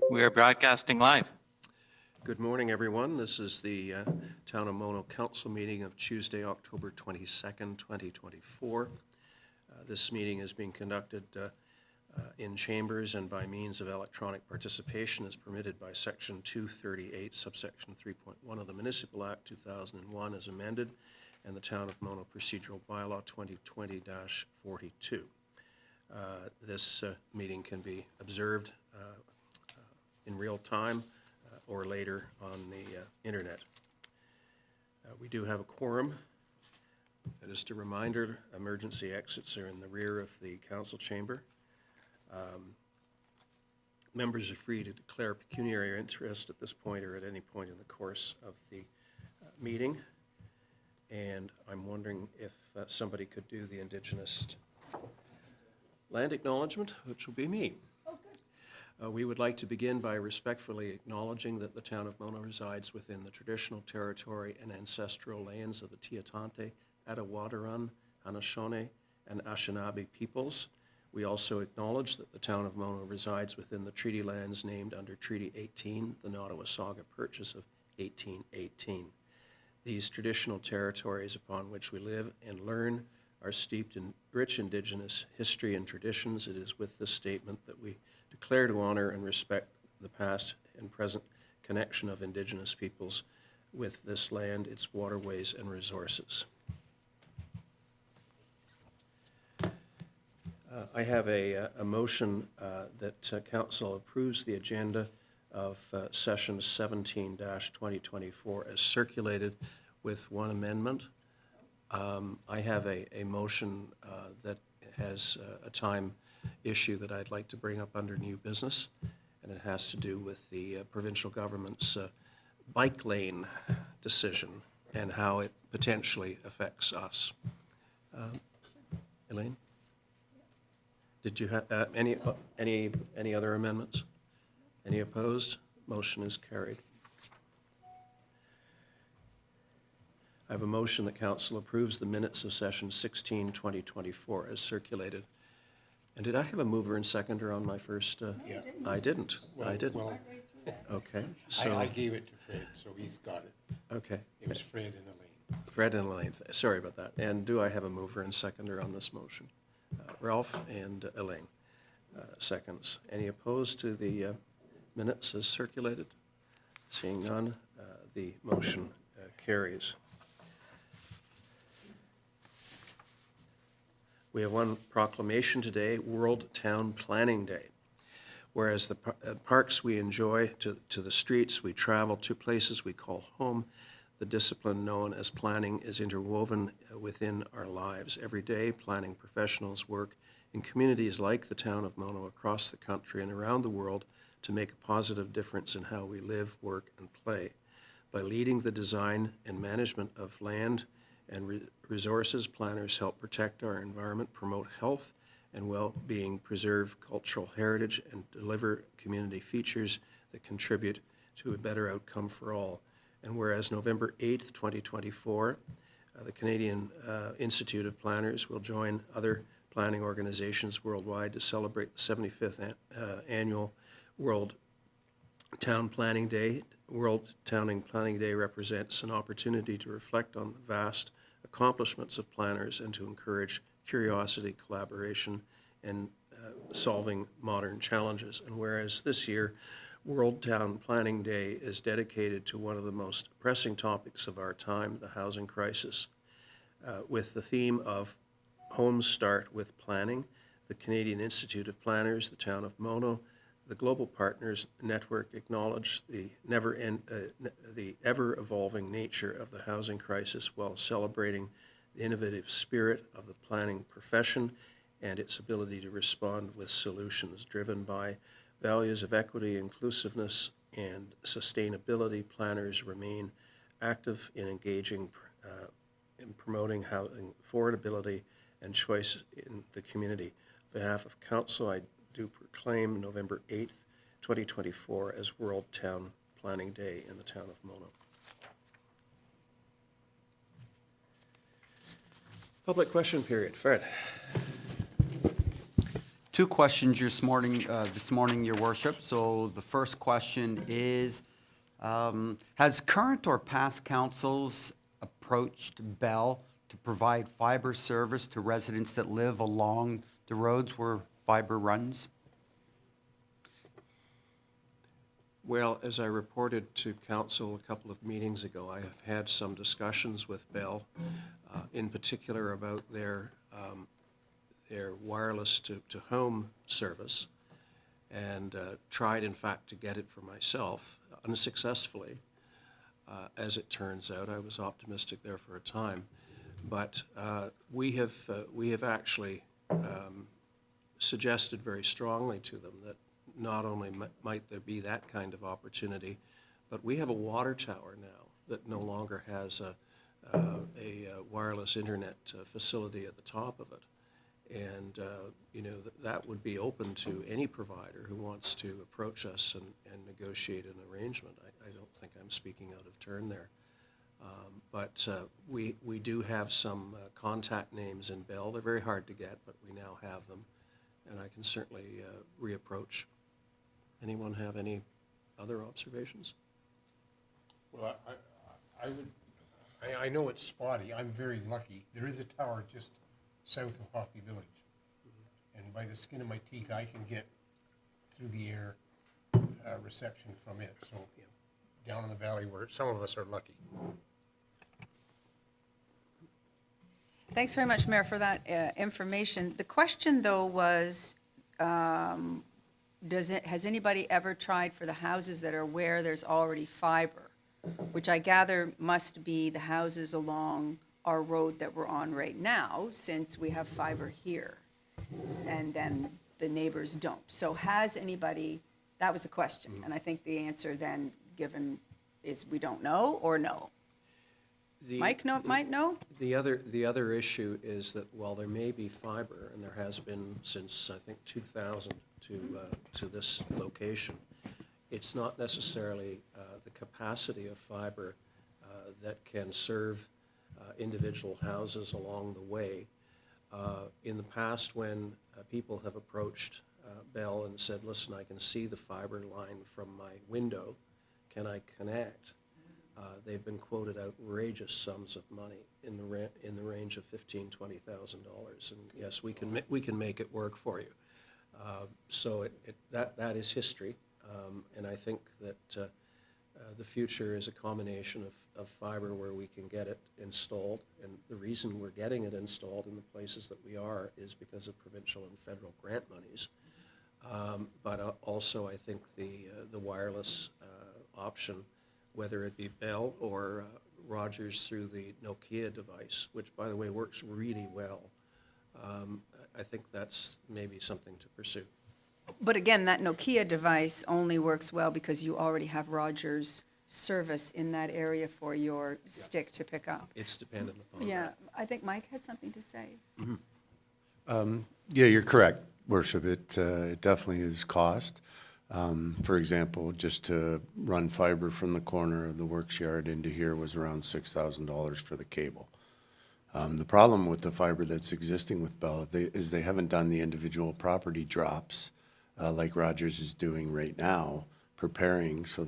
We are broadcasting live. Good morning, everyone. This is the Town of Mono Council meeting of Tuesday, October 22nd, 2024. This meeting is being conducted in chambers and by means of electronic participation as permitted by Section 238, subsection 3.1 of the Municipal Act 2001 as amended, and the Town of Mono Procedural Bylaw 2020-42. This meeting can be observed in real time or later on the internet. We do have a quorum. Just a reminder, emergency exits are in the rear of the council chamber. Members are free to declare pecuniary interest at this point or at any point in the course of the meeting. And I'm wondering if somebody could do the Indigenous land acknowledgement, which will be me. We would like to begin by respectfully acknowledging that the Town of Mono resides within the traditional territory and ancestral lands of the Tiatante, Atawataran, Haudenosaunee, and Anishinaabe peoples. We also acknowledge that the Town of Mono resides within the treaty lands named under Treaty 18, the Nottawasaga Purchase of 1818. These traditional territories upon which we live and learn are steeped in rich Indigenous history and traditions. It is with this statement that we declare to honor and respect the past and present connection of Indigenous peoples with this land, its waterways and resources. I have a motion that Council approves the agenda of session 17-2024 as circulated with one amendment. I have a motion that has a time issue that I'd like to bring up under new business, and it has to do with the provincial government's bike lane decision and how it potentially affects us. Elaine? Did you have any other amendments? Any opposed? Motion is carried. I have a motion that Council approves the minutes of session 16-2024 as circulated. And did I have a mover and seconder on my first? Yeah. I didn't. Well, I didn't. well, Okay. So I gave it to Fred, so he's got it. okay. It was Fred and Elaine. Fred and Elaine. Sorry about that. And do I have a mover and seconder on this motion? Ralph and Elaine. Seconds. Any opposed to the minutes as circulated? Seeing none, the motion carries. We have one proclamation today, World Town Planning Day. Whereas the parks we enjoy, to the streets we travel, to places we call home, the discipline known as planning is interwoven within our lives. Every day, planning professionals work in communities like the Town of Mono across the country and around the world to make a positive difference in how we live, work, and play. By leading the design and management of land and resources, planners help protect our environment, promote health and well-being, preserve cultural heritage, and deliver community features that contribute to a better outcome for all. And whereas November 8th, 2024, the Canadian Institute of Planners will join other planning organizations worldwide to celebrate the 75th annual World Town Planning Day. World Town Planning Day represents an opportunity to reflect on the vast accomplishments of planners and to encourage curiosity, collaboration, and solving modern challenges. And whereas this year, World Town Planning Day is dedicated to one of the most pressing topics of our time, the housing crisis. With the theme of Homes Start with Planning, the Canadian Institute of Planners, the Town of Mono, the Global Partners Network acknowledge the ever-evolving nature of the housing crisis while celebrating the innovative spirit of the planning profession and its ability to respond with solutions driven by values of equity, inclusiveness, and sustainability. Planners remain active in engaging in promoting housing affordability and choice in the community. On behalf of Council, I do proclaim November 8th, 2024 as World Town Planning Day in the Town of Mono. Public question period. Fred. Two questions this morning, Your Worship. So the first question is, has current or past councils approached Bell to provide fiber service to residents that live along the roads where fiber runs? Well, as I reported to council a couple of meetings ago, I have had some discussions with Bell, in particular about their wireless to home service, and tried in fact to get it for myself unsuccessfully. As it turns out, I was optimistic there for a time, but we have actually suggested very strongly to them that not only might there be that kind of opportunity, but we have a water tower now that no longer has a wireless internet facility at the top of it. And, that would be open to any provider who wants to approach us and negotiate an arrangement. I don't think I'm speaking out of turn there. But we do have some contact names in Bell. They're very hard to get, but we now have them. And I can certainly reapproach. Anyone have any other observations? Well, I know it's spotty. I'm very lucky. There is a tower just south of Hockey Village. And by the skin of my teeth, I can get through the air reception from it. So down in the valley where some of us are lucky. Thanks very much, Mayor, for that information. The question, though, was, has anybody ever tried for the houses that are where there's already fiber, which I gather must be the houses along our road that we're on right now, since we have fiber here, and then the neighbors don't. So has anybody, that was the question, and I think the answer then given is we don't know or no. Mike might know? The other issue is that while there may be fiber, and there has been since, I think, 2000 to this location, it's not necessarily the capacity of fiber that can serve individual houses along the way. In the past, when people have approached Bell and said, listen, I can see the fiber line from my window, can I connect? They've been quoted outrageous sums of money in the range of $15,000, $20,000, and yes, we can make it work for you. So that is history, and I think that the future is a combination of fiber where we can get it installed, and the reason we're getting it installed in the places that we are is because of provincial and federal grant monies. But also, I think the wireless option, whether it be Bell or Rogers through the Nokia device, which, by the way, works really well, I think that's maybe something to pursue. But again, that Nokia device only works well because you already have Rogers service in that area for your stick to pick up. It's dependent upon Yeah, that. I think Mike had something to say. Yeah, you're correct, Worship. It definitely is cost. For example, just to run fiber from the corner of the works yard into here was around $6,000 for the cable. The problem with the fiber that's existing with Bell is they haven't done the individual property drops like Rogers is doing right now, preparing. So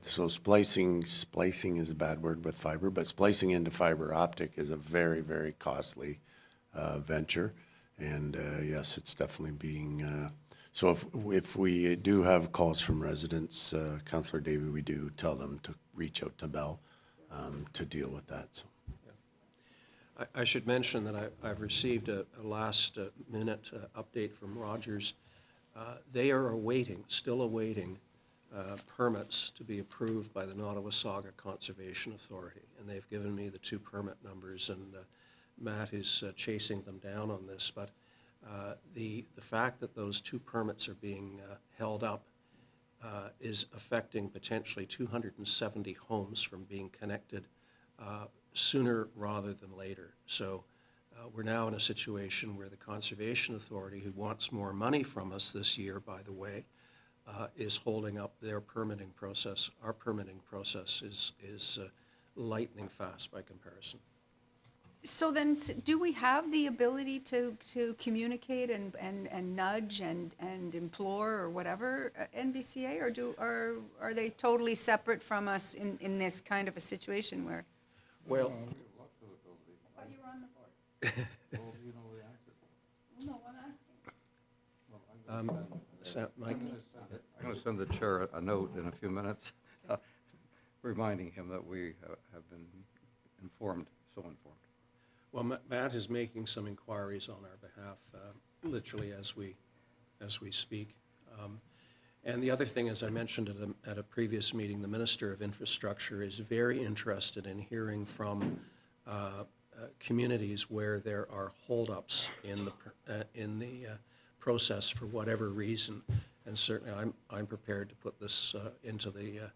so splicing is a bad word with fiber, but splicing into fiber optic is a very, very costly venture. And yes, it's definitely being, so if we do have calls from residents, Councillor Davey, we do tell them to reach out to Bell to deal with that. So. I should mention that I've received a last-minute update from Rogers. They are still awaiting permits to be approved by the Nottawasaga Conservation Authority, and they've given me the 2 permit numbers, and Matt is chasing them down on this. But the fact that those 2 permits are being held up is affecting potentially 270 homes from being connected sooner rather than later. So we're now in a situation where the Conservation Authority, who wants more money from us this year, by the way, is holding up their permitting process. Our permitting process is lightning fast by comparison. So then, do we have the ability to communicate and nudge and implore or whatever NVCA, or are they totally separate from us in this kind of a situation where? Well, I thought you were on the board. Well, no, I'm asking. Mike? I'm going to send the chair a note in a few minutes, reminding him that we have been informed, so informed. Well, Matt is making some inquiries on our behalf, literally as we speak. And the other thing, as I mentioned at a previous meeting, the Minister of Infrastructure is very interested in hearing from communities where there are holdups in the process for whatever reason. And certainly, I'm prepared to put this into the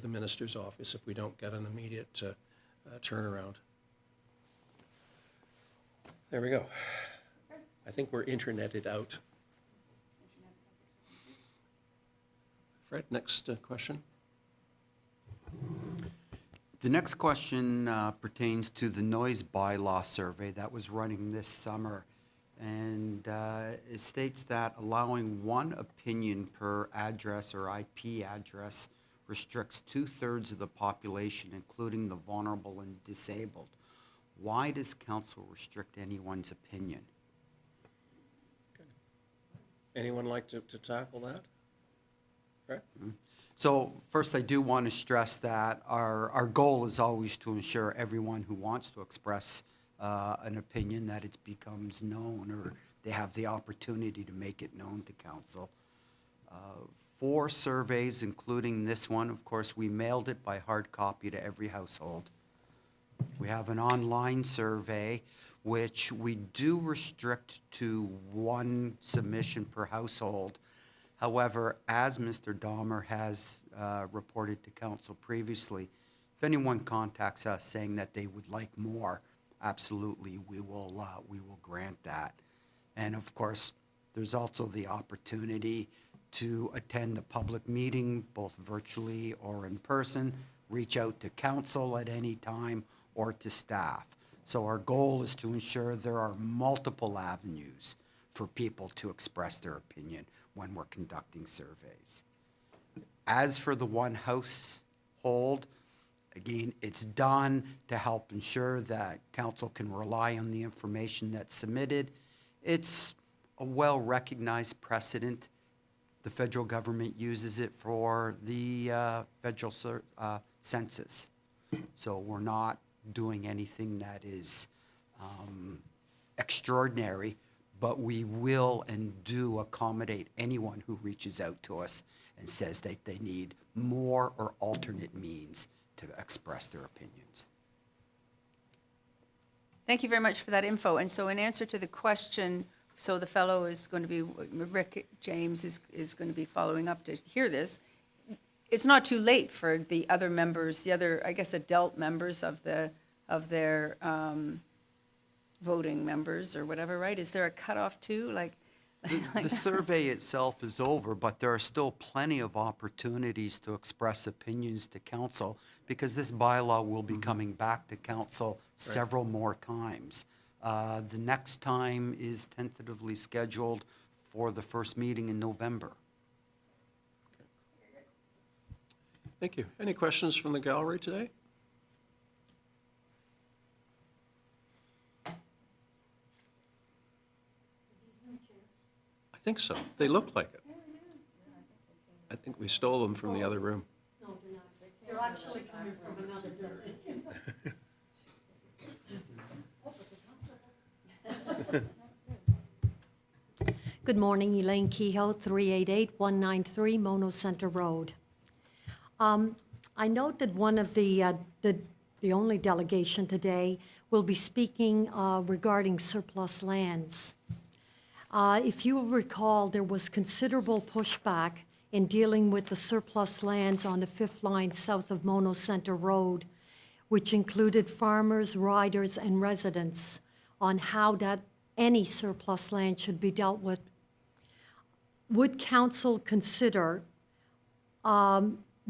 Minister's office if we don't get an immediate turnaround. There we go. I think we're interneted out. Fred, next question. The next question pertains to the noise bylaw survey that was running this summer. And it states that allowing one opinion per address or IP address restricts 2/3 of the population, including the vulnerable and disabled. Why does council restrict anyone's opinion? Anyone like to tackle that? Fred? So first, I do want to stress that our goal is always to ensure everyone who wants to express an opinion that it becomes known, or they have the opportunity to make it known to council. 4 surveys, including this one, of course, we mailed it by hard copy to every household. We have an online survey, which we do restrict to 1 submission per household. However, as Mr. Dahmer has reported to council previously, if anyone contacts us saying that they would like more, absolutely, we will grant that. And of course, there's also the opportunity to attend the public meeting, both virtually or in person, reach out to council at any time or to staff. So our goal is to ensure there are multiple avenues for people to express their opinion when we're conducting surveys. As for the 1 household, again, it's done to help ensure that council can rely on the information that's submitted. It's a well-recognized precedent. The federal government uses it for the federal census. So we're not doing anything that is extraordinary, but we will and do accommodate anyone who reaches out to us and says that they need more or alternate means to express their opinions. Thank you very much for that info. And so in answer to the question, so the fellow is going to be, Rick James is going to be following up to hear this. It's not too late for the other members, the other, I guess, adult members of their voting members or whatever, right? Is there a cutoff too? The survey itself is over, but there are still plenty of opportunities to express opinions to council, because this bylaw will be coming back to council several more times. The next time is tentatively scheduled for the first meeting in November. Thank you. Any questions from the gallery today? I think so. They look like it. I think we stole them from the other room. No, they're not. They're actually coming from another building. Good morning, Elaine Kehoe, 388-193 Mono Center Road. I note that one of the only delegation today will be speaking regarding surplus lands. If you will recall, there was considerable pushback in dealing with the surplus lands on the 5th line south of Mono Center Road, which included farmers, riders, and residents, on how that any surplus land should be dealt with. Would council consider,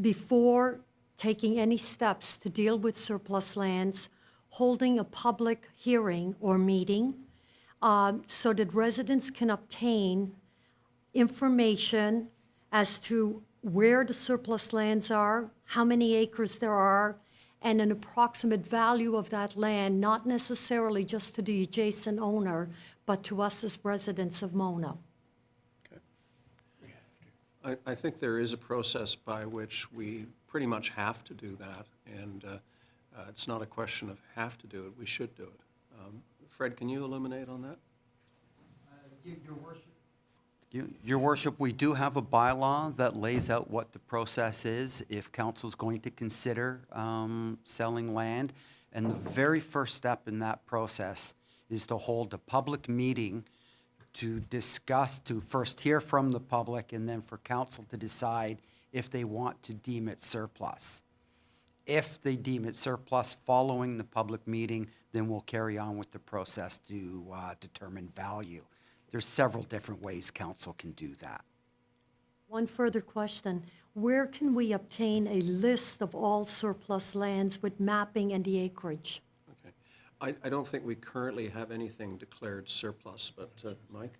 before taking any steps to deal with surplus lands, holding a public hearing or meeting so that residents can obtain information as to where the surplus lands are, how many acres there are, and an approximate value of that land, not necessarily just to the adjacent owner, but to us as residents of Mona. I think there is a process by which we pretty much have to do that, and it's not a question of have to do it, we should do it. Fred, can you illuminate on that? Your worship, we do have a bylaw that lays out what the process is if council's going to consider selling land. And the very first step in that process is to hold a public meeting to discuss, to first hear from the public, and then for council to decide if they want to deem it surplus. If they deem it surplus following the public meeting, then we'll carry on with the process to determine value. There's several different ways council can do that. One further question. Where can we obtain a list of all surplus lands with mapping and the acreage? Okay. I don't think we currently have anything declared surplus, but Mike?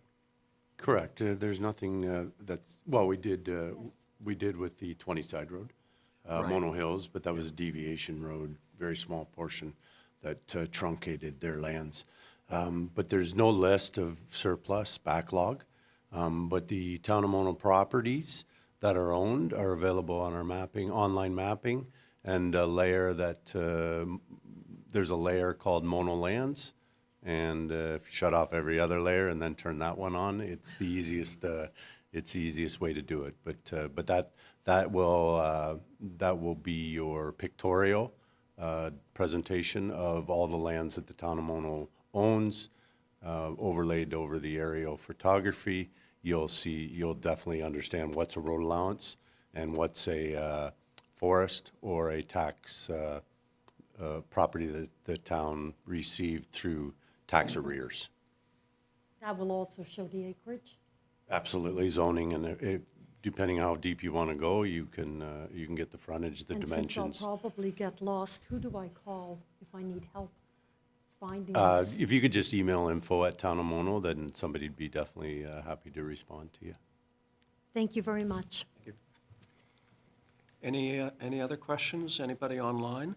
Correct. There's nothing that's, well, we did with the 20 Side Road, Mono Hills, but that was a deviation road, very small portion that truncated their lands. But there's no list of surplus backlog. But the Town of Mono properties that are owned are available on our mapping, online mapping, and a layer that, there's a layer called Mono Lands. And if you shut off every other layer and then turn that one on, it's the easiest way to do it. But that will be your pictorial presentation of all the lands that the Town of Mono owns, overlaid over the aerial photography. You'll definitely understand what's a road allowance and what's a forest or a tax property that the town received through tax arrears. That will also show the acreage? Absolutely, zoning, and depending how deep you want to go, you can get the frontage, the dimensions. And since I'll probably get lost, who do I call if I need help finding this? If you could just email info@townofmono, then somebody'd be definitely happy to respond to you. Thank you very much. Thank you. Any other questions? Anybody online?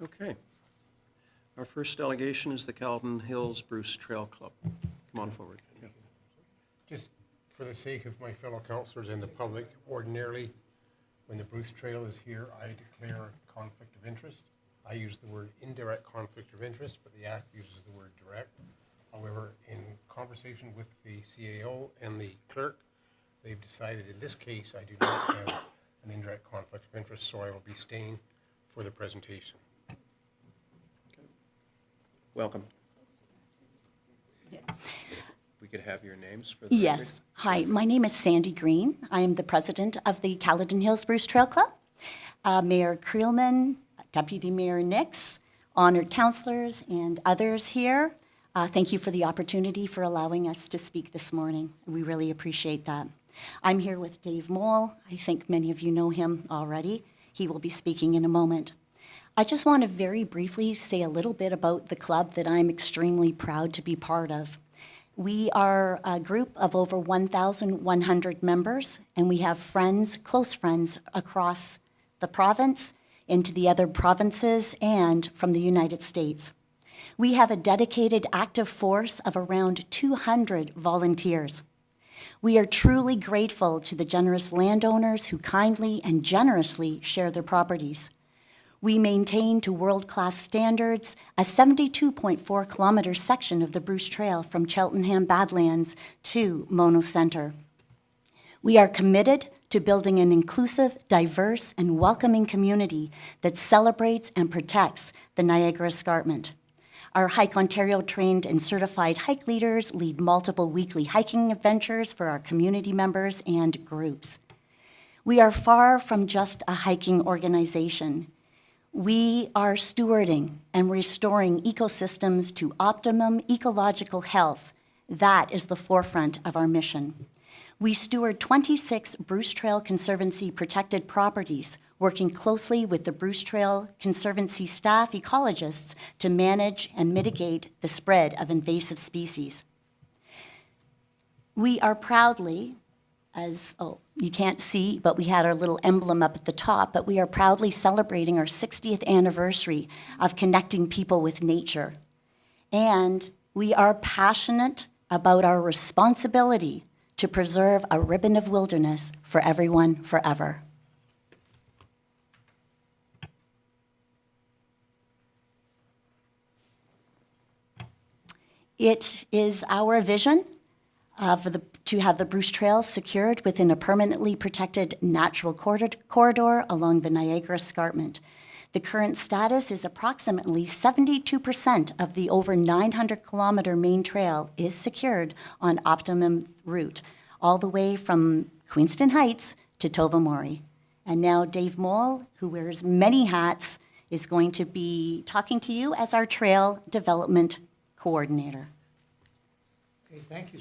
Okay. Our first delegation is the Caledon Hills Bruce Trail Club. Come on forward. Yeah. Just for the sake of my fellow councillors and the public, ordinarily, when the Bruce Trail is here, I declare a conflict of interest. I use the word indirect conflict of interest, but the Act uses the word direct. However, in conversation with the CAO and the clerk, they've decided in this case I do not have an indirect conflict of interest, so I will be staying for the presentation. Welcome. We could have your names for the Yes. Hi, my name is Sandy Green. I am the president of the Caledon Hills Bruce Trail Club. Mayor Creelman, Deputy Mayor Rinks, honored councilors, and others here. Thank you for the opportunity for allowing us to speak this morning. We really appreciate that. I'm here with Dave Moll. I think many of you know him already. He will be speaking in a moment. I just want to very briefly say a little bit about the club that I'm extremely proud to be part of. We are a group of over 1,100 members, and we have friends, close friends, across the province, into the other provinces, and from the United States. We have a dedicated active force of around 200 volunteers. We are truly grateful to the generous landowners who kindly and generously share their properties. We maintain to world-class standards a 72.4-kilometer section of the Bruce Trail from Cheltenham Badlands to Mono Centre. We are committed to building an inclusive, diverse, and welcoming community that celebrates and protects the Niagara Escarpment. Our Hike Ontario trained and certified hike leaders lead multiple weekly hiking adventures for our community members and groups. We are far from just a hiking organization. We are stewarding and restoring ecosystems to optimum ecological health. That is the forefront of our mission. We steward 26 Bruce Trail Conservancy protected properties working closely with the Bruce Trail Conservancy staff ecologists to manage and mitigate the spread of invasive species. We are proudly, you can't see, but we had our little emblem up at the top, but we are proudly celebrating our 60th anniversary of connecting people with nature. And we are passionate about our responsibility to preserve a ribbon of wilderness for everyone forever. It is our vision to have the Bruce Trail secured within a permanently protected natural corridor along the Niagara Escarpment. The current status is approximately 72% of the over 900-kilometer main trail is secured on optimum route, all the way from Queenston Heights to Tobermory. And now Dave Moll, who wears many hats, is going to be talking to you as our trail development coordinator. Okay, thank you.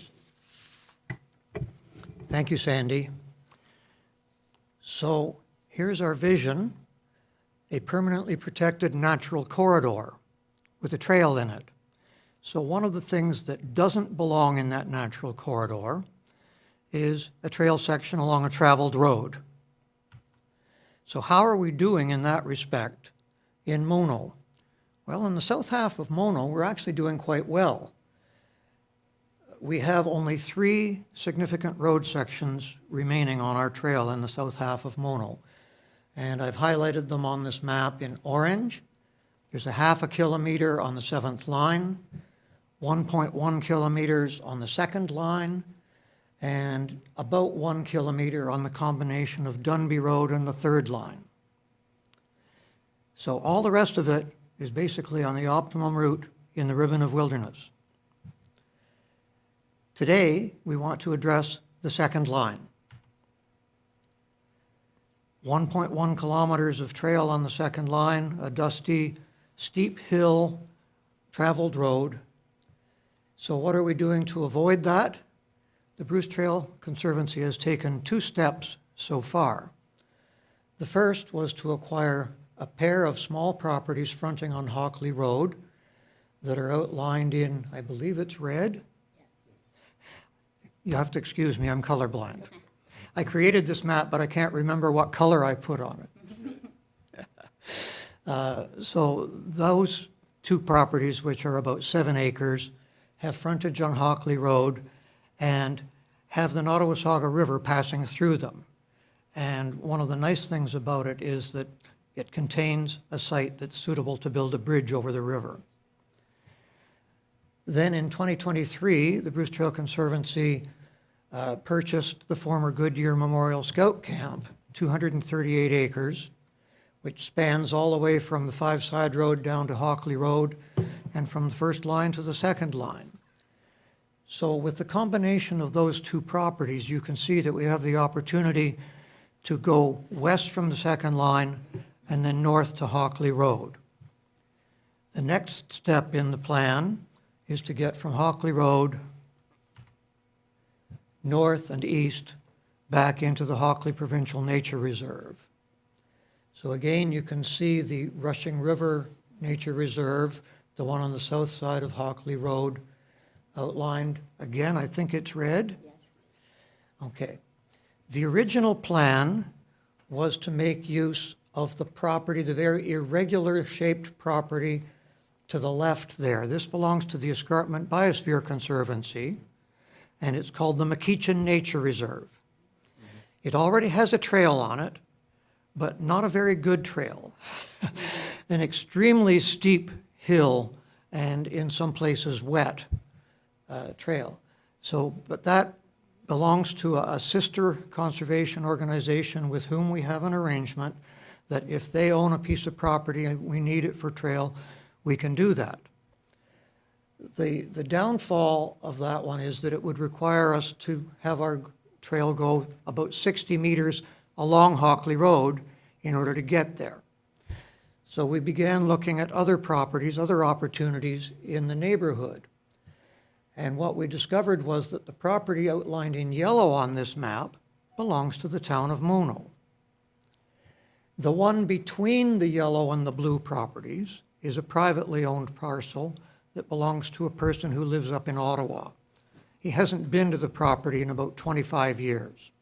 Thank you, Sandy. So here's our vision, a permanently protected natural corridor with a trail in it. So one of the things that doesn't belong in that natural corridor is a trail section along a traveled road. So how are we doing in that respect in Mono? Well, in the south half of Mono, we're actually doing quite well. We have only 3 significant road sections remaining on our trail in the south half of Mono. And I've highlighted them on this map in orange. There's a half a kilometer on the 7th line, 1.1 kilometers on the 2nd line, and about 1 kilometer on the combination of Dunby Road and the 3rd line. So all the rest of it is basically on the optimum route in the ribbon of wilderness. Today, we want to address the 2nd line. 1.1 kilometers of trail on the 2nd line, a dusty, steep hill, traveled road. So what are we doing to avoid that? The Bruce Trail Conservancy has taken 2 steps so far. The first was to acquire a pair of small properties fronting on Hockley Road that are outlined in, I believe it's red. You have to excuse me, I'm colorblind. I created this map, but I can't remember what color I put on it. So those 2 properties, which are about 7 acres, have frontage on Hockley Road and have the Nottawasaga River passing through them. And one of the nice things about it is that it contains a site that's suitable to build a bridge over the river. Then in 2023, the Bruce Trail Conservancy purchased the former Goodyear Memorial Scout Camp, 238 acres, which spans all the way from the 5-side road down to Hockley Road and from the 1st line to the 2nd line. So with the combination of those 2 properties, you can see that we have the opportunity to go west from the 2nd line and then north to Hockley Road. The next step in the plan is to get from Hockley Road north and east back into the Hockley Provincial Nature Reserve. So again, you can see the Rushing River Nature Reserve, the one on the south side of Hockley Road, outlined. Again, I think it's red? Yes. Okay. The original plan was to make use of the property, the very irregular shaped property to the left there. This belongs to the Escarpment Biosphere Conservancy, and it's called the McEachin Nature Reserve. It already has a trail on it, but not a very good trail. An extremely steep hill and in some places wet trail. So, but that belongs to a sister conservation organization with whom we have an arrangement that if they own a piece of property and we need it for trail, we can do that. The downfall of that one is that it would require us to have our trail go about 60 meters along Hockley Road in order to get there. So we began looking at other properties, other opportunities in the neighborhood. And what we discovered was that the property outlined in yellow on this map belongs to the town of Mono. The one between the yellow and the blue properties is a privately owned parcel that belongs to a person who lives up in Ottawa. He hasn't been to the property in about 25 years.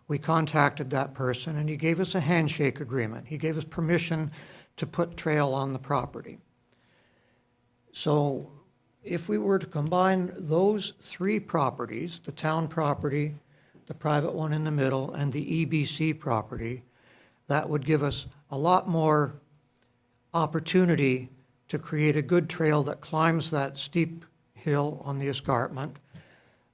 We contacted that person and he gave us a handshake agreement. He gave us permission to put trail on the property. So if we were to combine those three properties, the town property, the private one in the middle, and the EBC property, that would give us a lot more opportunity to create a good trail that climbs that steep hill on the escarpment.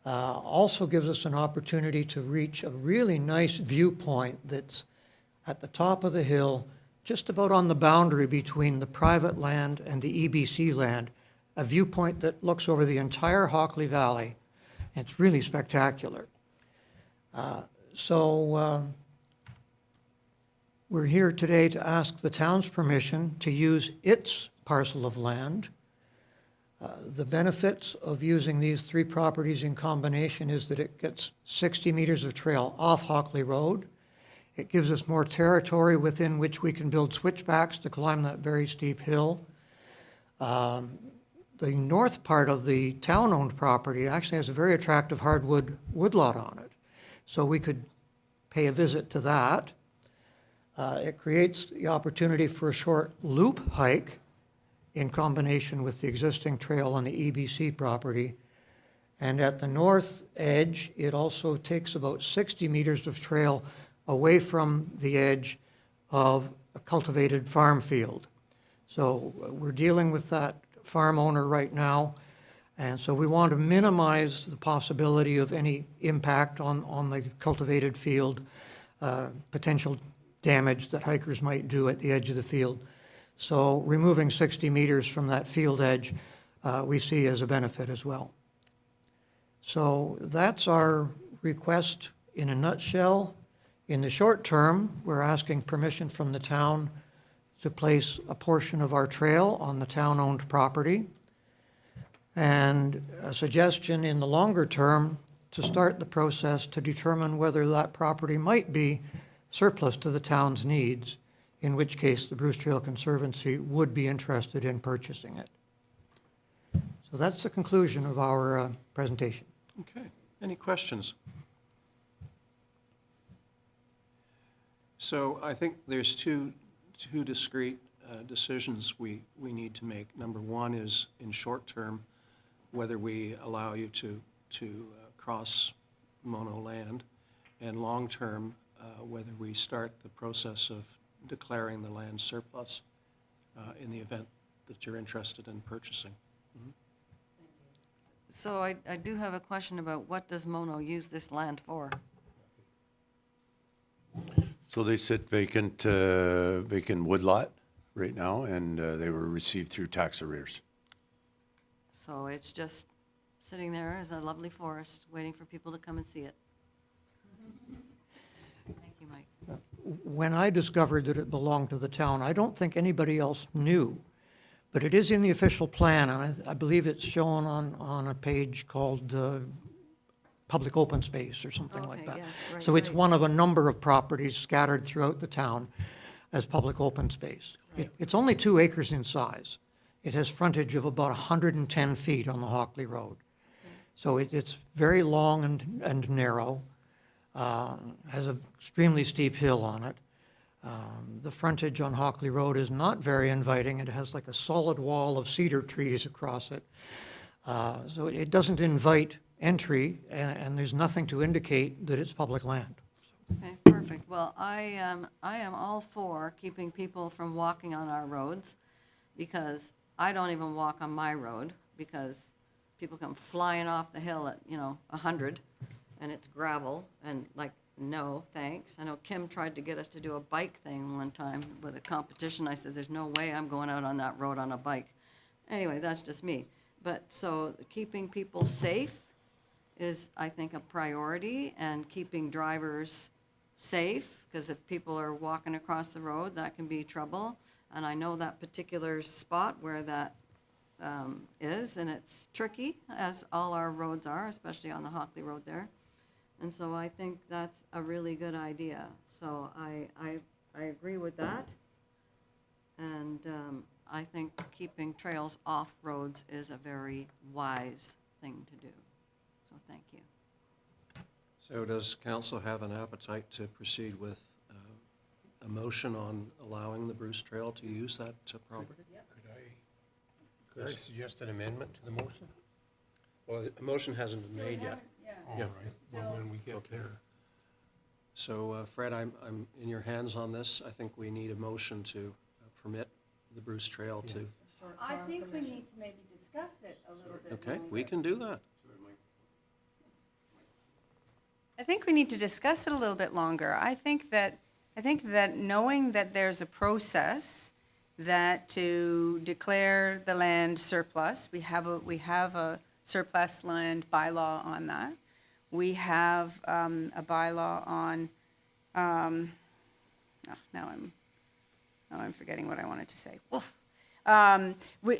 Also gives us an opportunity to reach a really nice viewpoint that's at the top of the hill, just about on the boundary between the private land and the EBC land, a viewpoint that looks over the entire Hockley Valley. It's really spectacular. We're here today to ask the town's permission to use its parcel of land. The benefits of using these three properties in combination is that it gets 60 meters of trail off Hockley Road. It gives us more territory within which we can build switchbacks to climb that very steep hill. The north part of the town-owned property actually has a very attractive hardwood woodlot on it. So we could pay a visit to that. It creates the opportunity for a short loop hike in combination with the existing trail on the EBC property. And at the north edge, it also takes about 60 meters of trail away from the edge of a cultivated farm field. So we're dealing with that farm owner right now, and so we want to minimize the possibility of any impact on the cultivated field, potential damage that hikers might do at the edge of the field. So removing 60 meters from that field edge we see as a benefit as well. So that's our request in a nutshell. In the short term, we're asking permission from the town to place a portion of our trail on the town-owned property, and a suggestion in the longer term to start the process to determine whether that property might be surplus to the town's needs, in which case the Bruce Trail Conservancy would be interested in purchasing it. So that's the conclusion of our presentation. Okay, any questions? So I think there's two discrete decisions we need to make. Number one is, in short term, whether we allow you to cross Mono land, and long term, whether we start the process of declaring the land surplus in the event that you're interested in purchasing. So I do have a question about what does Mono use this land for? So they sit vacant woodlot right now, and they were received through tax arrears. So it's just sitting there as a lovely forest, waiting for people to come and see it. Thank you, Mike. When I discovered that it belonged to the town, I don't think anybody else knew, but it is in the official plan, and I believe it's shown on a page called Public Open Space or something like Okay, that. yes, right, So it's right. one of a number of properties scattered throughout the town as public open space. It's only 2 acres in size. It has frontage of about 110 feet on the Hockley Road. So it's very long and narrow, has an extremely steep hill on it. The frontage on Hockley Road is not very inviting. It has like a solid wall of cedar trees across it. So it doesn't invite entry, and there's nothing to indicate that it's public land. Okay, perfect. Well, I am all for keeping people from walking on our roads, because I don't even walk on my road, because people come flying off the hill at, 100, and it's gravel, and like, no, thanks. I know Kim tried to get us to do a bike thing one time with a competition. I said, there's no way I'm going out on that road on a bike. Anyway, that's just me. But so keeping people safe is, I think, a priority, and keeping drivers safe, because if people are walking across the road, that can be trouble. And I know that particular spot where that is, and it's tricky, as all our roads are, especially on the Hockley Road there. And so I think that's a really good idea. So I I agree with that. And I think keeping trails off roads is a very wise thing to do. So thank you. So does council have an appetite to proceed with a motion on allowing the Bruce Trail to use that property? Could I suggest an amendment to the motion? Well, a motion hasn't been made yet. All right, well, when we get there. So Fred, I'm in your hands on this. I think we need a motion to permit the Bruce Trail to, I think we need to maybe discuss it a little bit okay, we can do that. I think we need to discuss it a little bit longer. I think that knowing that there's a process that to declare the land surplus, we have a surplus land bylaw on that. We have a bylaw on, now I'm forgetting what I wanted to say. Oof.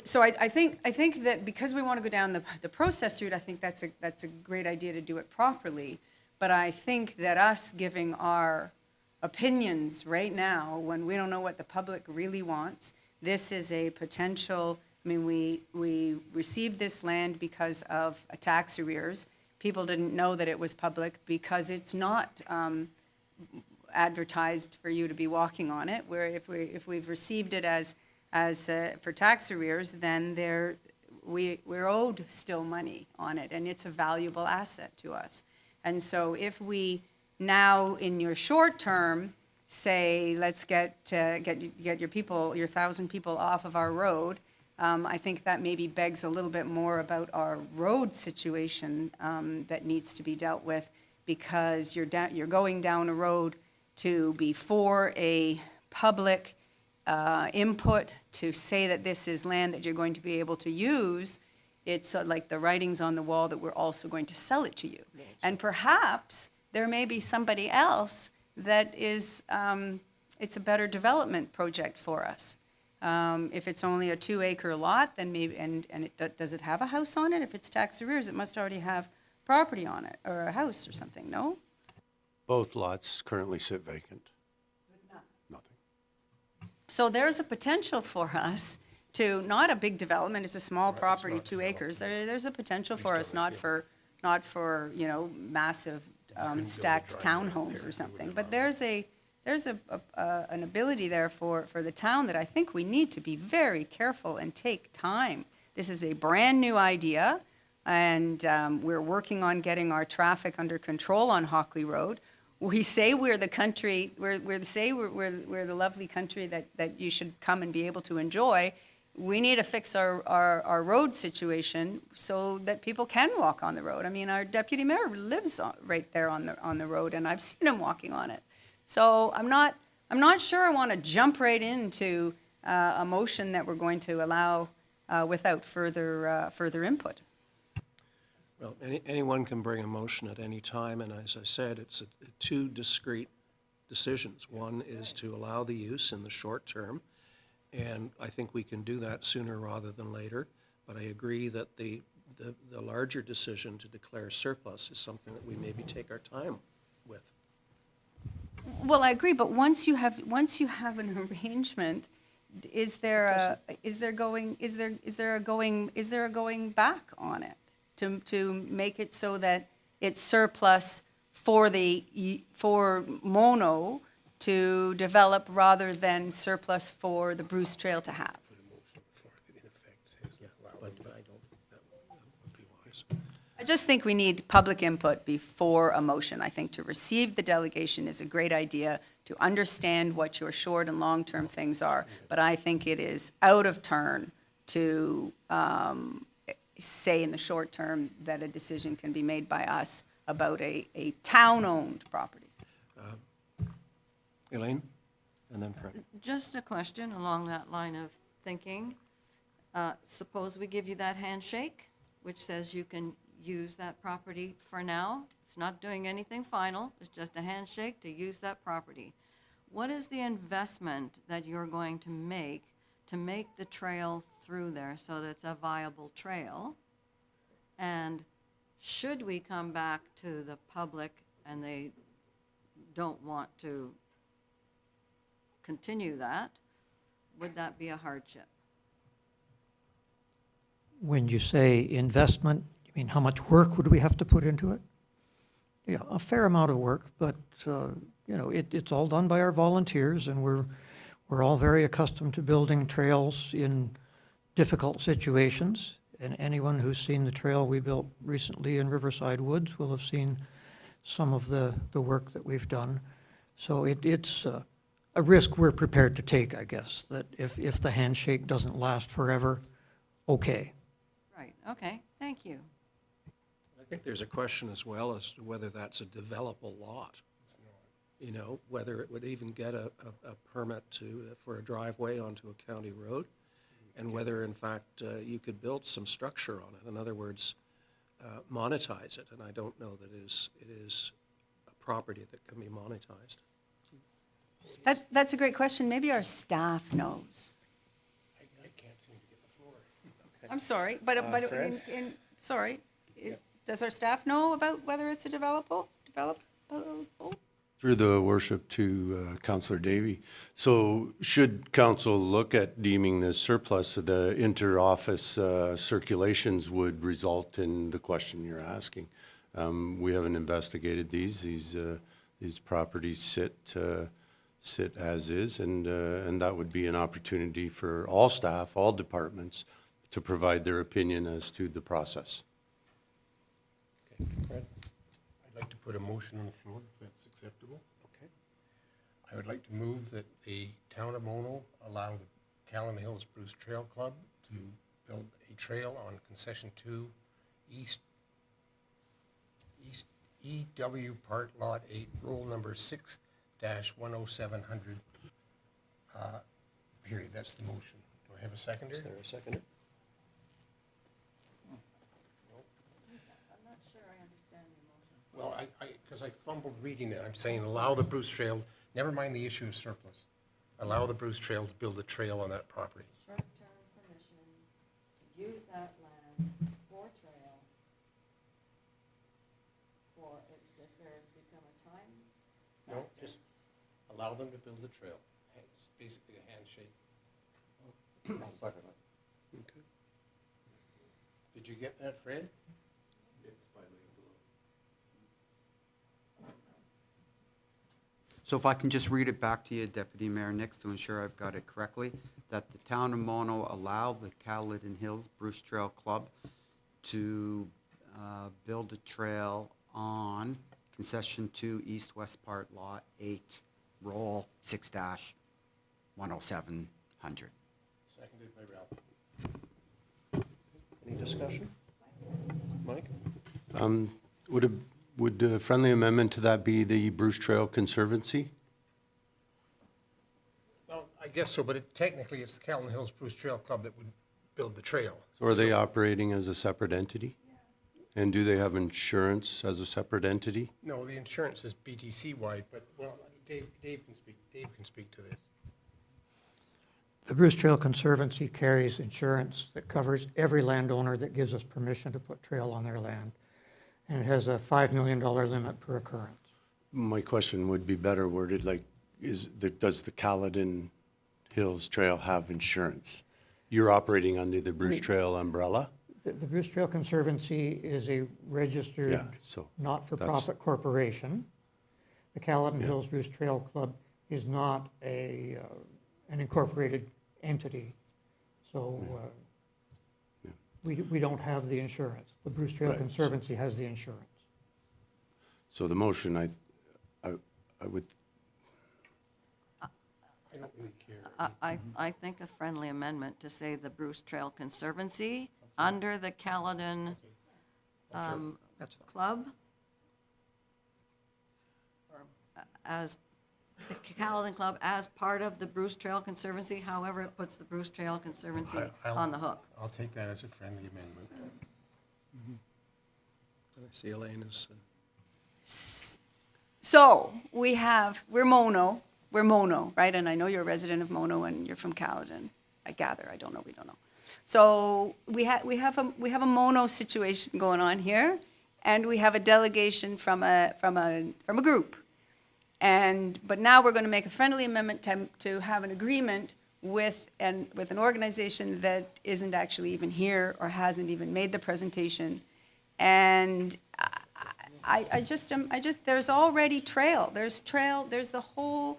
So I think that because we want to go down the process route, I think that's a great idea to do it properly. But I think that us giving our opinions right now, when we don't know what the public really wants, this is a potential, I mean, we received this land because of a tax arrears. People didn't know that it was public because it's not advertised for you to be walking on it, where if we've received it as for tax arrears, then we're owed still money on it, and it's a valuable asset to us. And so if we now, in your short term, say, let's get your people, your 1,000 people off of our road, I think that maybe begs a little bit more about our road situation that needs to be dealt with, because you're going down a road to be for a public input to say that this is land that you're going to be able to use. It's like the writing's on the wall that we're also going to sell it to you. And perhaps there may be somebody else that is, it's a better development project for us. If it's only a 2-acre lot, then maybe, does it have a house on it? If it's tax arrears, it must already have property on it, or a house or something, no? Both lots currently sit vacant. Nothing. So there's a potential for us to, not a big development, it's a small property, 2 acres. There's a potential for us, not for, massive stacked townhomes or something. But there's an ability there for the town that I think we need to be very careful and take time. This is a brand-new idea, and we're working on getting our traffic under control on Hockley Road. We say we're the country, we're the lovely country that you should come and be able to enjoy. We need to fix our road situation so that people can walk on the road. I mean, our deputy mayor lives right there on the road, and I've seen him walking on it. So I'm not sure I want to jump right into a motion that we're going to allow without further input. Well, anyone can bring a motion at any time, and as I said, it's two discrete decisions. One is to allow the use in the short term, and I think we can do that sooner rather than later. But I agree that the larger decision to declare surplus is something that we maybe take our time with. Well, I agree, but once you have an arrangement, is there a going back on it to make it so that it's surplus for Mono to develop rather than surplus for the Bruce Trail to have? But I don't think that would be wise. I just think we need public input before a motion. I think to receive the delegation is a great idea, to understand what your short and long-term things are, but I think it is out of turn to say in the short term that a decision can be made by us about a town-owned property. Elaine, and then Fred. Just a question along that line of thinking. Suppose we give you that handshake, which says you can use that property for now. It's not doing anything final. It's just a handshake to use that property. What is the investment that you're going to make the trail through there so that it's a viable trail? And should we come back to the public and they don't want to continue that, would that be a hardship? When you say investment, you mean how much work would we have to put into it? Yeah, a fair amount of work, but, it's all done by our volunteers, and we're all very accustomed to building trails in difficult situations. And anyone who's seen the trail we built recently in Riverside Woods will have seen some of the work that we've done. So it's a risk we're prepared to take, I guess, that if the handshake doesn't last forever, okay. Right, okay, thank you. I think there's a question as well as to whether that's a developable lot. You know, whether it would even get a permit for a driveway onto a county road, and whether in fact you could build some structure on it. In other words, monetize it, and I don't know that it is a property that can be monetized. That's a great question. Maybe our staff knows. I can't seem to get the floor. I'm sorry, but Fred? sorry, does our staff know about whether it's a developable? Through the worship to Councillor Davy. So should council look at deeming this surplus, the inter-office circulations would result in the question you're asking. We haven't investigated these. These properties sit as is, and that would be an opportunity for all staff, all departments, to provide their opinion as to the process. Okay, Fred, I'd like to put a motion on the floor, if that's acceptable. Okay. I would like to move that the town of Mono allow the Caledon Hills Bruce Trail Club to build a trail on Concession 2 East EW Part Lot 8, roll number 6-10700, period. That's the motion. Do I have a seconder? Is there a seconder? I'm not sure I understand your motion. Well, because I fumbled reading it, I'm saying allow the Bruce Trail, never mind the issue of surplus. Allow the Bruce Trail to build a trail on that property. Short-term permission to use that land for trail. Does there become a time? No, just allow them to build the trail. It's basically a handshake. I'll second it. Okay. Did you get that, Fred? So if I can just read it back to you, Deputy Mayor Nix, to ensure I've got it correctly, that the town of Mono allow the Caledon Hills Bruce Trail Club to build a trail on Concession 2 East-West Part Lot 8, roll 6-10700. Seconded by Ralph. Any discussion? Mike? Would a friendly amendment to that be the Bruce Trail Conservancy? Well, I guess so, but technically it's the Caledon Hills Bruce Trail Club that would build the trail. Or are they operating as a separate entity? And do they have insurance as a separate entity? No, the insurance is BTC-wide, but, well, Dave can speak. Dave can speak to this. The Bruce Trail Conservancy carries insurance that covers every landowner that gives us permission to put trail on their land, and it has a $5 million limit per occurrence. My question would be better worded, like, does the Caledon Hills Trail have insurance? You're operating under the Bruce Trail umbrella? The Bruce Trail Conservancy is a registered, Yeah, so not-for-profit corporation. The Caledon Hills Bruce Trail Club is not an incorporated entity, so we don't have the insurance. The Bruce Trail Right. Conservancy has the insurance. So the motion, I would, I don't really care. I think a friendly amendment to say the Bruce Trail Conservancy under the Caledon Club. Or as, the Caledon Club as part of the Bruce Trail Conservancy, however it puts the Bruce Trail Conservancy on the hook. I'll take that as a friendly amendment. I see Elaine is... So we're Mono, right? And I know you're a resident of Mono and you're from Caledon. I gather, I don't know, we don't know. So we have a Mono situation going on here, and we have a delegation from a group. But now we're going to make a friendly amendment to have an agreement with an organization that isn't actually even here or hasn't even made the presentation. And there's already trail. There's the whole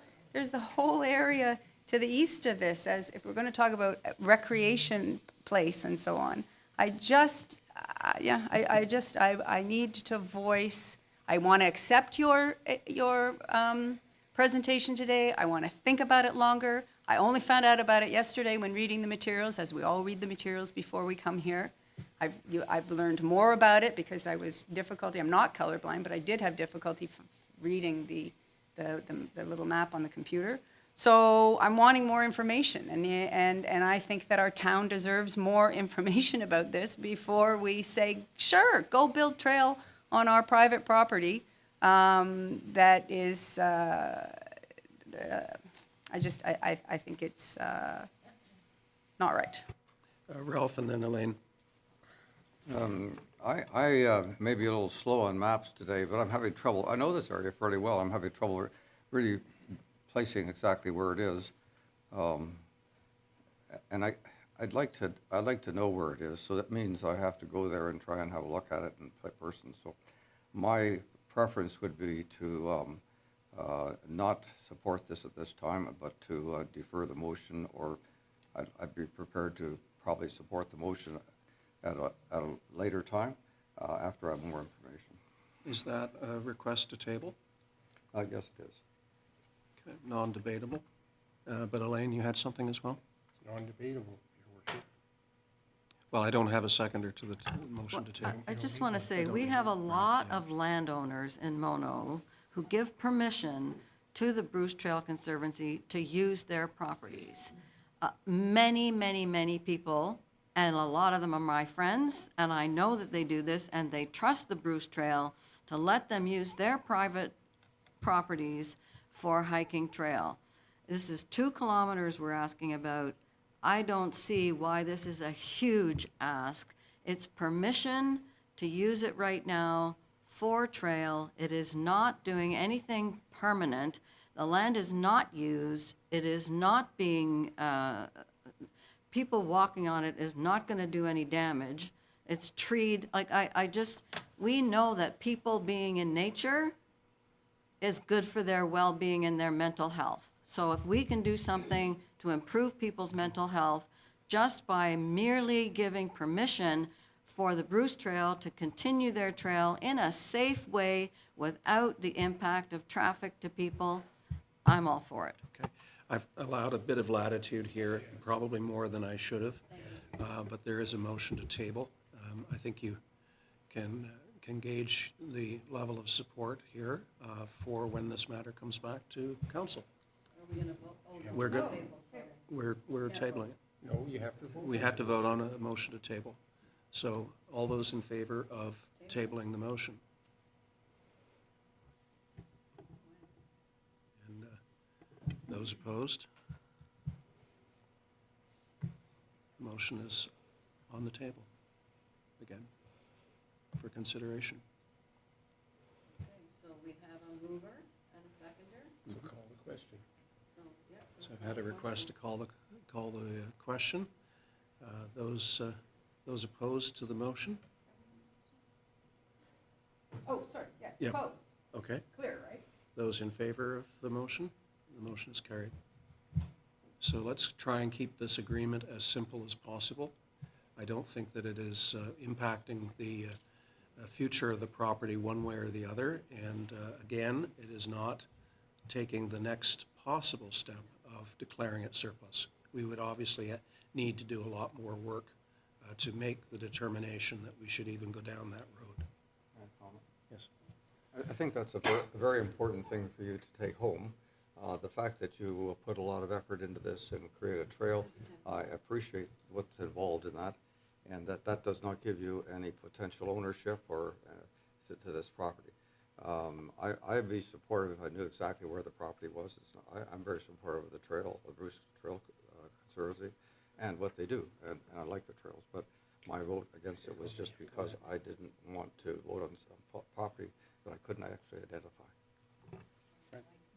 area to the east of this, as if we're going to talk about recreation place and so on. I need to voice, I want to accept your presentation today. I want to think about it longer. I only found out about it yesterday when reading the materials, as we all read the materials before we come here. I've learned more about it because I'm not colorblind, but I did have difficulty reading the little map on the computer. So I'm wanting more information, and I think that our town deserves more information about this before we say, sure, go build trail on our private property. That is, I think it's not right. Ralph and then Elaine. I may be a little slow on maps today, but I'm having trouble. I know this area fairly well. I'm having trouble really placing exactly where it is. And I'd like to know where it is. So that means I have to go there and try and have a look at it in person. So my preference would be to not support this at this time, but to defer the motion, or I'd be prepared to probably support the motion at a later time after I have more information. Is that a request to table? Yes, it is. Okay, non-debatable. But Elaine, you had something as well? It's non-debatable, Your Worship. Well, I don't have a seconder to the motion to table. I just want to say, we have a lot of landowners in Mono who give permission to the Bruce Trail Conservancy to use their properties. Many, many, many people, and a lot of them are my friends, and I know that they do this, and they trust the Bruce Trail to let them use their private properties for hiking trail. This is 2 kilometers we're asking about. I don't see why this is a huge ask. It's permission to use it right now for trail. It is not doing anything permanent. The land is not used. It is not being, people walking on it is not going to do any damage. It's treed, like we know that people being in nature is good for their well-being and their mental health. So if we can do something to improve people's mental health just by merely giving permission for the Bruce Trail to continue their trail in a safe way without the impact of traffic to people, I'm all for it. Okay. I've allowed a bit of latitude here, probably more than I should have, but there is a motion to table. I think you can gauge the level of support here for when this matter comes back to council. Are we going to vote? We're good. We're tabling it. No, you have to vote. We had to vote on a motion to table. So all those in favor of tabling the motion? And those opposed? The motion is on the table again for consideration. Okay, so we have a mover and a seconder. So call the question. So, yeah. So I've had a request to call the question. Those opposed to the motion? Oh, sorry, yes, Yeah. opposed. Okay. Clear, right? Those in favor of the motion? The motion is carried. So let's try and keep this agreement as simple as possible. I don't think that it is impacting the future of the property one way or the other. And again, it is not taking the next possible step of declaring it surplus. We would obviously need to do a lot more work to make the determination that we should even go down that road. Yes. I think that's a very important thing for you to take home. The fact that you put a lot of effort into this and create a trail, I appreciate what's involved in that, and that does not give you any potential ownership or to this property. I'd be supportive if I knew exactly where the property was. I'm very supportive of the trail, the Bruce Trail Conservancy, and what they do, and I like the trails. But my vote against it was just because I didn't want to vote on some property that I couldn't actually identify.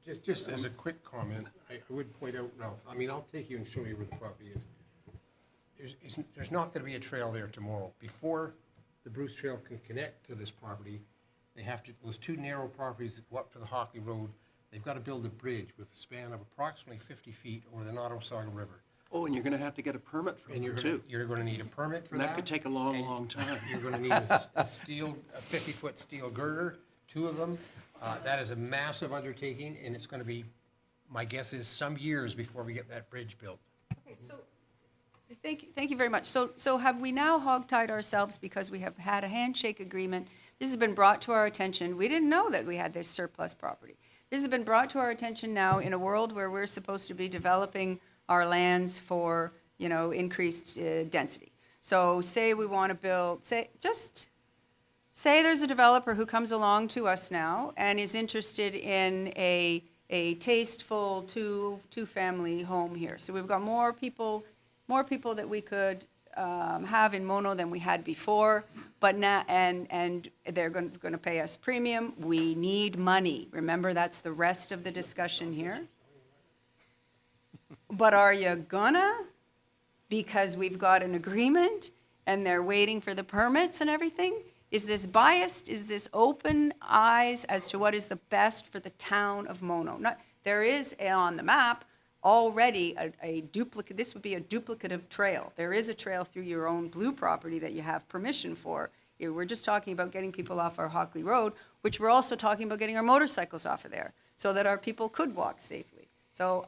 Just as a quick comment, I would point out, Ralph, I mean, I'll take you and show you where the property is. There's not gonna be a trail there tomorrow. Before the Bruce Trail can connect to this property, they have to, those two narrow properties that go up to the Hockley Road, they've gotta build a bridge with a span of approximately 50 feet over the Nottawasaga River. Oh, and you're gonna have to get a permit from And them too. you're gonna need a permit for And that. that could take a long, long time. You're gonna need a 50-foot steel girder, 2 of them. That is a massive undertaking, and it's gonna be, my guess is, some years before we get that bridge built. Okay, so, thank you very much. So have we now hogtied ourselves because we have had a handshake agreement? This has been brought to our attention. We didn't know that we had this surplus property. This has been brought to our attention now in a world where we're supposed to be developing our lands for, increased density. So say we want to build, say there's a developer who comes along to us now and is interested in a tasteful two-family home here. So we've got more people that we could have in Mono than we had before, but now, and they're going to pay us premium. We need money. Remember, that's the rest of the discussion here. But are you gonna? Because we've got an agreement and they're waiting for the permits and everything? Is this biased? Is this open eyes as to what is the best for the town of Mono? There is on the map already a duplicate, this would be a duplicative trail. There is a trail through your own blue property that you have permission for. We're just talking about getting people off our Hockley Road, which we're also talking about getting our motorcycles off of there so that our people could walk safely. So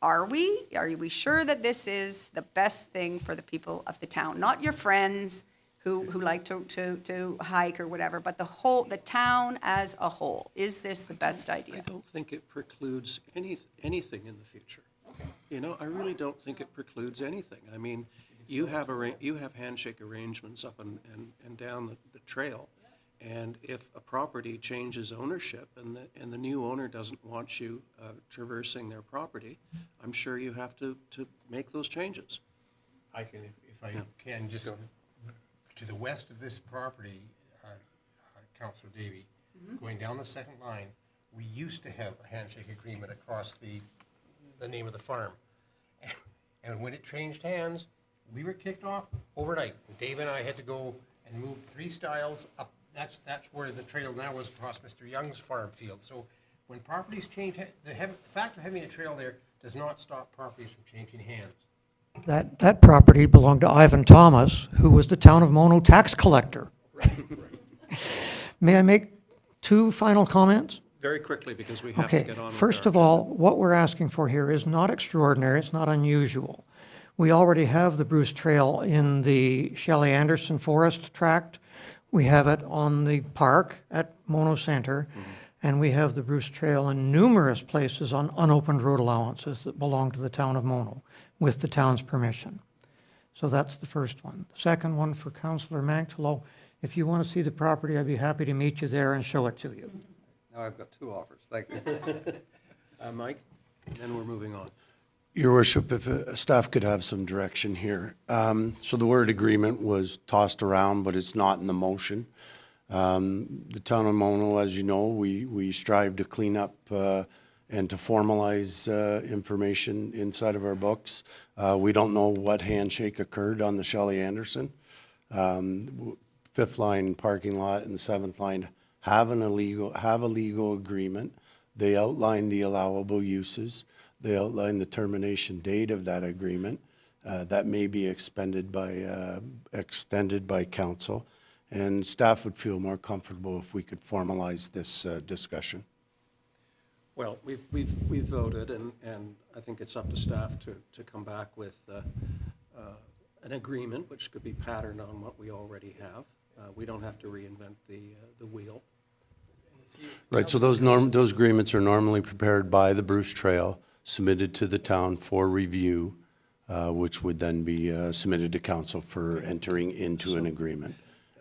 are we sure that this is the best thing for the people of the town? Not your friends who like to hike or whatever, but the town as a whole. Is this the best idea? I don't think it precludes anything in the future. I really don't think it precludes anything. I mean, you have handshake arrangements up and down the trail, and if a property changes ownership and the new owner doesn't want you traversing their property, I'm sure you have to make those changes. I can, if I can, just to the west of this property, Councillor Davy, going down the second line, we used to have a handshake agreement across the name of the farm. And when it changed hands, we were kicked off overnight. Dave and I had to go and move 3 stiles up. That's where the trail now was across Mr. Young's farm field. So when properties change, the fact of having a trail there does not stop properties from changing hands. That property belonged to Ivan Thomas, who was the town of Mono tax collector. May I make 2 final comments? Very quickly, because we have to get on with First of all, what we're asking for here is not extraordinary, it's not unusual. We already have the Bruce Trail in the Shelley Anderson Forest Tract. We have it on the park at Mono Center, and we have the Bruce Trail in numerous places on unopened road allowances that belong to the town of Mono, with the town's permission. So that's the first one. The second one for Councillor Manctolo, if you want to see the property, I'd be happy to meet you there and show it to you. Now I've got 2 offers, thank you. Mike, and then we're moving on. Your worship, if staff could have some direction here. So the word agreement was tossed around, but it's not in the motion. The town of Mono, as you know, we strive to clean up and to formalize information inside of our books. We don't know what handshake occurred on the Shelley Anderson. 5th line parking lot and 7th line have a legal agreement. They outline the allowable uses. They outline the termination date of that agreement. That may be extended by council. And staff would feel more comfortable if we could formalize this discussion. Well, we've voted, and I think it's up to staff to come back with an agreement, which could be patterned on what we already have. We don't have to reinvent the wheel. Right, so those agreements are normally prepared by the Bruce Trail, submitted to the town for review, which would then be submitted to council for entering into an agreement.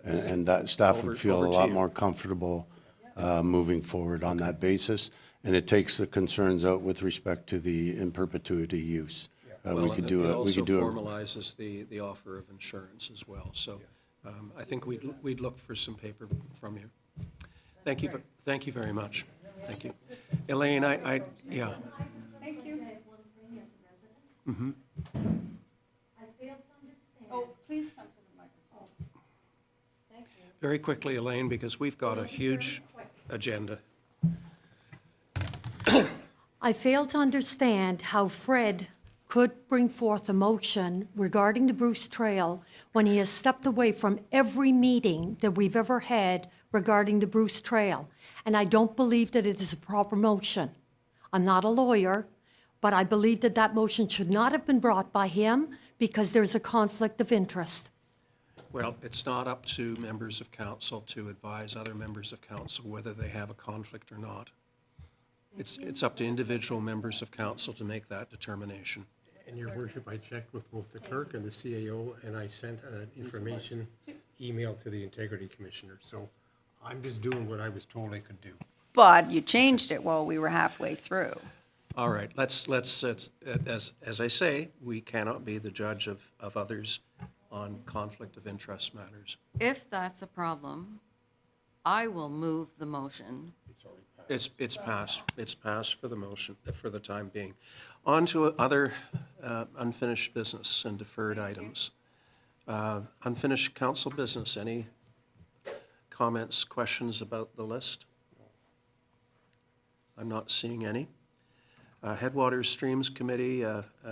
And that staff would feel a lot more comfortable moving forward on that basis. And it takes the concerns out with respect to the in perpetuity use. We could do it it. also formalizes the offer of insurance as well. So I think we'd look for some paper from you. Thank you very much. Thank you. Elaine, yeah. Thank you. Oh, please come to the microphone. Very quickly, Elaine, because we've got a huge agenda. I fail to understand how Fred could bring forth a motion regarding the Bruce Trail when he has stepped away from every meeting that we've ever had regarding the Bruce Trail. And I don't believe that it is a proper motion. I'm not a lawyer, but I believe that that motion should not have been brought by him because there's a conflict of interest. Well, it's not up to members of council to advise other members of council whether they have a conflict or not. It's up to individual members of council to make that determination. And your worship, I checked with both the clerk and the CAO, and I sent an information email to the integrity commissioner. So I'm just doing what I was told I could do. But you changed it while we were halfway through. All right, let's as I say, we cannot be the judge of others on conflict of interest matters. If that's a problem, I will move the motion. It's passed for the motion, for the time being. On to other unfinished business and deferred items. Unfinished council business, any comments, questions about the list? I'm not seeing any. Headwaters Streams Committee,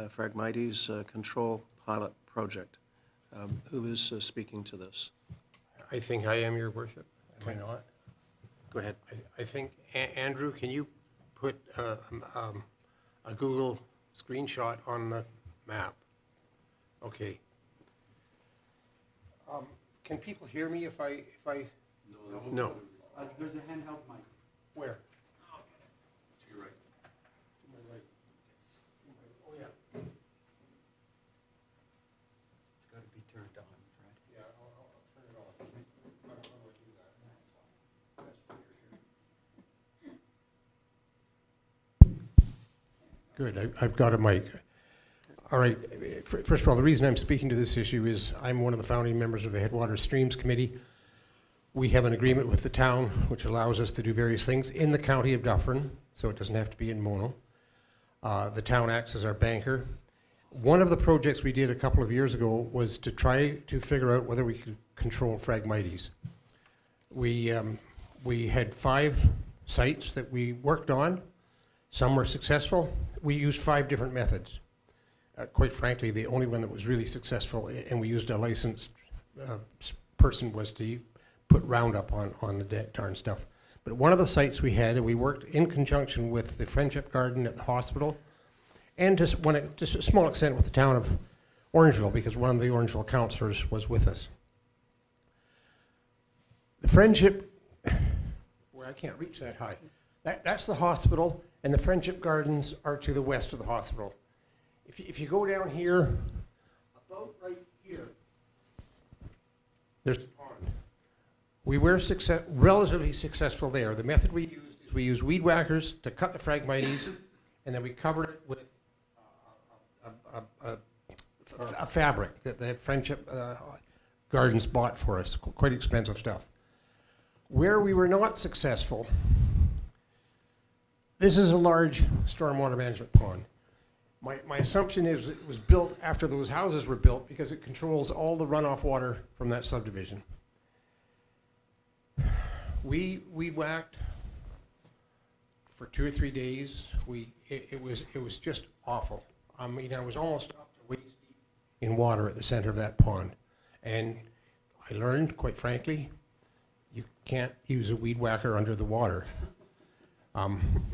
Phragmites Control Pilot Project. Who is speaking to this? I think I am, your worship. Am I not? Go ahead. I think, Andrew, can you put a Google screenshot on the map? Okay. Can people hear me if I? No. There's a handheld mic. Where? To your right. To my right. Oh, yeah. It's got to be turned on, Fred. Yeah, I'll turn it on. How do I do that? Good, I've got a mic. All right, first of all, the reason I'm speaking to this issue is I'm one of the founding members of the Headwaters Streams Committee. We have an agreement with the town which allows us to do various things in the county of Dufferin, so it doesn't have to be in Mono. The town acts as our banker. One of the projects we did a couple of years ago was to try to figure out whether we could control Phragmites. We had 5 sites that we worked on. Some were successful. We used 5 different methods. Quite frankly, the only one that was really successful, and we used a licensed person, was to put Roundup on the darn stuff. But one of the sites we had, and we worked in conjunction with the Friendship Garden at the hospital, and to a small extent with the town of Orangeville, because one of the Orangeville councillors was with us. The Friendship, where I can't reach that high, that's the hospital, and the Friendship Gardens are to the west of the hospital. If you go down here, about right here, there's a pond. We were relatively successful there. The method we used is we used weed whackers to cut the Phragmites, and then we covered it with a fabric that the Friendship Gardens bought for us, quite expensive stuff. Where we were not successful, this is a large stormwater management pond. My assumption is it was built after those houses were built because it controls all the runoff water from that subdivision. We whacked for 2 or 3 days. It was just awful. I mean, I was almost up to waist deep in water at the center of that pond. And I learned, quite frankly, you can't use a weed whacker under the water.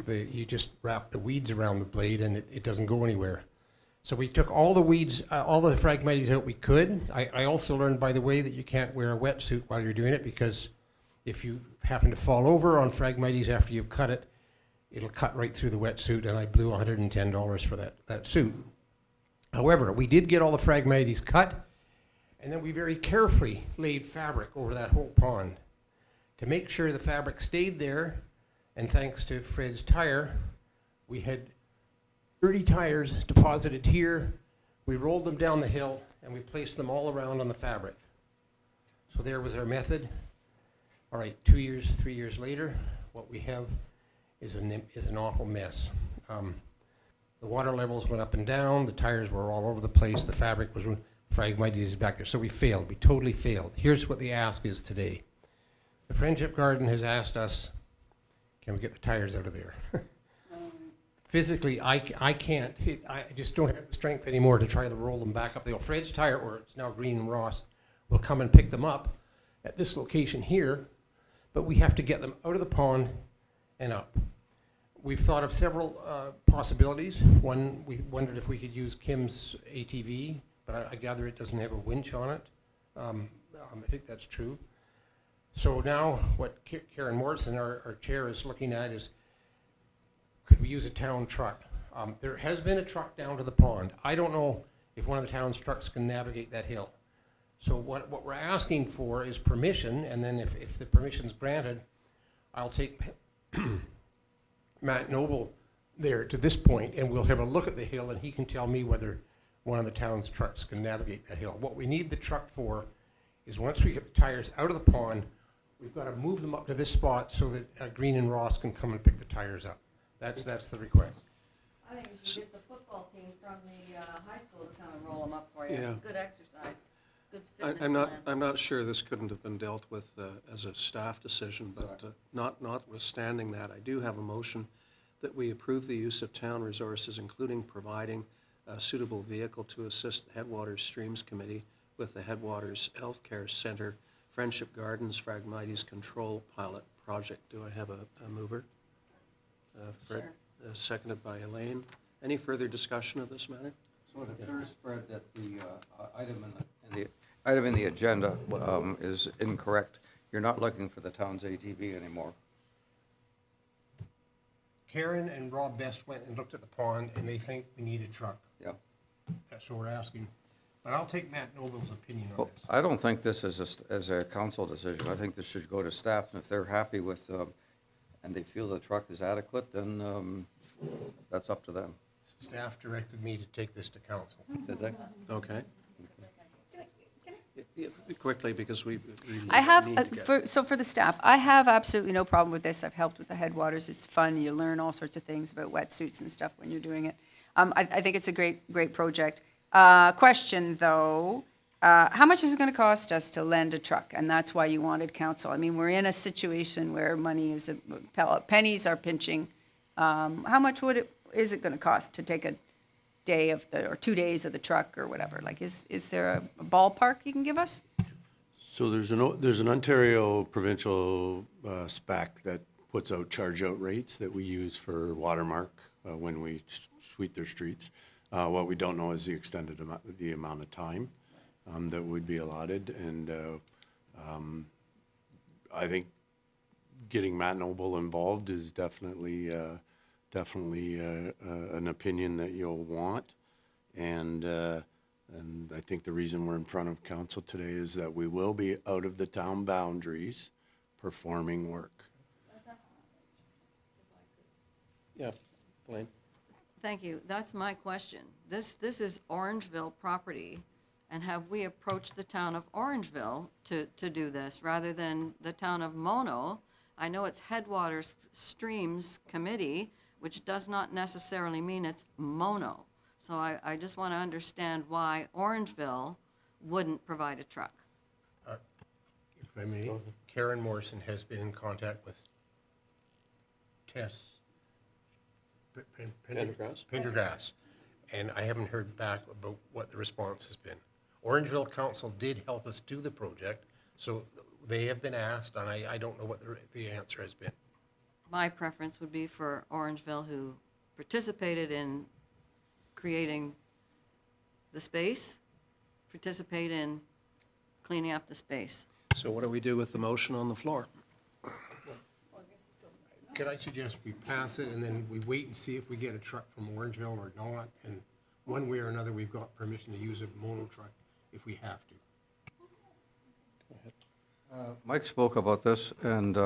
You just wrap the weeds around the blade and it doesn't go anywhere. So we took all the weeds, all the Phragmites out we could. I also learned, by the way, that you can't wear a wetsuit while you're doing it, because if you happen to fall over on Phragmites after you've cut it, it'll cut right through the wetsuit, and I blew $110 for that suit. However, we did get all the Phragmites cut, and then we very carefully laid fabric over that whole pond to make sure the fabric stayed there. And thanks to Fred's tire, we had 30 tires deposited here. We rolled them down the hill, and we placed them all around on the fabric. So there was our method. All right, 2 years, 3 years later, what we have is an awful mess. The water levels went up and down, the tires were all over the place, the fabric was Phragmites back there, so we failed, we totally failed. Here's what the ask is today. The Friendship Garden has asked us, can we get the tires out of there? Physically, I can't, I just don't have the strength anymore to try to roll them back up the hill. Fred's Tire, or it's now Green and Ross, will come and pick them up at this location here, but we have to get them out of the pond and up. We've thought of several possibilities. One, we wondered if we could use Kim's ATV, but I gather it doesn't have a winch on it. I think that's true. So now what Karen Morrison, our chair, is looking at is, could we use a town truck? There has been a truck down to the pond. I don't know if one of the town's trucks can navigate that hill. So what we're asking for is permission, and then if the permission's granted, I'll take Matt Noble there to this point, and we'll have a look at the hill, and he can tell me whether one of the town's trucks can navigate that hill. What we need the truck for is once we get the tires out of the pond, we've got to move them up to this spot so that Green and Ross can come and pick the tires up. That's the request. I think you should get the football team from the high school to come and roll them up for you. Yeah. It's good exercise, good fitness I'm not sure this couldn't have been dealt with as a staff decision, but notwithstanding that, I do have a motion that we approve the use of town resources, including providing a suitable vehicle to assist the Headwaters Streams Committee with the Headwaters Healthcare Center Friendship Gardens Phragmites Control Pilot Project. Do I have a mover? Fred, Sure. Seconded by Elaine. Any further discussion of this matter? So it appears, Fred, that the item in the agenda is incorrect. You're not looking for the town's ATV anymore. Karen and Rob Best went and looked at the pond, and they think we need a truck. Yeah. That's what we're asking. But I'll take Matt Noble's opinion on Well, this. I don't think this is as a council decision. I think this should go to staff, and if they're happy with, and they feel the truck is adequate, then that's up to them. Staff directed me to take this to council. Did they? Okay. Yeah, quickly, because we I have, need to get. for the staff, I have absolutely no problem with this. I've helped with the Headwaters. It's fun. You learn all sorts of things about wetsuits and stuff when you're doing it. I think it's a great project. Question, though, how much is it going to cost us to lend a truck? And that's why you wanted council. I mean, we're in a situation where money is, pennies are pinching. How much is it going to cost to take a day or 2 days of the truck or whatever? Like, is there a ballpark you can give us? So there's an Ontario provincial spec that puts out charge-out rates that we use for Watermark when we sweep their streets. What we don't know is the extended amount of time that would be allotted, and I think getting Matt Noble involved is definitely an opinion that you'll want, and I think the reason we're in front of council today is that we will be out of the town boundaries performing work. Yeah, Elaine? Thank you. That's my question. This is Orangeville property, and have we approached the town of Orangeville to do this rather than the town of Mono? I know it's Headwaters Streams Committee, which does not necessarily mean it's Mono. So I just want to understand why Orangeville wouldn't provide a truck. If I may, Karen Morrison has been in contact with Tess Pendergrass? Pendergrass, and I haven't heard back about what the response has been. Orangeville Council did help us do the project, so they have been asked, and I don't know what the answer has been. My preference would be for Orangeville, who participated in creating the space, participate in cleaning up the space. So what do we do with the motion on the floor? Could I suggest we pass it and then we wait and see if we get a truck from Orangeville or not? And one way or another, we've got permission to use a mono truck if we have to. Mike spoke about this, and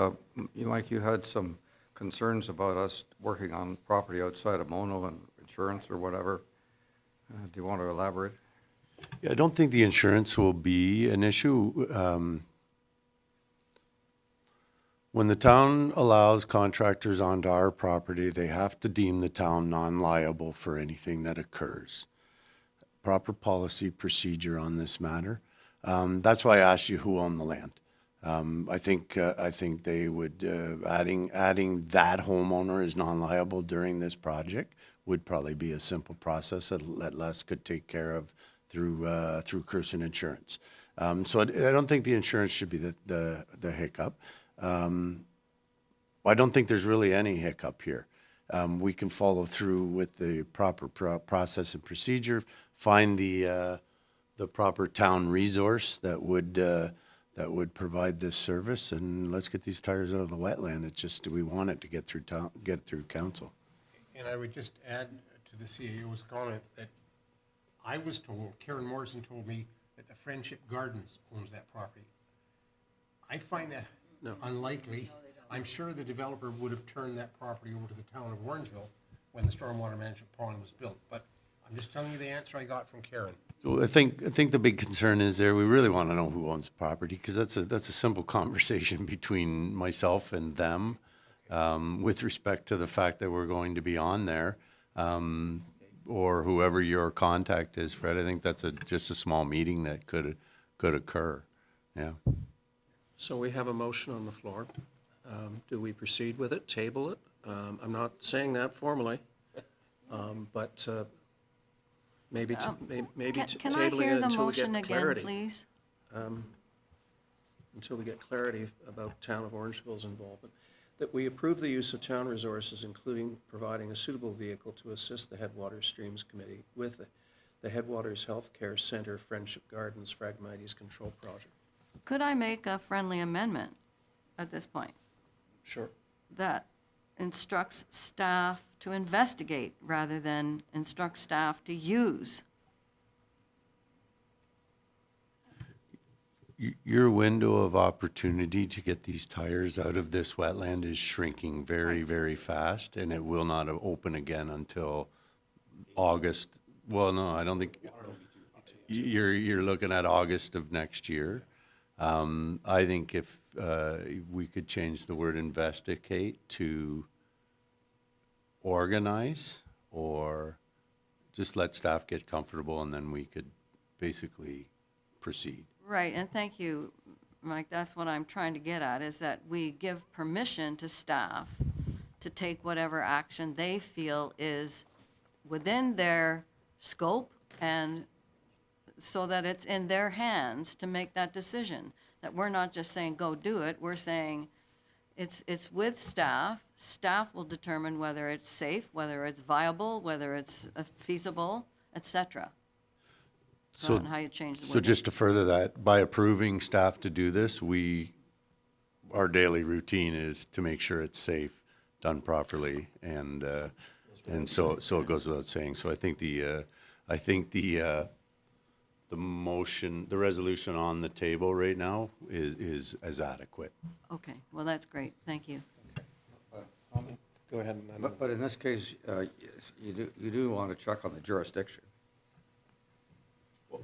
Mike, you had some concerns about us working on property outside of Mono and insurance or whatever. Do you want to elaborate? Yeah, I don't think the insurance will be an issue. When the town allows contractors onto our property, they have to deem the town non-liable for anything that occurs. Proper policy procedure on this matter. That's why I asked you who owned the land. I think they would, adding that homeowner is non-liable during this project would probably be a simple process that Les could take care of through Cruisin Insurance. So I don't think the insurance should be the hiccup. I don't think there's really any hiccup here. We can follow through with the proper process and procedure, find the proper town resource that would provide this service, and let's get these tires out of the wetland. It's just, do we want it to get through council? And I would just add to the CAO's comment that I was told, Karen Morrison told me, that the Friendship Gardens owns that property. I find that unlikely. I'm sure the developer would have turned that property over to the town of Orangeville when the stormwater management pond was built. But I'm just telling you the answer I got from Karen. So I think the big concern is there, we really want to know who owns the property, because that's a simple conversation between myself and them, with respect to the fact that we're going to be on there, or whoever your contact is, Fred. I think that's just a small meeting that could occur, yeah. So we have a motion on the floor. Do we proceed with it, table it? I'm not saying that formally, but maybe Can I tabling hear it the until we motion get again, clarity. please? Until we get clarity about Town of Orangeville's involvement. That we approve the use of town resources, including providing a suitable vehicle to assist the Headwaters Streams Committee with the Headwaters Healthcare Center Friendship Gardens Phragmites Control Project. Could I make a friendly amendment at this point Sure. that instructs staff to investigate rather than instruct staff to use? Your window of opportunity to get these tires out of this wetland is shrinking very, very fast, and it will not open again until August. Well, no, I don't think, you're looking at August of next year. I think if we could change the word investigate to organize, or just let staff get comfortable, and then we could basically proceed. Right, and thank you, Mike. That's what I'm trying to get at, is that we give permission to staff to take whatever action they feel is within their scope, and so that it's in their hands to make that decision. That we're not just saying, go do it. We're saying it's with staff. Staff will determine whether it's safe, whether it's viable, whether it's feasible, et cetera. So, How you change the so wording. just to further that, by approving staff to do this, our daily routine is to make sure it's safe, done properly, and so it goes without saying. So I think the motion, the resolution on the table right now is adequate. Okay, well, that's great. Thank you. Go ahead. But in this case, you do want to check on the jurisdiction.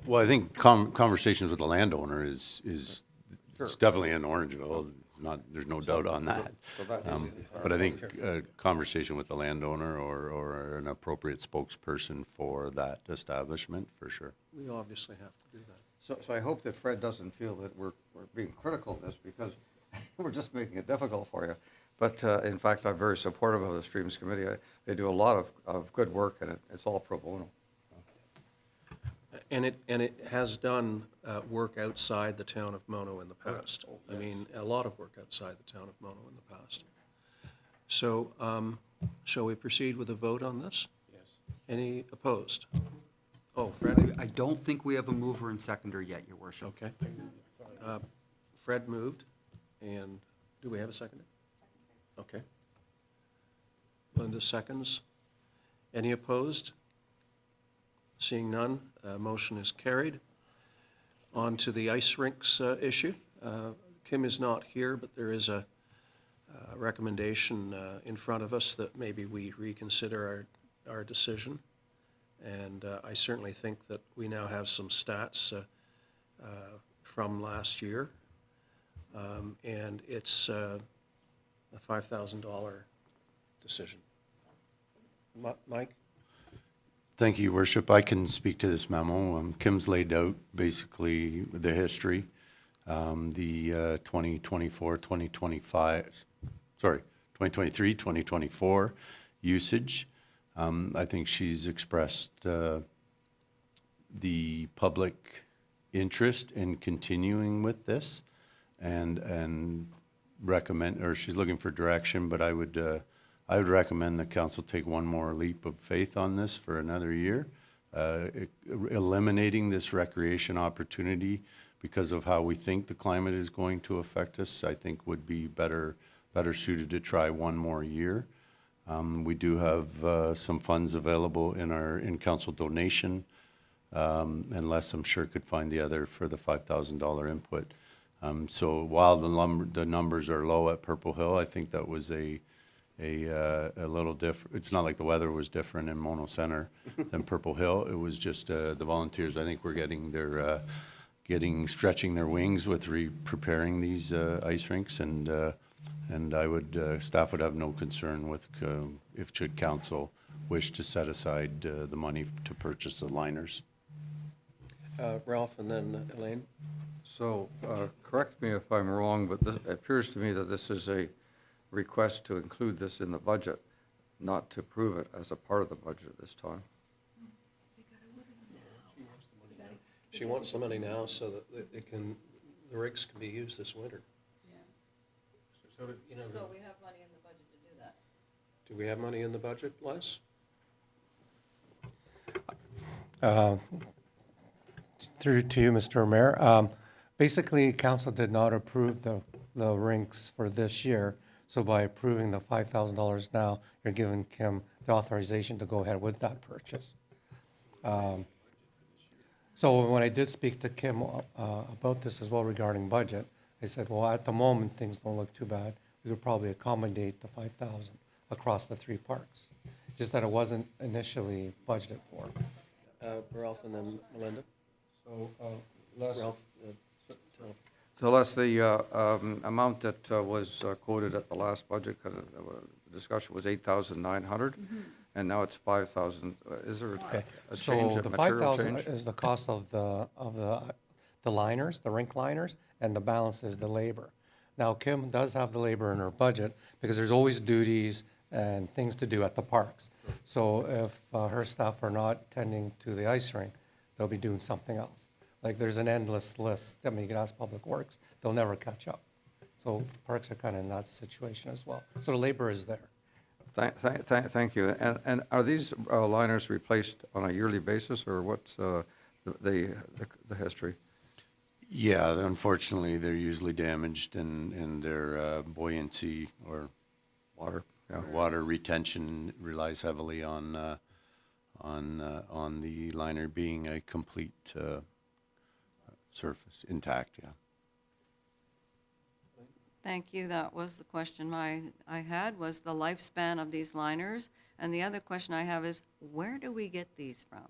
Well, I think conversations with the landowner is Sure. it's definitely in Orangeville. It's not, there's no doubt on that. So that is But I think a conversation with the landowner or an appropriate spokesperson for that establishment, for sure. We obviously have to do that. So I hope that Fred doesn't feel that we're being critical of this, because we're just making it difficult for you. But in fact, I'm very supportive of the Streams Committee. They do a lot of good work, and it's all pro bono. And it has done work outside the town of Mono in the past. I mean, a lot of work outside the town of Mono in the past. So, shall we proceed with a vote on this? Yes. Any opposed? Oh, Fred? I don't think we have a mover and seconder yet, Your Worship. Okay. Fred moved, and do we have a seconder? Okay. Linda seconds. Any opposed? Seeing none, motion is carried. On to the ice rinks issue. Kim is not here, but there is a recommendation in front of us that maybe we reconsider our decision. And I certainly think that we now have some stats from last year. And it's a $5,000 decision. Mike? Thank you, Your Worship. I can speak to this memo. Kim's laid out basically the history, the 2024, 2025, sorry, 2023, 2024 usage. I think she's expressed the public interest in continuing with this and recommend, or she's looking for direction, but I would recommend the council take one more leap of faith on this for another year. Eliminating this recreation opportunity because of how we think the climate is going to affect us, I think would be better suited to try one more year. We do have some funds available in our in-council donation, unless I'm sure could find the other for the $5,000 input. So while the numbers are low at Purple Hill, I think that was a little different. It's not like the weather was different in Mono Center than Purple Hill. It was just the volunteers, I think, were getting their stretching their wings with preparing these ice rinks, and I would staff would have no concern with if should council wish to set aside the money to purchase the liners. Ralph and then Elaine? So, correct me if I'm wrong, but it appears to me that this is a request to include this in the budget, not to approve it as a part of the budget at this time. She wants the money now so that the rigs can be used this winter. So, you know, So we have money in the budget to do that. do we have money in the budget, Les? Through to you, Mr. Mayor. Basically, council did not approve the rinks for this year. So by approving the $5,000 now, you're giving Kim the authorization to go ahead with that purchase. So when I did speak to Kim about this as well regarding budget, I said, well, at the moment, things don't look too bad. We could probably accommodate the $5,000 across the three parks. Just that it wasn't initially budgeted for. Ralph and then Melinda? So, Les, Ralph, tell. so Les, the amount that was quoted at the last budget, because the discussion was 8,900, and now it's 5,000. Is there a change, So a the material 5,000 change? is the cost of the liners, the rink liners, and the balance is the labor. Now, Kim does have the labor in her budget because there's always duties and things to do at the parks. So if her staff are not tending to the ice rink, they'll be doing something else. Like there's an endless list. I mean, you can ask Public Works, they'll never catch up. So parks are kind of in that situation as well. So the labor is there. Thank you. And are these liners replaced on a yearly basis, or what's the history? Yeah, unfortunately, they're usually damaged, and their buoyancy or Water, yeah. water retention relies heavily on the liner being a complete surface, intact, yeah. Thank you. That was the question I had, was the lifespan of these liners. And the other question I have is, where do we get these from?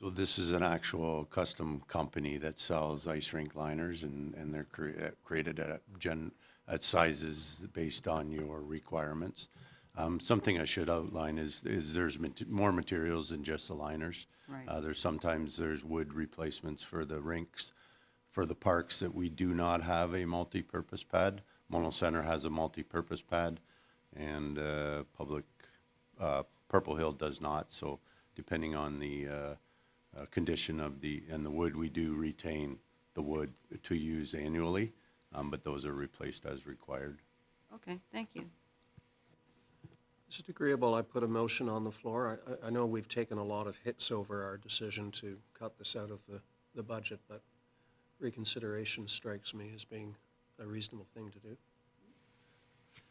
So this is an actual custom company that sells ice rink liners, and they're created at sizes based on your requirements. Something I should outline is there's more materials than just the liners. Right. There's wood replacements for the rinks. For the parks that we do not have a multi-purpose pad, Mono Center has a multi-purpose pad, and Purple Hill does not. So depending on the condition of the wood, we do retain the wood to use annually, but those are replaced as required. Okay, thank you. Is it agreeable I put a motion on the floor? I know we've taken a lot of hits over our decision to cut this out of the budget, but reconsideration strikes me as being a reasonable thing to do.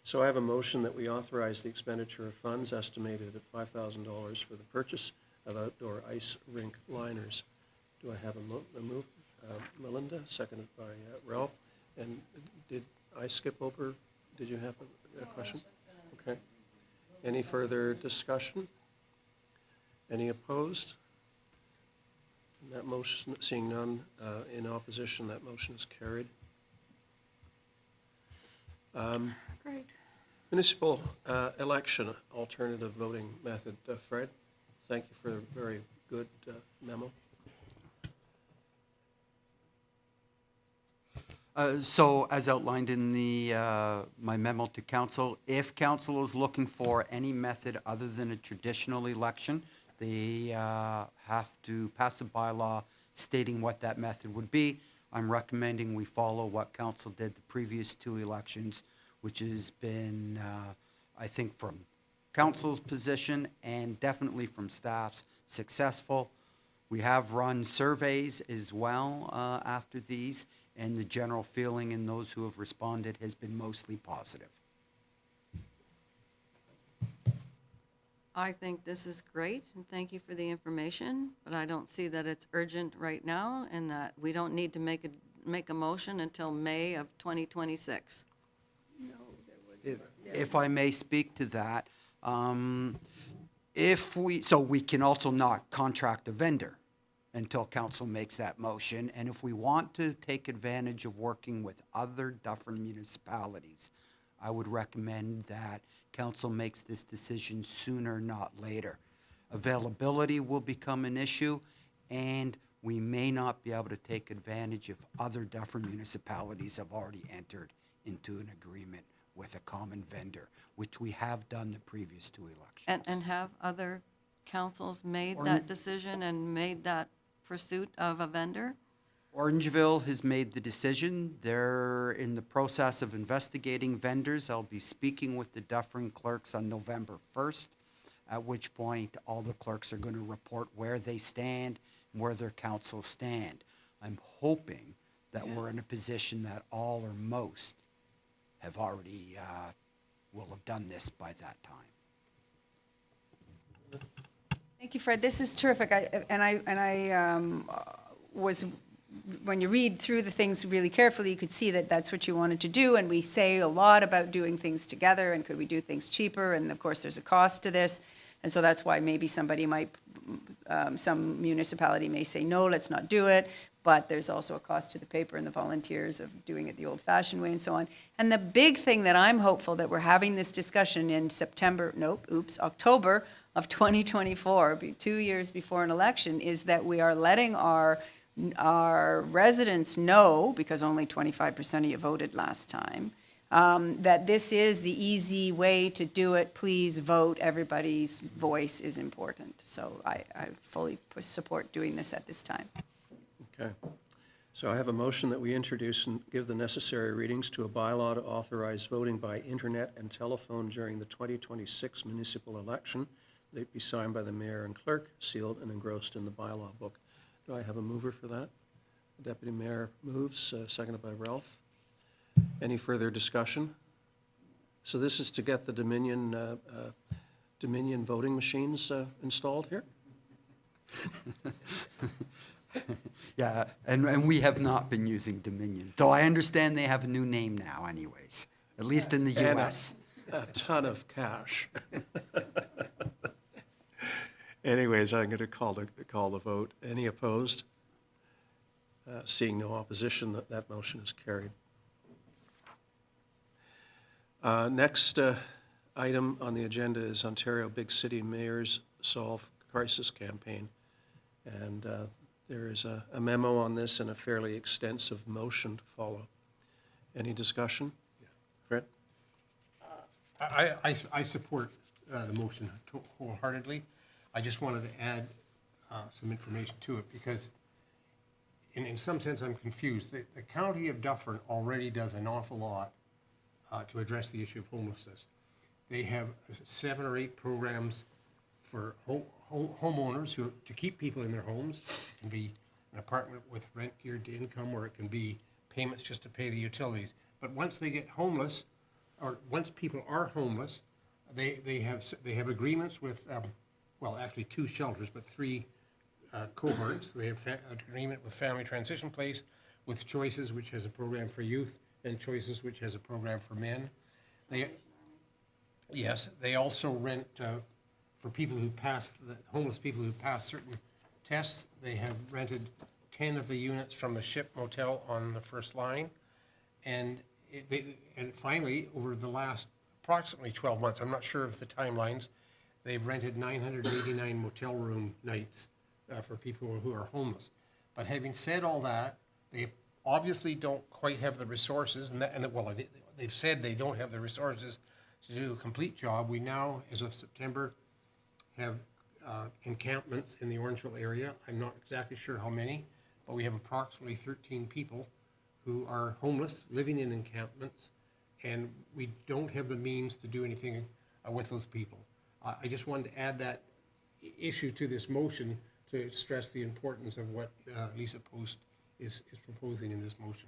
So I have a motion that we authorize the expenditure of funds estimated at $5,000 for the purchase of outdoor ice rink liners. Do I have a move? Melinda, seconded by Ralph. And did I skip over? Did you have a question? Okay. Any further discussion? Any opposed? That motion, seeing none in opposition, that motion is carried. Great. Municipal election alternative voting method. Fred, thank you for a very good memo. So as outlined in my memo to council, if council is looking for any method other than a traditional election, they have to pass a bylaw stating what that method would be. I'm recommending we follow what council did the previous 2 elections, which has been, I think, from council's position and definitely from staff's, successful. We have run surveys as well after these, and the general feeling in those who have responded has been mostly positive. I think this is great, and thank you for the information, but I don't see that it's urgent right now, and that we don't need to make a motion until May of 2026. If I may speak to that, so we can also not contract a vendor until council makes that motion. And if we want to take advantage of working with other Dufferin municipalities, I would recommend that council makes this decision sooner, not later. Availability will become an issue, and we may not be able to take advantage if other Dufferin municipalities have already entered into an agreement with a common vendor, which we have done the previous 2 elections. And have other councils made that decision and made that pursuit of a vendor? Orangeville has made the decision. They're in the process of investigating vendors. I'll be speaking with the Dufferin clerks on November 1st, at which point all the clerks are going to report where they stand and where their councils stand. I'm hoping that we're in a position that all or most have already, will have done this by that time. Thank you, Fred. This is terrific. When you read through the things really carefully, you could see that that's what you wanted to do. And we say a lot about doing things together and could we do things cheaper? And of course, there's a cost to this. And so that's why maybe somebody might, some municipality may say, no, let's not do it. But there's also a cost to the paper and the volunteers of doing it the old-fashioned way and so on. And the big thing that I'm hopeful that we're having this discussion in October of 2024, 2 years before an election, is that we are letting our residents know, because only 25% of you voted last time, that this is the easy way to do it. Please vote. Everybody's voice is important. So I fully support doing this at this time. Okay. So I have a motion that we introduce and give the necessary readings to a bylaw to authorize voting by internet and telephone during the 2026 municipal election. That it be signed by the mayor and clerk, sealed and engrossed in the bylaw book. Do I have a mover for that? The deputy mayor moves, seconded by Ralph. Any further discussion? So this is to get the Dominion voting machines installed here? Yeah, and we have not been using Dominion, though I understand they have a new name now anyways, at least in the And US. a ton of cash. Anyways, I'm going to call the vote. Any opposed? Seeing no opposition, that motion is carried. Next item on the agenda is Ontario Big City Mayors Solve Crisis Campaign. And there is a memo on this and a fairly extensive motion to follow. Any discussion? Fred? I support the motion wholeheartedly. I just wanted to add some information to it because in some sense I'm confused. The county of Dufferin already does an awful lot to address the issue of homelessness. They have 7 or 8 programs for homeowners to keep people in their homes. It can be an apartment with rent geared to income, or it can be payments just to pay the utilities. But once they get homeless, or once people are homeless, they have agreements with, well, actually 2 shelters, but 3 cohorts. They have an agreement with Family Transition Place, with Choices, which has a program for youth, and Choices, which has a program for men. They also rent for people who pass, the homeless people who pass certain tests. They have rented 10 of the units from the Ship Motel on the First Line. And And finally, over the last approximately 12 months, I'm not sure of the timelines, they've rented 989 motel room nights for people who are homeless. But having said all that, they obviously don't quite have the resources, they've said they don't have the resources to do a complete job. We now, as of September, have encampments in the Orangeville area. I'm not exactly sure how many, but we have approximately 13 people who are homeless, living in encampments, and we don't have the means to do anything with those people. I just wanted to add that issue to this motion to stress the importance of what Lisa Post is proposing in this motion.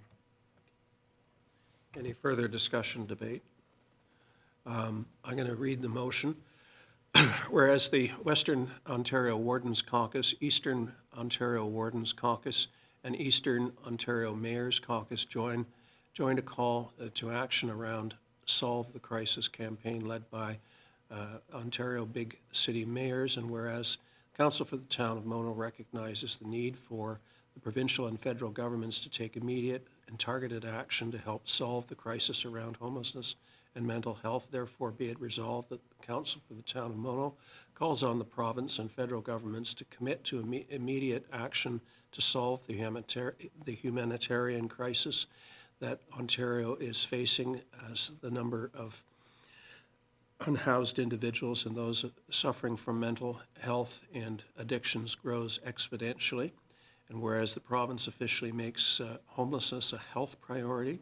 Any further discussion, debate? I'm going to read the motion. Whereas the Western Ontario Wardens Caucus, Eastern Ontario Wardens Caucus, and Eastern Ontario Mayors Caucus joined a call to action around Solve the Crisis campaign led by Ontario Big City Mayors, and whereas Council for the Town of Mono recognizes the need for the provincial and federal governments to take immediate and targeted action to help solve the crisis around homelessness and mental health, therefore be it resolved that the Council for the Town of Mono calls on the province and federal governments to commit to immediate action to solve the humanitarian crisis that Ontario is facing as the number of unhoused individuals and those suffering from mental health and addictions grows exponentially. And whereas the province officially makes homelessness a health priority,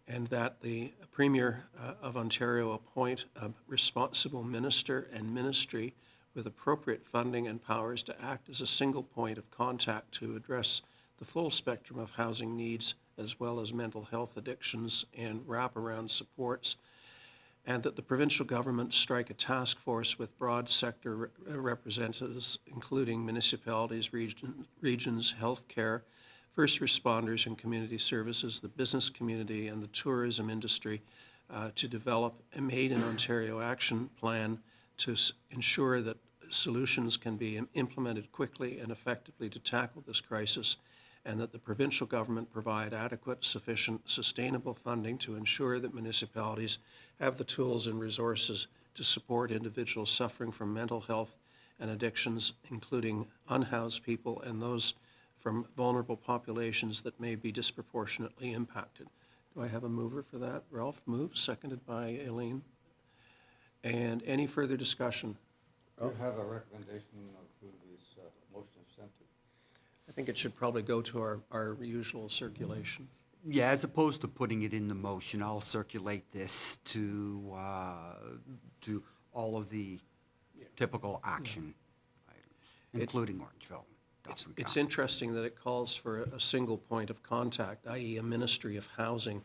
and that the Premier of Ontario appoint a responsible minister and ministry with appropriate funding and powers to act as a single point of contact to address the full spectrum of housing needs as well as mental health addictions and wraparound supports, and that the provincial government strike a task force with broad sector representatives, including municipalities, regions, healthcare, first responders and community services, the business community, and the tourism industry to develop a Made in Ontario action plan to ensure that solutions can be implemented quickly and effectively to tackle this crisis, and that the provincial government provide adequate, sufficient, sustainable funding to ensure that municipalities have the tools and resources to support individuals suffering from mental health and addictions, including unhoused people and those from vulnerable populations that may be disproportionately impacted. Do I have a mover for that? Ralph moves, seconded by Aileen. And any further discussion? Do you have a recommendation of who this motion is sent to? I think it should probably go to our usual circulation. Yeah, as opposed to putting it in the motion, I'll circulate this to all of the typical action items, including Orangeville. Dawson It's County. interesting that it calls for a single point of contact, i.e. a Ministry of Housing,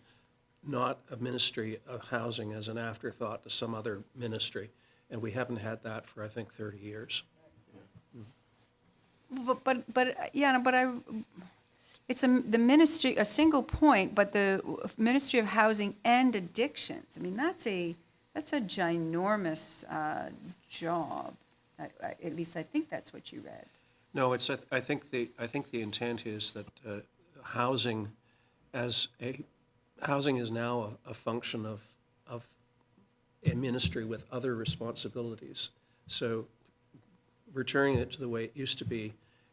not a Ministry of Housing as an afterthought to some other ministry. And we haven't had that for, I think, 30 years. It's the ministry, a single point, but the Ministry of Housing and Addictions. I mean, that's a ginormous job. At least I think that's what you read. No, it's, I think the intent is that housing is now a function of a ministry with other responsibilities. So returning it to the way it used to be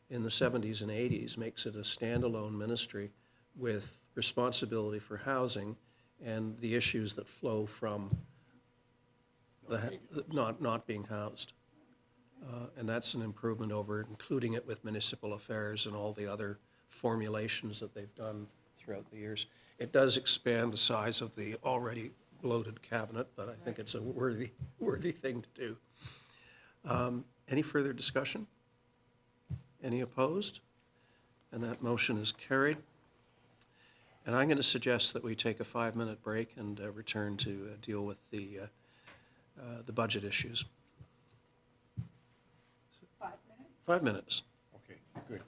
in the 70s and 80s makes it a standalone ministry with responsibility for housing and the issues that flow from not being housed. And that's an improvement over including it with municipal affairs and all the other formulations that they've done throughout the years. It does expand the size of the already bloated cabinet, but I think it's a worthy thing to do. Any further discussion? Any opposed? And that motion is carried. And I'm going to suggest that we take a 5-minute break and return to deal with the budget issues. 5 minutes? 5 minutes. Okay, good.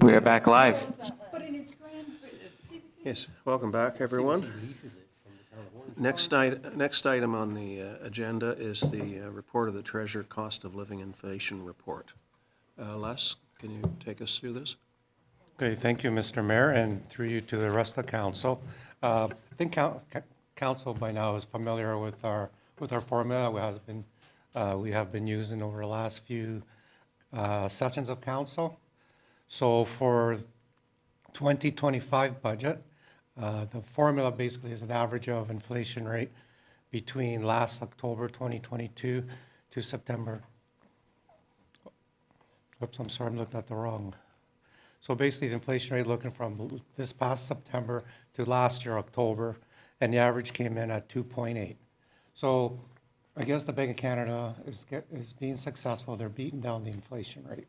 We are back live. Yes, welcome back, everyone. Next item on the agenda is the report of the Treasurer Cost of Living Inflation Report. Les, can you take us through this? Okay, thank you, Mr. Mayor, and through you to the rest of council. I think council by now is familiar with our formula we have been using over the last few sessions of council. So for 2025 budget, the formula basically is an average of inflation rate between last October 2022 to September. Oops, I'm sorry, I'm looking at the wrong. So basically, the inflation rate looking from this past September to last year, October, and the average came in at 2.8. So I guess the Bank of Canada is being successful. They're beating down the inflation rate.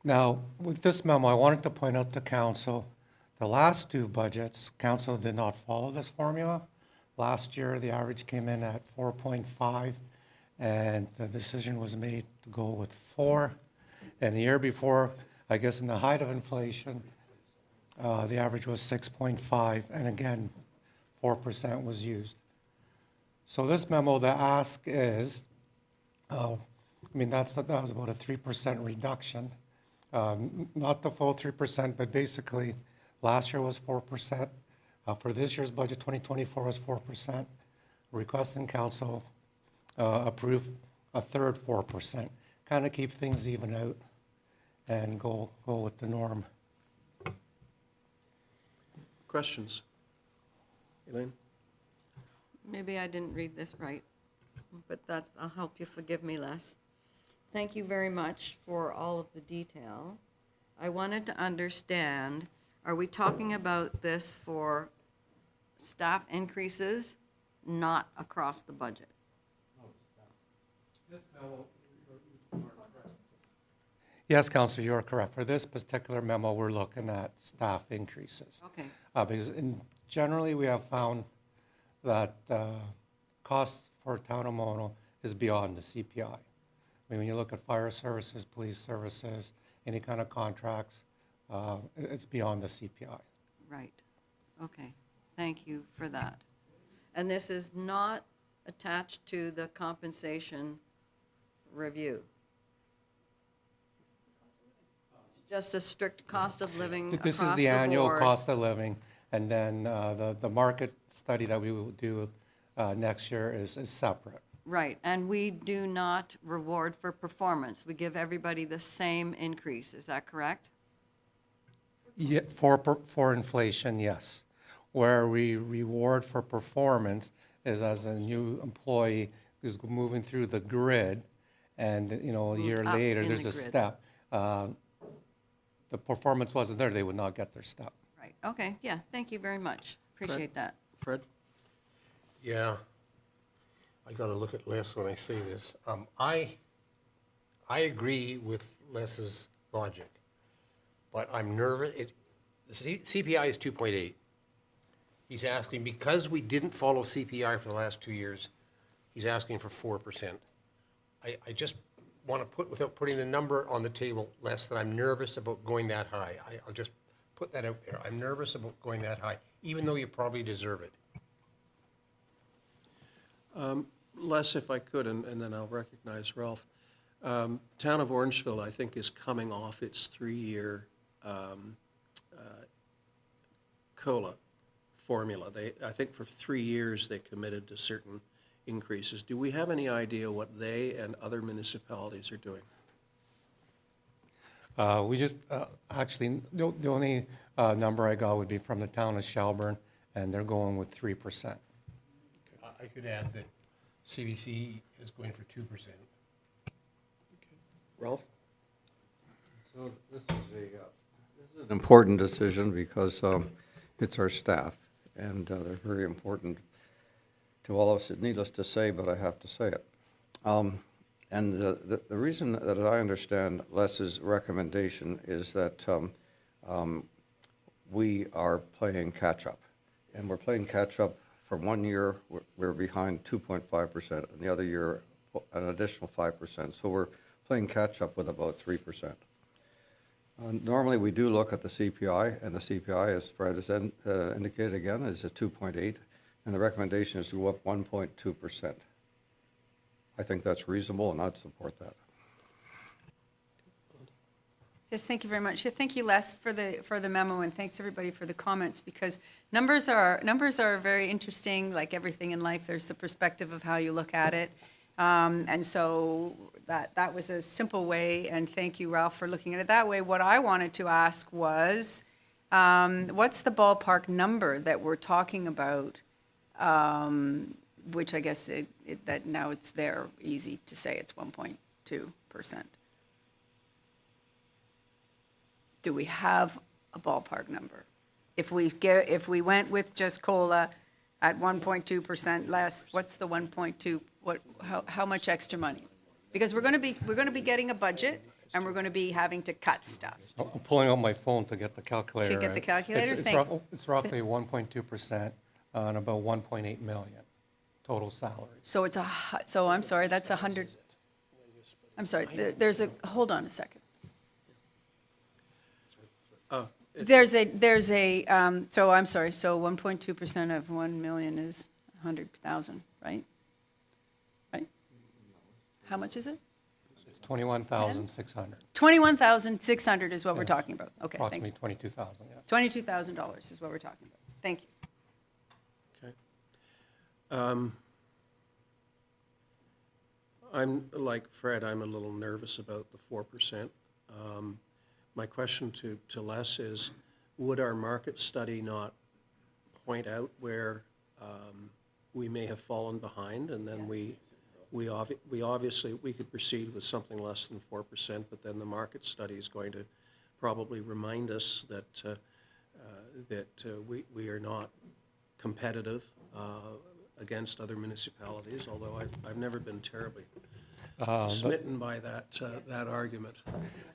Now, with this memo, I wanted to point out to council, the last two budgets, council did not follow this formula. Last year, the average came in at 4.5, and the decision was made to go with 4. And the year before, I guess in the height of inflation, the average was 6.5, and again, 4% was used. So this memo, the ask is, that was about a 3% reduction. Not the full 3%, but basically, last year was 4%. For this year's budget, 2024 was 4%. Requesting council approve a third 4%. Kind of keep things even out and go with the norm. Questions? Elaine? Maybe I didn't read this right, but I'll help you forgive me, Les. Thank you very much for all of the detail. I wanted to understand, are we talking about this for staff increases, not across the budget? Yes, Councillor, you are correct. For this particular memo, we're looking at staff increases. Okay. Because generally, we have found that cost for town of Mono is beyond the CPI. When you look at fire services, police services, any kind of contracts, it's beyond the CPI. Right. Okay. Thank you for that. And this is not attached to the compensation review? Just a strict cost of living across the board? This is the annual cost of living, and then the market study that we will do next year is separate. Right, and we do not reward for performance. We give everybody the same increase, is that correct? Yeah, for inflation, yes. Where we reward for performance is as a new employee who's moving through the grid, and a year up later, in there's the a grid. step. The performance wasn't there, they would not get their step. Right, okay, yeah, thank you very much. Appreciate that. Fred? Yeah. I gotta look at Les when I say this. I agree with Les's logic, but I'm nervous. The CPI is 2.8. He's asking, because we didn't follow CPI for the last 2 years, he's asking for 4%. I just want to put, without putting a number on the table, Les, that I'm nervous about going that high. I'll just put that out there. I'm nervous about going that high, even though you probably deserve it. Les, if I could, and then I'll recognize Ralph. Town of Orangeville, I think, is coming off its 3-year COLA formula. I think for 3 years they committed to certain increases. Do we have any idea what they and other municipalities are doing? We just, actually, the only number I got would be from the town of Shelburne, and they're going with 3%. I could add that CBC is going for 2%. Ralph? So this is an important decision because it's our staff, and they're very important to all of us. It's needless to say, but I have to say it. And the reason that I understand Les's recommendation is that we are playing catch-up. And we're playing catch-up. For 1 year, we're behind 2.5%, and the other year, an additional 5%. So we're playing catch-up with about 3%. Normally, we do look at the CPI, and the CPI, as Fred has indicated again, is at 2.8, and the recommendation is to go up 1.2%. I think that's reasonable, and I'd support that. Yes, thank you very much. Yeah, thank you, Les, for the memo, and thanks everybody for the comments, because numbers are very interesting. Like everything in life, there's the perspective of how you look at it, and so that was a simple way. And thank you, Ralph, for looking at it that way. What I wanted to ask was, what's the ballpark number that we're talking about? Which I guess that now it's there, easy to say it's 1.2%. Do we have a ballpark number? If we went with just COLA at 1.2% less, what's the 1.2? How much extra money? Because we're going to be getting a budget, and we're going to be having to cut stuff. I'm pulling out my phone to get the calculator. To get the calculator? It's roughly 1.2% on about 1.8 million total salary. So so I'm sorry, that's 100. I'm sorry, hold on a second. So I'm sorry, so 1.2% of 1 million is 100,000, right? Right? How much is it? It's 21,600. 21,600 is what we're Yes. talking about. Okay, thank you. Approximately 22,000, yes. $22,000 is what we're talking about. Thank you. Okay. I'm, like Fred, I'm a little nervous about the 4%. My question to Les is, would our market study not point out where we may have fallen behind, and then we obviously, we could proceed with something less than 4%, but then the market study is going to probably remind us that we are not competitive against other municipalities, although I've never been terribly smitten by that argument.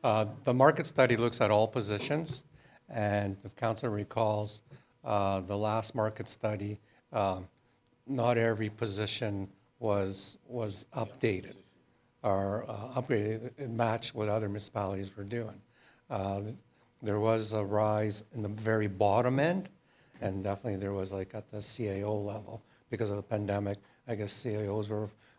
The market study looks at all positions, and if council recalls, the last market study, not every position was updated or upgraded. It matched what other municipalities were doing. There was a rise in the very bottom end, and definitely there was like at the CAO level. Because of the pandemic, I guess CAOs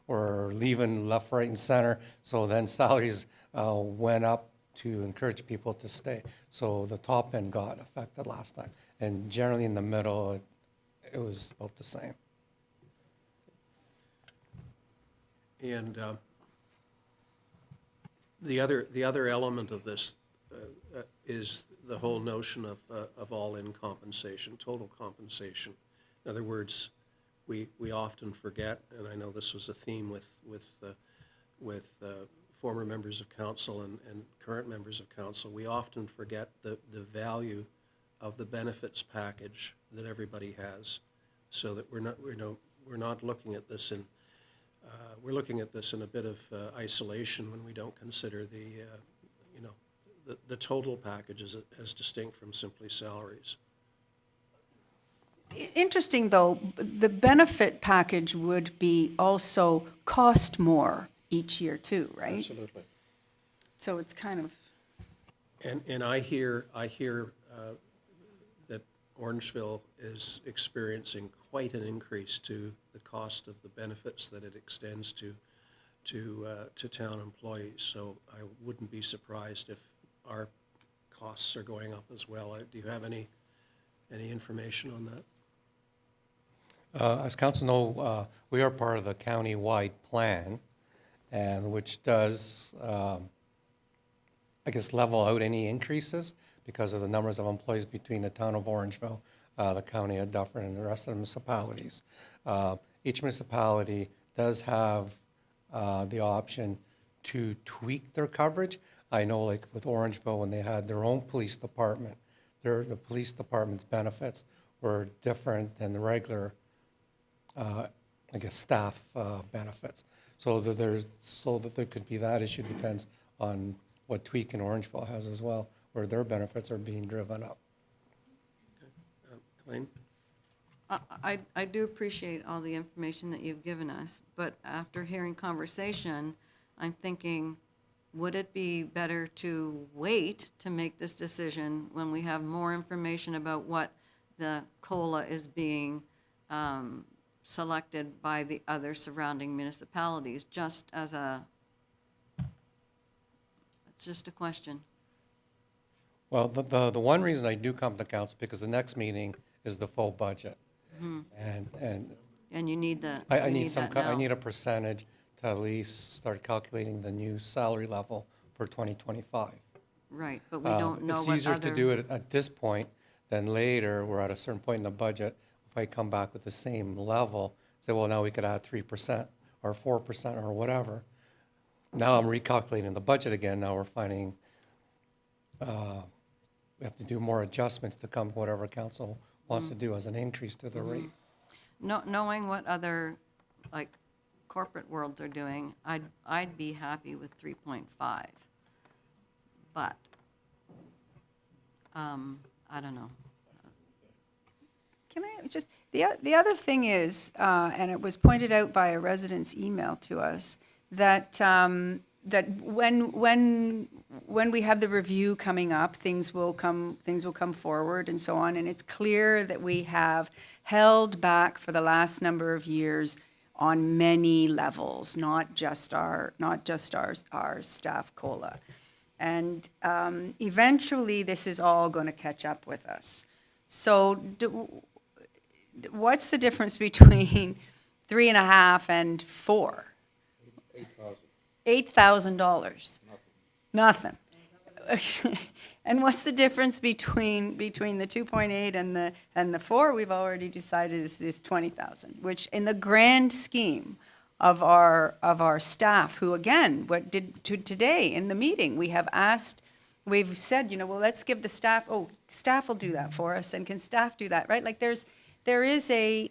were leaving left, right, and center, so then salaries went up to encourage people to stay. So the top end got affected last time, and generally in the middle, it was about the same. And the other element of this is the whole notion of all-in compensation, total compensation. In other words, we often forget, and I know this was a theme with former members of council and current members of council, we often forget the value of the benefits package that everybody has, so that we're not looking at this in we're looking at this in a bit of isolation when we don't consider the total package as distinct from simply salaries. Interesting, though, the benefit package would be also cost more each year too, right? Absolutely. So it's kind of, And I hear that Orangeville is experiencing quite an increase to the cost of the benefits that it extends to town employees. So I wouldn't be surprised if our costs are going up as well. Do you have any information on that? As council know, we are part of the county-wide plan, and which does, I guess, level out any increases because of the numbers of employees between the town of Orangeville, the county of Deferred, and the rest of the municipalities. Each municipality does have the option to tweak their coverage. I know, like with Orangeville, when they had their own police department, the police department's benefits were different than the regular I guess, staff benefits. So that there could be that issue depends on what tweak in Orangeville has as well, where their benefits are being driven up. Elaine? I do appreciate all the information that you've given us, but after hearing conversation, I'm thinking would it be better to wait to make this decision when we have more information about what the COLA is being selected by the other surrounding municipalities, just as a, it's just a question. Well, the one reason I do come to council, because the next meeting is the full budget. And And you need the, I you need need some, that I need now. a percentage to at least start calculating the new salary level for 2025. Right, but we don't know what It's easier to do other, it at this point than later, we're at a certain point in the budget. If I come back with the same level, say, well, now we could add 3% or 4% or whatever. Now I'm recalculating the budget again. Now we're finding we have to do more adjustments to come to whatever council wants to do as an increase to the rate. knowing what other, like, corporate worlds are doing, I'd be happy with 3.5. But, I don't know. Can I just, the other thing is, and it was pointed out by a resident's email to us, that, that when we have the review coming up, things will come forward and so on, and it's clear that we have held back for the last number of years on many levels, not just our staff COLA. And eventually, this is all going to catch up with us. So what's the difference between 3.5 and 4? $8,000. Nothing. And what's the difference between the 2.8 and the 4? We've already decided is 20,000, which in the grand scheme of our staff, who again, what did today in the meeting, we've said, well, let's give the staff, staff will do that for us, and can staff do that, right? Like there is a,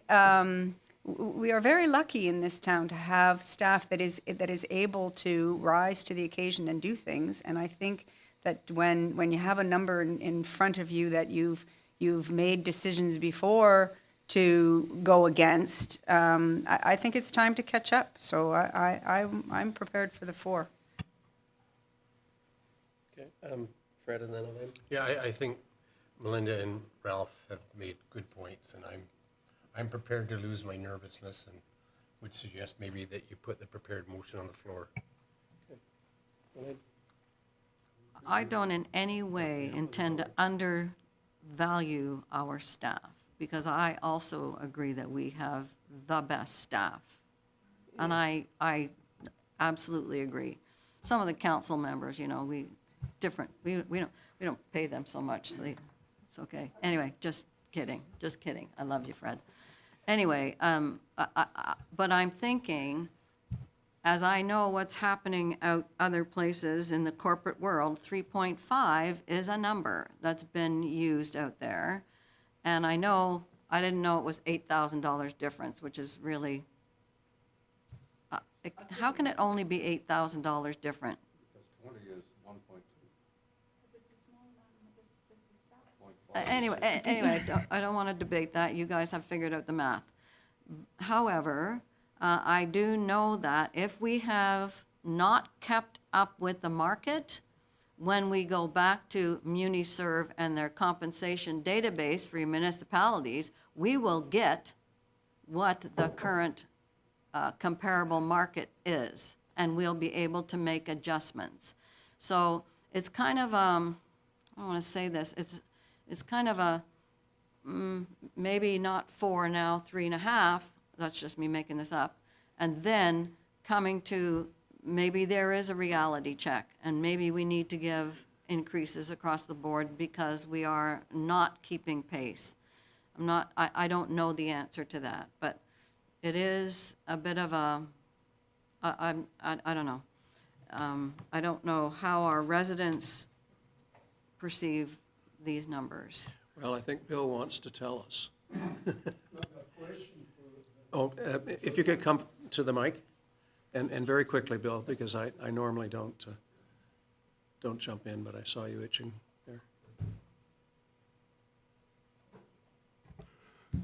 we are very lucky in this town to have staff that is able to rise to the occasion and do things, and I think that when you have a number in front of you that you've made decisions before to go against, I think it's time to catch up. So I'm prepared for the 4. Okay, Fred and then Elaine. Yeah, I think Melinda and Ralph have made good points, and I'm prepared to lose my nervousness and would suggest maybe that you put the prepared motion on the floor. Elaine? I don't in any way intend to undervalue our staff, because I also agree that we have the best staff. And I absolutely agree. Some of the council members, we don't pay them so much, so it's okay. Anyway, just kidding. I love you, Fred. Anyway, but I'm thinking, as I know what's happening out other places in the corporate world, 3.5 is a number that's been used out there. And I didn't know it was $8,000 difference, which is really, how can it only be $8,000 different? Because 20 is 1.2. Anyway, I don't want to debate that. You guys have figured out the math. However, I do know that if we have not kept up with the market, when we go back to MuniServe and their compensation database for your municipalities, we will get what the current comparable market is, and we'll be able to make adjustments. So it's kind of, I don't want to say this, it's kind of a, maybe not 4 now, 3.5, that's just me making this up, and then coming to maybe there is a reality check, and maybe we need to give across the board because we are not keeping pace. I don't know the answer to that, but it is a bit of a, I don't know. I don't know how our residents perceive these numbers. Well, I think Bill wants to tell us. Oh, if you could come to the mic, and very quickly, Bill, because I normally don't jump in, but I saw you itching there.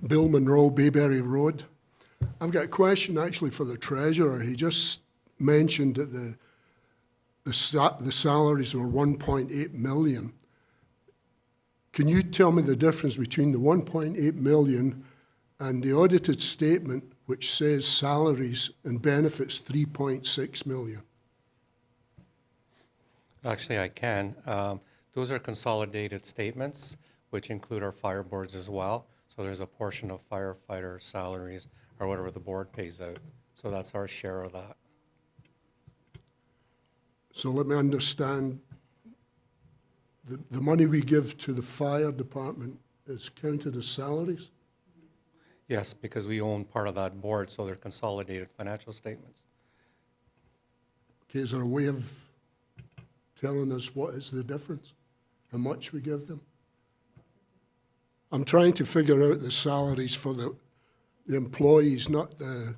Bill Monroe, Bayberry Road. I've got a question actually for the treasurer. He just mentioned that the the salaries were 1.8 million. Can you tell me the difference between the 1.8 million and the audited statement which says salaries and benefits 3.6 million? Actually, I can. Those are consolidated statements, which include our fire boards as well. So there's a portion of firefighter salaries or whatever the board pays out. So that's our share of that. So let me understand, the money we give to the fire department is counted as salaries? Yes, because we own part of that board, so they're consolidated financial statements. Okay, is there a way of telling us what is the difference? How much we give them? I'm trying to figure out the salaries for the employees, not the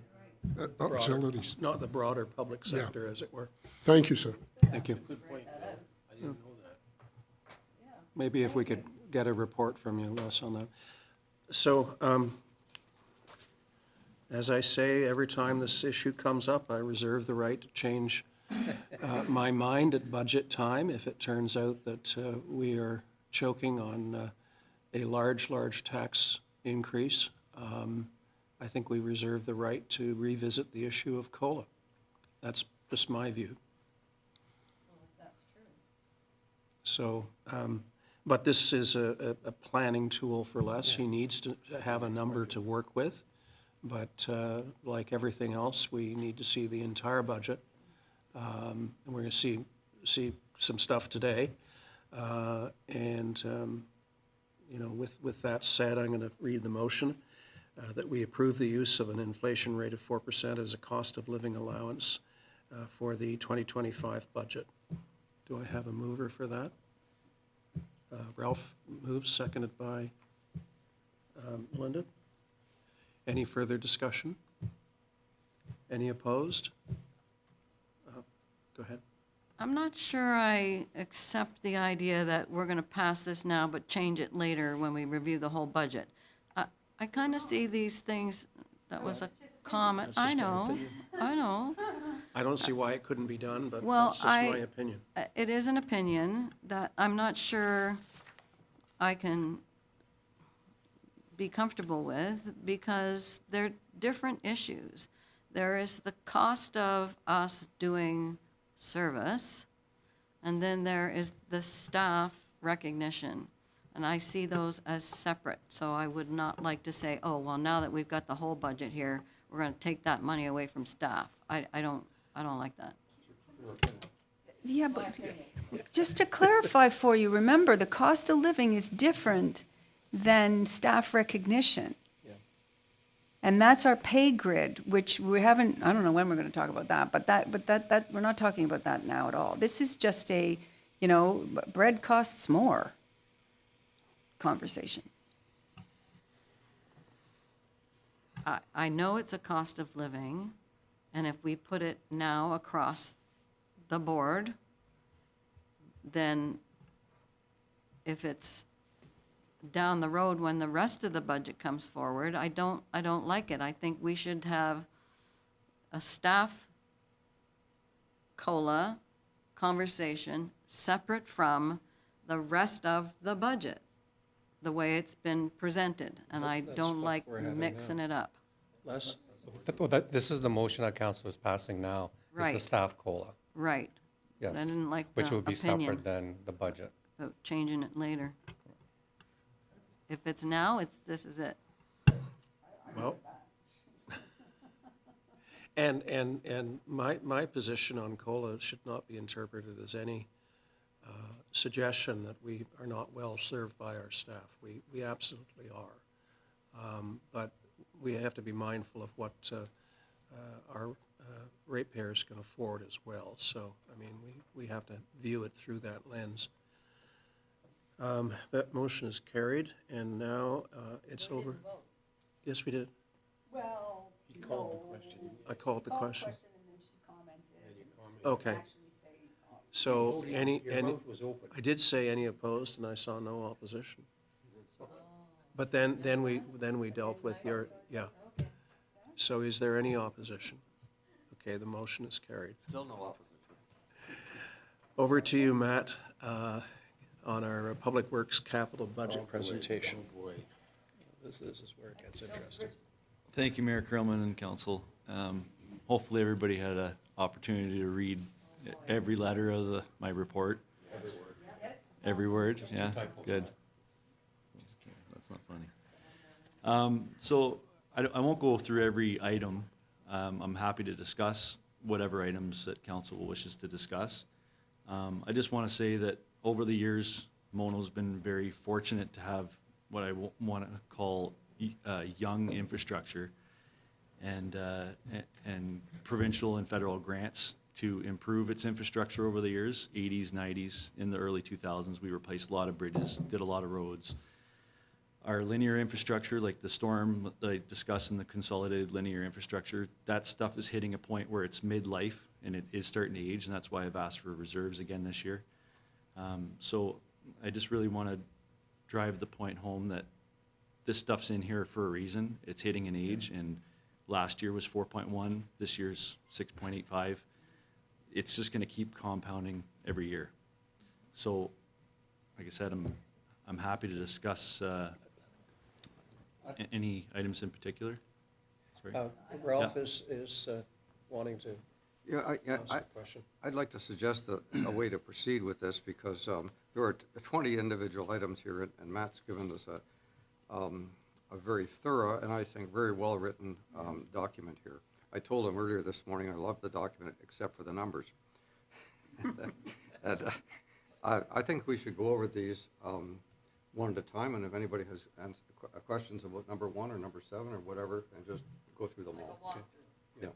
auxiliaries. Not the broader public Yeah. sector, as it were. Thank you, sir. Thank you. Maybe if we could get a report from you, Les, on that. So, as I say, every time this issue comes up, I reserve the right to change my mind at budget time if it turns out that we are choking on a large tax increase. I think we reserve the right to revisit the issue of COLA. That's just my view. So, but this is a planning tool for Les. He needs to have a number to work with. But like everything else, we need to see the entire budget. And we're going to see some stuff today. You know, with that said, I'm going to read the motion that we approve the use of an inflation rate of 4% as a cost of living allowance for the 2025 budget. Do I have a mover for that? Ralph moves, seconded by Melinda. Any further discussion? Any opposed? Go ahead. I'm not sure I accept the idea that we're going to pass this now but change it later when we review the whole budget. I kind of see these things, that was a comment. That's I just my know, opinion. I know. I don't see why it couldn't be done, but Well, that's just my opinion. It is an opinion that I'm not sure I can be comfortable with because they're different issues. There is the cost of us doing service, and then there is the staff recognition. And I see those as separate, so I would not like to say, oh, well, now that we've got the whole budget here, we're going to take that money away from staff. I don't like that. Yeah, but just to clarify for you, remember, the cost of living is different than staff recognition. And that's our pay grid, which we haven't, I don't know when we're going to talk about that, but we're not talking about that now at all. This is just a, you know, bread costs more conversation. I know it's a cost of living, and if we put it now across the board, then if it's down the road when the rest of the budget comes forward, I don't like it. I think we should have a staff COLA conversation separate from the rest of the budget, the way it's been presented, and I That's don't what like we're having mixing now. it up. Les? This is the motion that council is passing now, is the Right. staff COLA. Right. Yes. I didn't like the Which would be opinion separate than the budget. about changing it later. If it's now, this is it. Well, and my position on COLA should not be interpreted as any suggestion that we are not well served by our staff. We absolutely are. But we have to be mindful of what our ratepayers can afford as well. So, I mean, we have to view it through that lens. That motion is carried, and now it's over. Yes, we did. Well, I called the question. and then she commented. Okay. So I did say any opposed, and I saw no opposition. But then we dealt with your, yeah. So is there any opposition? Okay, the motion is carried. Still no opposition. Over to you, Matt, on our Public Works capital budget presentation. This is where it gets interesting. Thank you, Mayor Creelman and council. Hopefully, everybody had an opportunity to read every letter of my report. Every word, yeah, good. Just kidding, that's not funny. So I won't go through every item. I'm happy to discuss whatever items that council wishes to discuss. I just want to say that over the years, Mono's been very fortunate to have what I want to call young infrastructure and provincial and federal grants to improve its infrastructure over the years, 80s, 90s, in the early 2000s. We replaced a lot of bridges, did a lot of roads. Our linear infrastructure, like the storm that I discussed in the consolidated linear infrastructure, that stuff is hitting a point where it's midlife and it is starting to age, and that's why I've asked for reserves again this year. So I just really want to drive the point home that this stuff's in here for a reason. It's hitting an age, and last year was 4.1, this year's 6.85. It's just going to keep compounding every year. So, like I said, I'm happy to discuss any items in particular. Sorry. Ralph is wanting to Yeah, ask a question. I'd like to suggest a way to proceed with this, because there are 20 individual items here, and Matt's given us a very thorough and I think very well-written document here. I told him earlier this morning I love the document except for the numbers. I think we should go over these one at a time, and if anybody has questions about number 1 or number 7 or whatever, and just go through them all. Like a walkthrough. Yeah.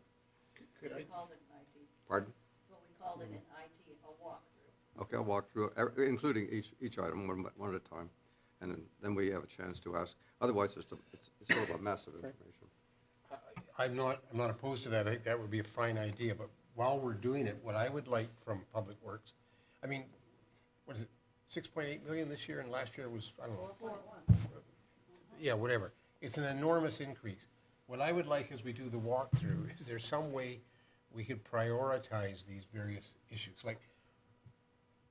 Could I, We called it in IT. Pardon? That's what we called it in IT, a walkthrough. Okay, I'll walk through, including each item one at a time, and then we have a chance to ask. Otherwise, it's sort of a mess of information. I'm not opposed to that. I think that would be a fine idea, but while we're doing it, what I would like from Public Works, I mean, what is it, 6.8 million this year, and last year was, I don't know. Yeah, whatever. It's an enormous increase. What I would like as we do the walkthrough, is there some way we could prioritize these various issues? Like,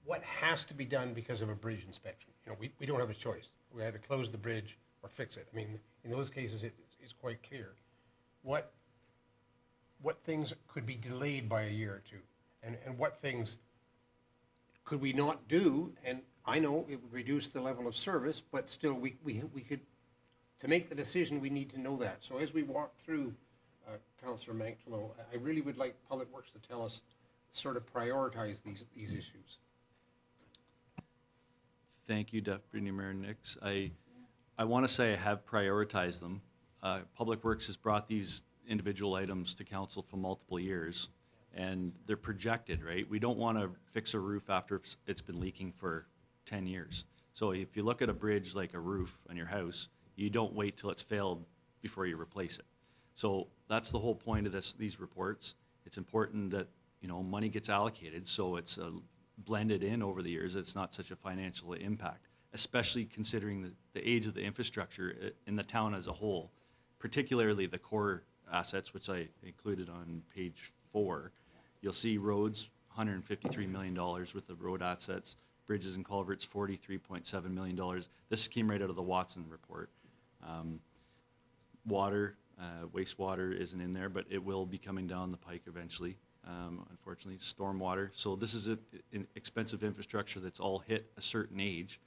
what has to be done because of a bridge inspection? You know, we don't have a choice. We either close the bridge or fix it. I mean, in those cases, it's quite clear. What things could be delayed by a year or two? And what things could we not do? And I know it would reduce the level of service, but still, we could, to make the decision, we need to know that. So as we walk through, Councillor Manchello, I really would like Public Works to tell us, sort of prioritize these issues. Thank you, Deputy Mayor Nix. I want to say I have prioritized them. Public Works has brought these individual items to council for multiple years, and they're projected, right? We don't want to fix a roof after it's been leaking for 10 years. So if you look at a bridge like a roof on your house, you don't wait till it's failed before you replace it. So that's the whole point of these reports. It's important that, you know, money gets allocated, so it's blended in over the years. It's not such a financial impact, especially considering the age of the infrastructure in the town as a whole, particularly the core assets, which I included on page 4. You'll see roads, $153 million worth of road assets, bridges and culverts, $43.7 million. This came right out of the Watson report. Water, wastewater isn't in there, but it will be coming down the pike eventually, unfortunately. Stormwater. So this is an expensive infrastructure that's all hit a certain age,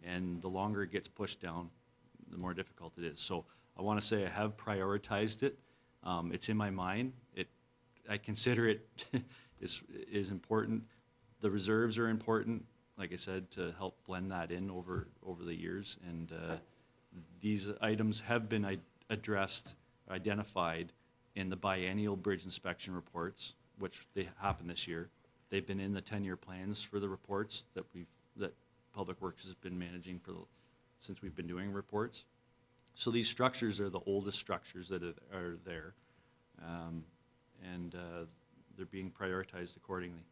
and the longer it gets pushed down, the more difficult it is. So I want to say I have prioritized it. It's in my mind. I consider it is important. The reserves are important, like I said, to help blend that in over the years. And these items have been addressed, identified in the biennial bridge inspection reports, which they happened this year. They've been in the 10-year plans for the reports that Public Works has been managing since we've been doing reports. So these structures are the oldest structures that are there, and they're being prioritized accordingly.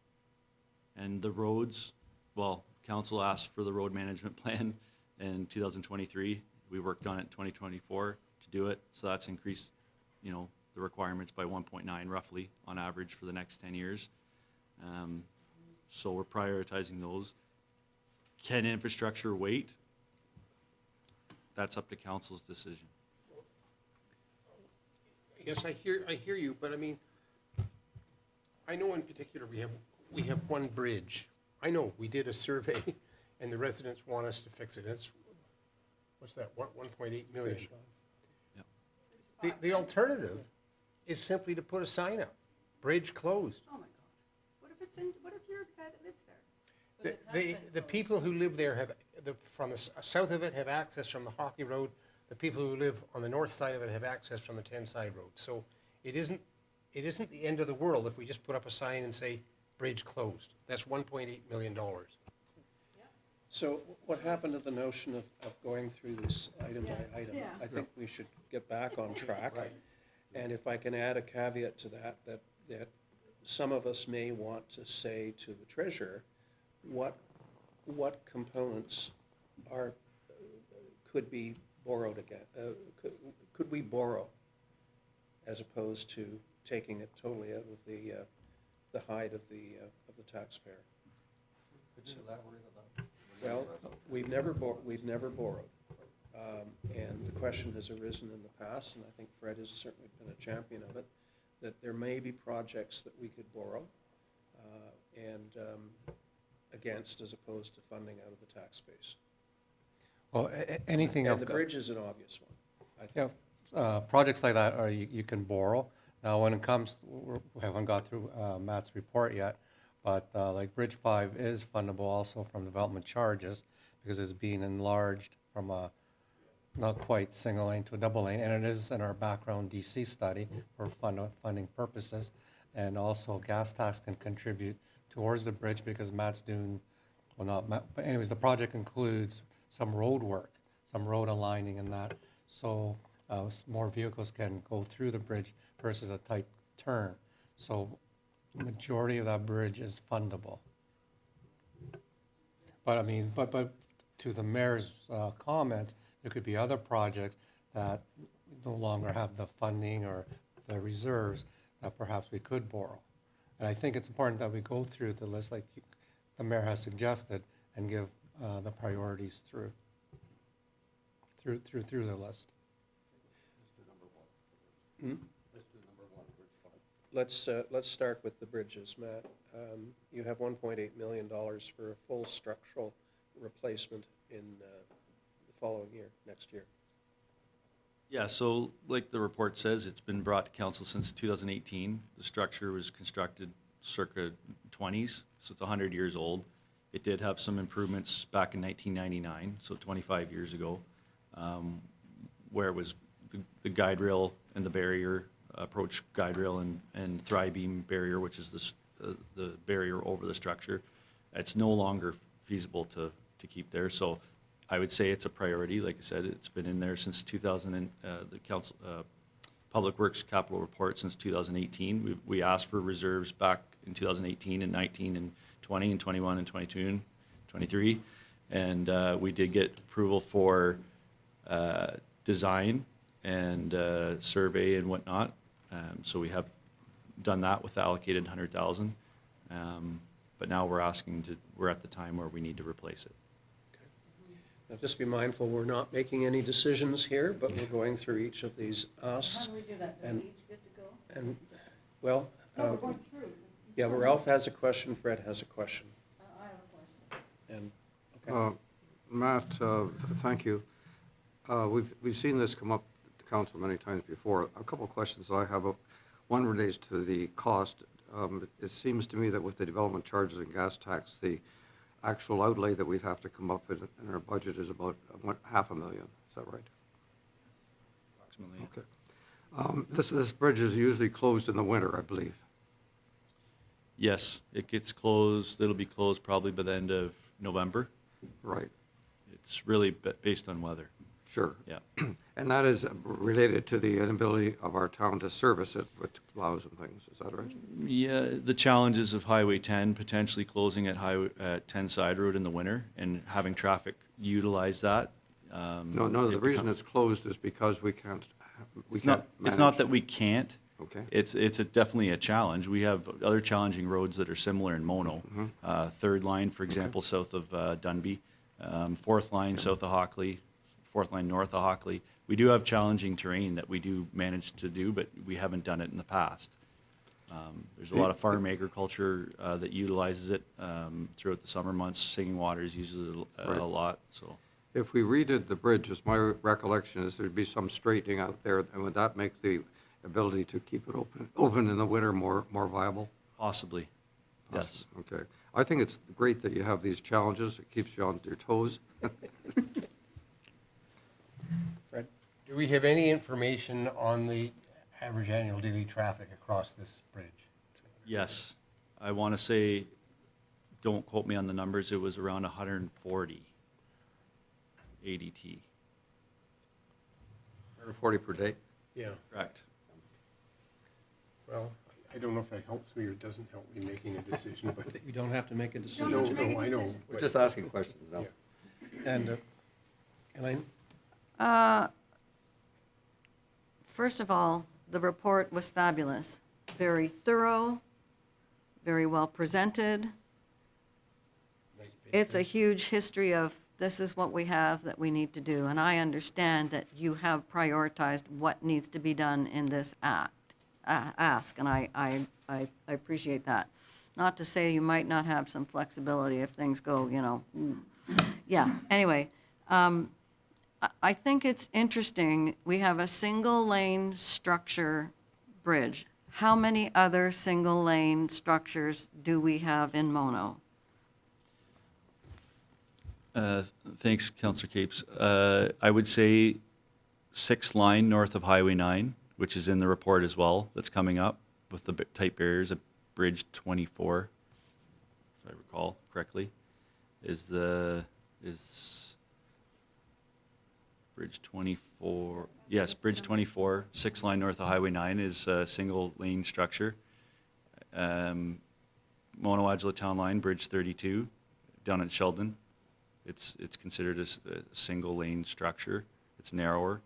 And the roads, well, council asked for the road management plan in 2023. We worked on it in 2024 to do it, so that's increased, you know, the requirements by 1.9 roughly on average for the next 10 years. So we're prioritizing those. Can infrastructure wait? That's up to council's decision. Yes, I hear you, but I mean, I know in particular, we have one bridge. I know, we did a survey, and the residents want us to fix it. That's, what's that, 1.8 million? The alternative is simply to put a sign up, bridge closed. Oh, my God. What if you're the guy that lives there? The people who live there have, from the south of it have access from the Hockey Road. The people who live on the north side of it have access from the Tenside Road. So it isn't the end of the world if we just put up a sign and say, bridge closed. That's $1.8 million. So what happened to the notion of going through this item by item? I think we should get back on track. And if I can add a caveat to that some of us may want to say to the treasurer, what components could be borrowed again? Could we borrow as opposed to taking it totally out of the hide of the taxpayer? Could you elaborate on that? Well, we've never borrowed. And the question has arisen in the past, and I think Fred has certainly been a champion of it, that there may be projects that we could borrow against as opposed to funding out of the tax base. Well, anything And of the bridge is an obvious one, I think. Yeah, projects like that are, you can borrow. Now, when it comes, we haven't got through Matt's report yet, but like Bridge 5 is fundable also from development charges because it's being enlarged from a not quite single lane to a double lane, and it is in our background DC study for funding purposes. And also gas tax can contribute towards the bridge because Matt's doing, well, not Matt, but anyways, the project includes some road work, some road aligning and that. So more vehicles can go through the bridge versus a tight turn. So majority of that bridge is fundable. But I mean, but to the mayor's comment, there could be other projects that no longer have the funding or the reserves that perhaps we could borrow. And I think it's important that we go through the list like the mayor has suggested and give the priorities through the list. Let's start with the bridges, Matt. You have $1.8 million for a full structural replacement in the following year, next year. Yeah, so like the report says, it's been brought to council since 2018. The structure was constructed circa 20s, so it's 100 years old. It did have some improvements back in 1999, so 25 years ago, where it was the guide rail and the barrier, approach guide rail and Thri-beam barrier, which is the barrier over the structure. It's no longer feasible to keep there, so I would say it's a priority. Like I said, it's been in there since 2000, the council, Public Works capital report since 2018. We asked for reserves back in 2018 and 19 and 20 and 21 and 22 and 23. And we did get approval for design and survey and whatnot. So we have done that with the allocated 100,000. But now we're at the time where we need to replace it. Now, just be mindful, we're not making any decisions here, but we're going through each of these asks. How do we do that? Do we each get to go? And, well, No, we're going through. yeah, Ralph has a question, Fred has a question. I have a question. And, okay. Matt, thank you. We've seen this come up to council many times before. A couple of questions that I have. One relates to the cost. It seems to me that with the development charges and gas tax, the actual outlay that we'd have to come up with in our budget is about $500,000. Is that right? Approximately. Okay. This bridge is usually closed in the winter, I believe. Yes, it gets closed. It'll be closed probably by the end of November. Right. It's really based on weather. Sure. Yeah. And that is related to the inability of our town to service it with plows and things. Is that right? Yeah, the challenges of Highway 10 potentially closing at 10 Side Road in the winter and having traffic utilize that. No, the reason it's closed is because we can't It's not that we can't. Okay. It's definitely a challenge. We have other challenging roads that are similar in Mono. Third line, for example, south of Dunby, fourth line south of Hockley, fourth line north of Hockley. We do have challenging terrain that we do manage to do, but we haven't done it in the past. There's a lot of farm agriculture that utilizes it throughout the summer months. Singing Waters uses it Right. a lot, so. If we redid the bridges, my recollection is there'd be some straightening out there, and would that make the ability to keep it open in the winter more viable? Possibly, yes. Okay. I think it's great that you have these challenges. It keeps you on your toes. Fred, do we have any information on the average annual daily traffic across this bridge? Yes. I want to say, don't quote me on the numbers, it was around 140 ADT. 140 per day? Yeah. Correct. Well, I don't know if that helps me or doesn't help me making a decision, but We don't have to make a decision. no, I know. We're but- just asking questions now. Yeah. And, Elaine? First of all, the report was fabulous. Very thorough, very well presented. Nice It's a huge history of this is what we have that we need to do. And I understand that you have prioritized what needs to be done in this ask, and I appreciate that. Not to say you might not have some flexibility if things go, yeah, anyway. I think it's interesting, we have a single-lane structure bridge. How many other single-lane structures do we have in Mono? Thanks, Councillor Capes. I would say 6th line north of Highway 9, which is in the report as well, that's coming up with the tight barriers at Bridge 24, if I recall correctly, is Bridge 24, yes, Bridge 24, 6th line north of Highway 9 is a single lane structure. Mono-Agila Town Line, Bridge 32, down at Sheldon, it's considered a single lane structure. It's narrower.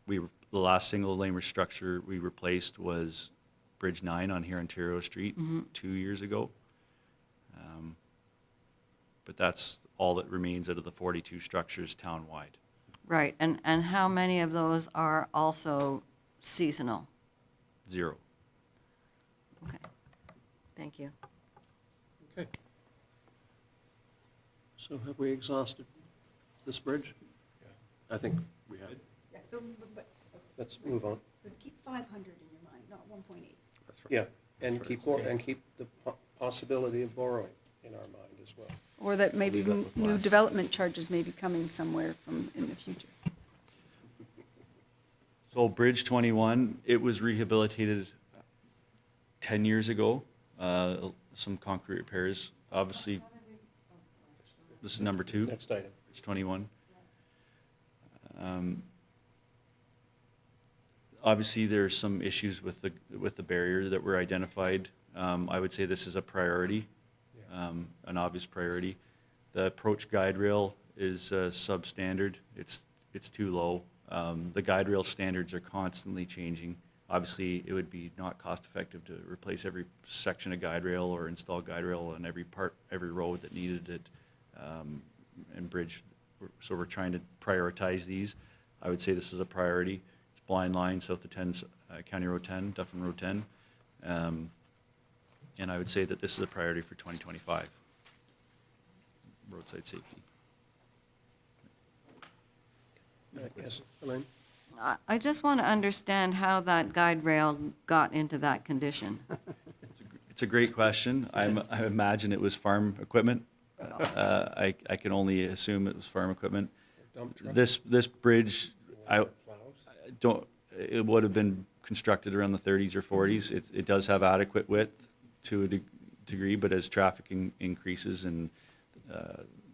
The last single lane structure we replaced was Bridge 9 on here Ontario Street 2 years ago. But that's all that remains out of the 42 structures town-wide. Right, and how many of those are also seasonal? 0. Okay, thank you. Okay. So have we exhausted this bridge? I think we have. Yeah, so, but Let's move on. keep 500 in your mind, not 1.8. That's right. Yeah, and keep the possibility of borrowing in our mind as well. Or that maybe leave that with new Wes. development charges may be coming somewhere from, in the future. So Bridge 21, it was rehabilitated 10 years ago. Some concrete repairs, obviously. This is number 2. Next item. Bridge 21. Obviously, there's some issues with the barrier that were identified. I would say this is a priority, an obvious priority. The approach guide rail is substandard. It's too low. The guide rail standards are constantly changing. Obviously, it would be not cost effective to replace every section of guide rail or install guide rail on every road that needed it, and bridge. So we're trying to prioritize these. I would say this is a priority. It's Blind Line south of 10, County Road 10, Dufferin Road 10. And I would say that this is a priority for 2025, roadside safety. Yes, Elaine? I just want to understand how that guide rail got into that condition. It's a great question. I imagine it was farm equipment. I can only assume it was farm equipment. Dump truck? This bridge, it would have been constructed around the 30s or 40s. It does have adequate width to a degree, but as traffic increases and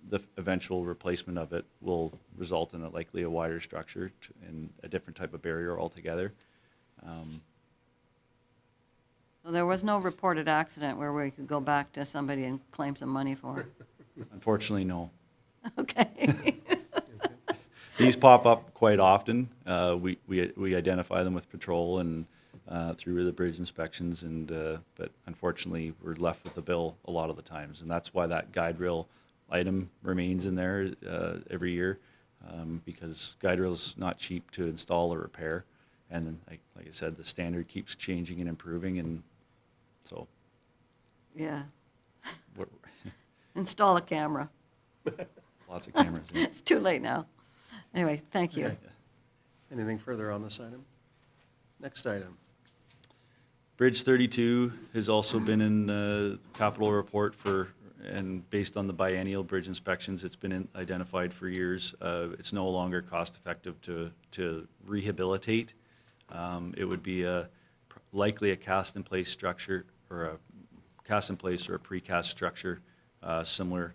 the eventual replacement of it will result in likely a wider structure and a different type of barrier altogether. So there was no reported accident where we could go back to somebody and claim some money for it? Unfortunately, no. Okay. These pop up quite often. We identify them with patrol and through the bridge inspections, and but unfortunately, we're left with the bill a lot of the times, and that's why that guide rail item remains in there every year, because guide rail's not cheap to install or repair, and then like I said, the standard keeps changing and improving, and so Yeah. we're, Install a camera. lots of cameras. Yeah. It's too late now. Anyway, thank you. Anything further on this item? Next item. Bridge 32 has also been in the capital report and based on the biennial bridge inspections, it's been identified for years. It's no longer cost effective to rehabilitate. It would be likely a cast in place structure, or a cast in place or a precast structure, similar.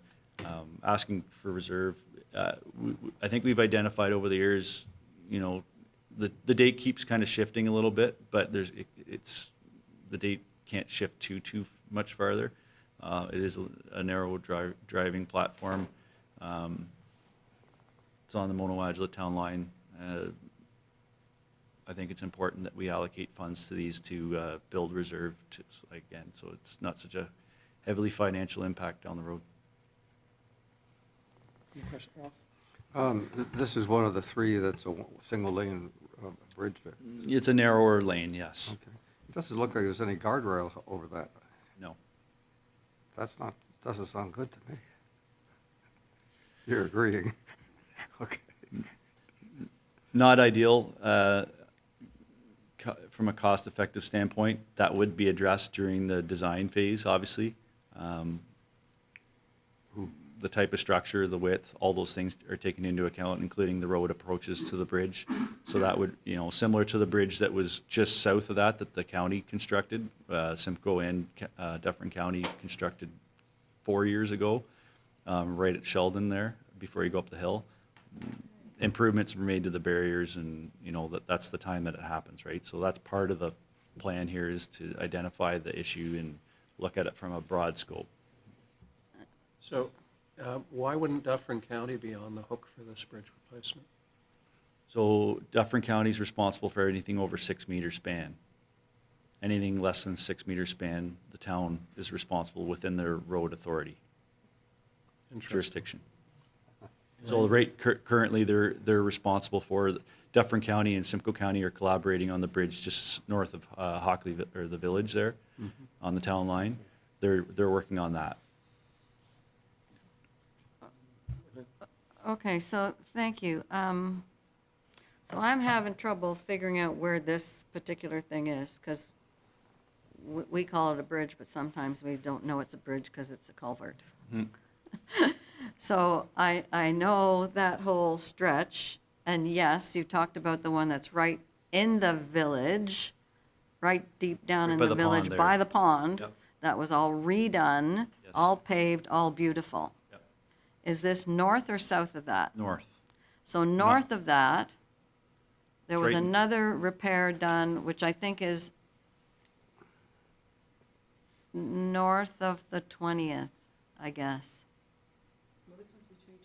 Asking for reserve. I think we've identified over the years, the date keeps kind of shifting a little bit, but the date can't shift too much farther. It is a narrow driving platform. It's on the Mono-Agila town line. I think it's important that we allocate funds to these to build reserve so it's not such a heavily financial impact down the road. Any question, Ralph? This is one of the three that's a single lane bridge there. It's a narrower lane, yes. Okay. It doesn't look like there's any guardrail over that. No. Doesn't sound good to me. You're agreeing. Okay. Not ideal. From a cost-effective standpoint, that would be addressed during the design phase, obviously. The type of structure, the width, all those things are taken into account, including the road approaches to the bridge. So that would, similar to the bridge that was just south of that the county constructed, Simcoe and Dufferin County constructed 4 years ago, right at Sheldon there, before you go up the hill. Improvements were made to the barriers, and that's the time that it happens, right? So that's part of the plan here, is to identify the issue and look at it from a broad scope. So why wouldn't Dufferin County be on the hook for this bridge replacement? So Dufferin County is responsible for anything over 6 meter span. Anything less than 6 meter span, the town is responsible within their road authority jurisdiction. So currently they're responsible for, Dufferin County and Simcoe County are collaborating on the bridge just north of Hockley, or the village there, on the town line. They're working on that. Okay, so thank you. So I'm having trouble figuring out where this particular thing is, because we call it a bridge, but sometimes we don't know it's a bridge because it's a culvert. So I know that whole stretch, and yes, you talked about the one that's right in the village, right deep down Right in by the the pond village there. by the pond. Yep. That was all redone, Yes. all paved, all beautiful. Yep. Is this north or south of that? North. So north of that, there It's was right in- another repair done, which I think is north of the 20th, I guess.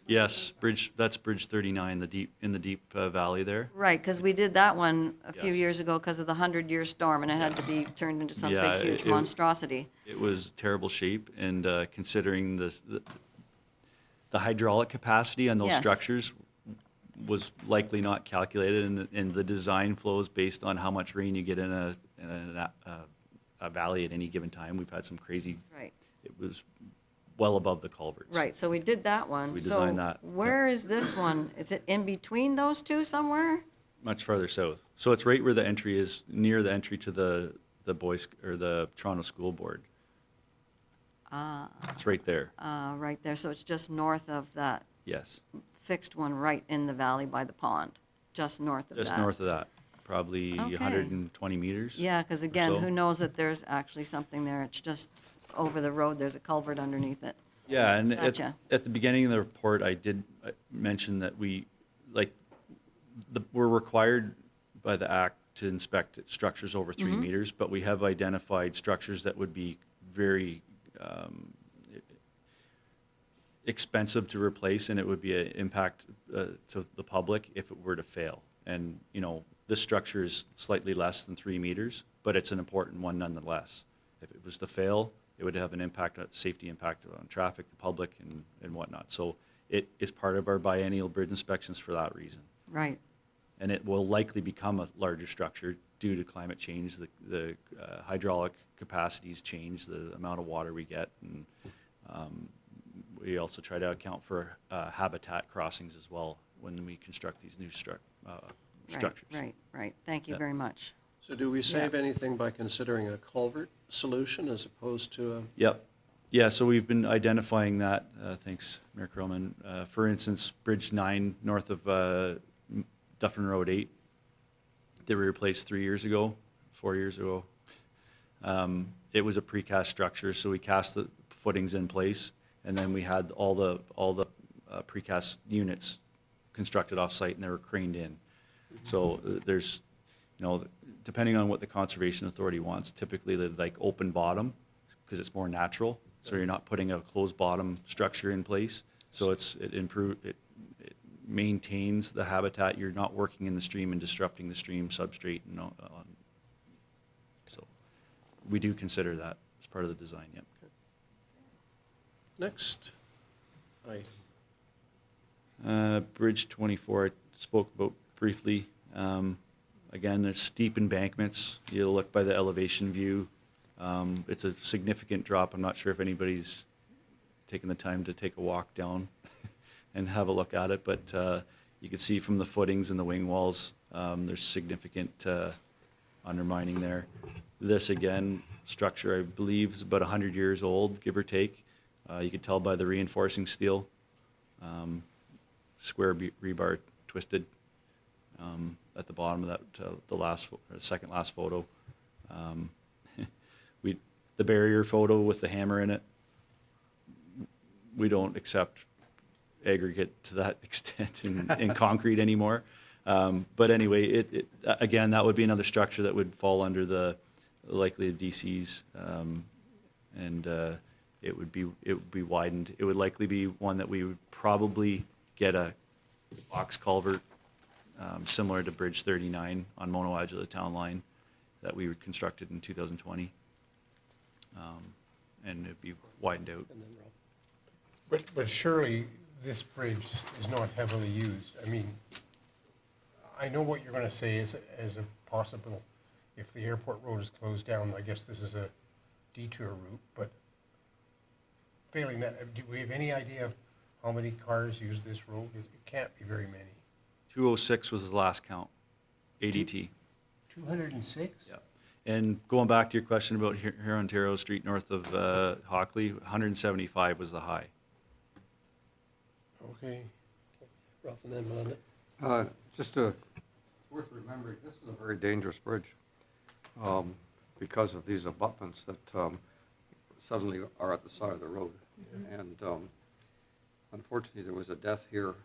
Yes, that's Bridge 39, in the deep valley there. Right, because we did that one a few Yes. years ago because of the 100-year storm, and it had to be turned into some Yeah, big, huge it- monstrosity. It was terrible shape, and considering the hydraulic capacity on those Yes. structures was likely not calculated, and the design flows based on how much rain you get in a valley at any given time. We've had some crazy, Right, it was well above the culverts. right, so we did that one. We designed that, So where is this one? Is it in between those two somewhere? Much farther south. So it's right where the entry is, near the entry to the boys, or the Toronto School Board. It's right there, Right there, so it's just north of that yes. fixed one right in the valley by the pond, just north of that. Just north of that, probably Okay. 120 meters. Yeah, because again, so. who knows that there's actually something there? It's just over the road, there's a culvert underneath it. Yeah, and Gotcha. at the beginning of the report, I did mention that we're required by the act to inspect structures over 3 meters, but we have identified structures that would be very expensive to replace, and it would be an impact to the public if it were to fail. And, you know, this structure is slightly less than 3 meters, but it's an important one nonetheless. If it was to fail, it would have an impact, a safety impact on traffic, the public, and whatnot. So it is part of our biennial bridge inspections for that reason. Right. And it will likely become a larger structure due to climate change. The hydraulic capacities change, the amount of water we get, and we also try to account for habitat crossings as well when we construct these new structures. Right. Thank you Yeah. very much. So do we save anything by considering a culvert solution as opposed to a? Yep. Yeah, so we've been identifying that, thanks, Mayor Creelman. For instance, Bridge 9 north of Dufferin Road 8, they were replaced 4 years ago. It was a precast structure, so we cast the footings in place, and then we had all the precast units constructed off-site, and they were craned in. So there's, you know, depending on what the Conservation Authority wants, typically they like open bottom because it's more natural. So you're not putting a closed bottom structure in place. So it maintains the habitat. You're not working in the stream and disrupting the stream substrate. And so we do consider that as part of the design. Yep. Next. Bridge 24, I spoke about briefly. Again, there's steep embankments. You'll look by the elevation view. It's a significant drop. I'm not sure if anybody's taken the time to take a walk down and have a look at it, but you can see from the footings and the wing walls, there's significant undermining there. This, again, structure, I believe, is about 100 years old, give or take. You can tell by the reinforcing steel. Square rebar twisted at the bottom of that, the second last photo. The barrier photo with the hammer in it, we don't accept aggregate to that extent in concrete anymore. But anyway, again, that would be another structure that would fall under the likely DCs, and it would be widened. It would likely be one that we would probably get a box culvert similar to Bridge 39 on Mono-Adjula Town Line that we constructed in 2020. And it'd be widened out. But surely this bridge is not heavily used. I mean, I know what you're going to say is as a possible, if the airport road is closed down, I guess this is a detour route, but failing that, do we have any idea of how many cars use this road? It can't be very many. 206 was the last count, ADT. 206? Yeah. And going back to your question about here Ontario Street north of Hockley, 175 was the high. Okay. Ralph and then Melinda. It's worth remembering, this is a very dangerous bridge because of these abutments that suddenly are at the side of the road. And unfortunately, there was a death here,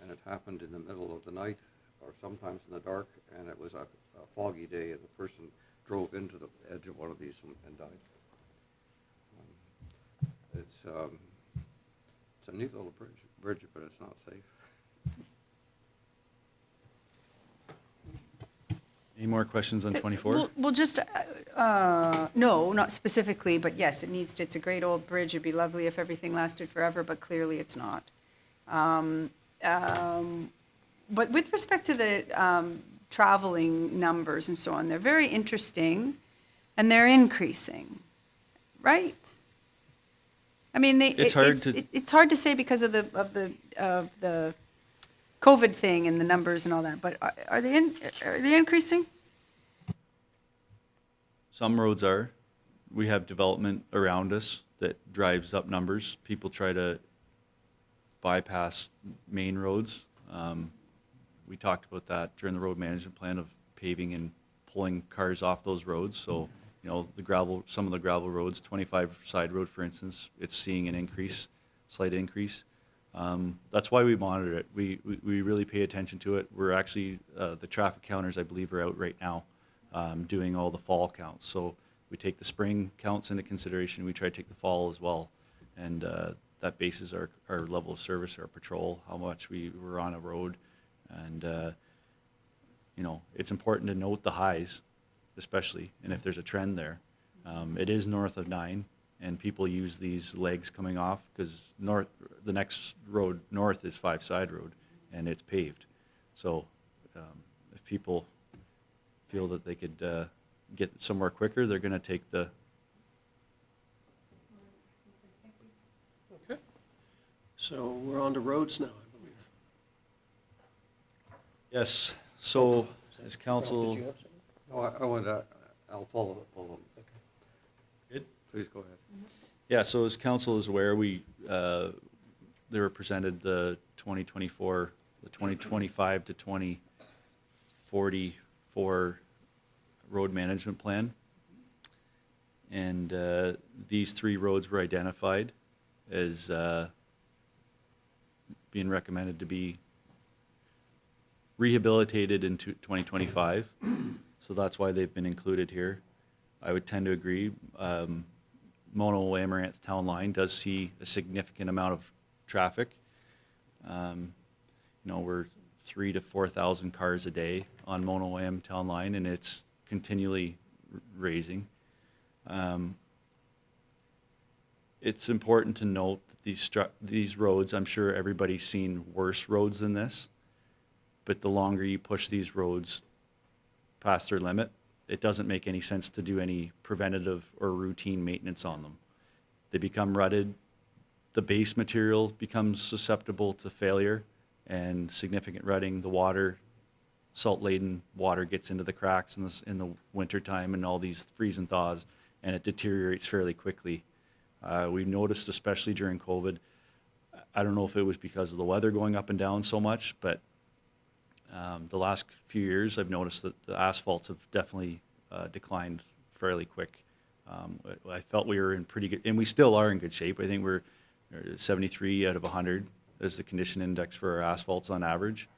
and it happened in the middle of the night or sometimes in the dark, and it was a foggy day, and the person drove into the edge of one of these and died. It's a neat little bridge, but it's not safe. Any more questions on 24? Well, just, no, not specifically, but yes, it's a great old bridge. It'd be lovely if everything lasted forever, but clearly it's not. But with respect to the traveling numbers and so on, they're very interesting, and they're increasing, right? I mean, It's hard to say because of the COVID thing and the numbers and all that. But are they increasing? Some roads are. We have development around us that drives up numbers. People try to bypass main roads. We talked about that during the road management plan of paving and pulling cars off those roads. So, you know, some of the gravel roads, 25 side road, for instance, it's seeing an increase, slight increase. That's why we monitor it. We really pay attention to it. We're actually, the traffic counters, I believe, are out right now doing all the fall counts. So we take the spring counts into consideration. We try to take the fall as well. And that bases our level of service, our patrol, how much we were on a road. And, you know, it's important to note the highs, especially, and if there's a trend there. It is north of 9, and people use these legs coming off because the next road north is Five Side Road, and it's paved. So if people feel that they could get somewhere quicker, they're going to take the. Okay. So we're on to roads now, I believe. Yes, so as council. No, I want to, I'll follow up. Good. Please go ahead. Yeah, so as council is aware, they were presented the 2024, the 2025 to 2044 road management plan. And these 3 roads were identified as being recommended to be rehabilitated in 2025. So that's why they've been included here. I would tend to agree. Mono Amaranth Town Line does see a significant amount of traffic. You know, we're 3,000 to 4,000 cars a day on Mono Am Town Line, and it's continually raising. It's important to note that these roads, I'm sure everybody's seen worse roads than this, but the longer you push these roads past their limit, it doesn't make any sense to do any preventative or routine maintenance on them. They become rutted, the base material becomes susceptible to failure and significant rutting. The water, salt-laden water gets into the cracks in the wintertime and all these freeze and thaws, and it deteriorates fairly quickly. We noticed, especially during COVID, I don't know if it was because of the weather going up and down so much, but the last few years I've noticed that the asphalts have definitely declined fairly quick. I felt we were in pretty good, and we still are in good shape. I think we're 73 out of 100 is the condition index for our asphalts on average.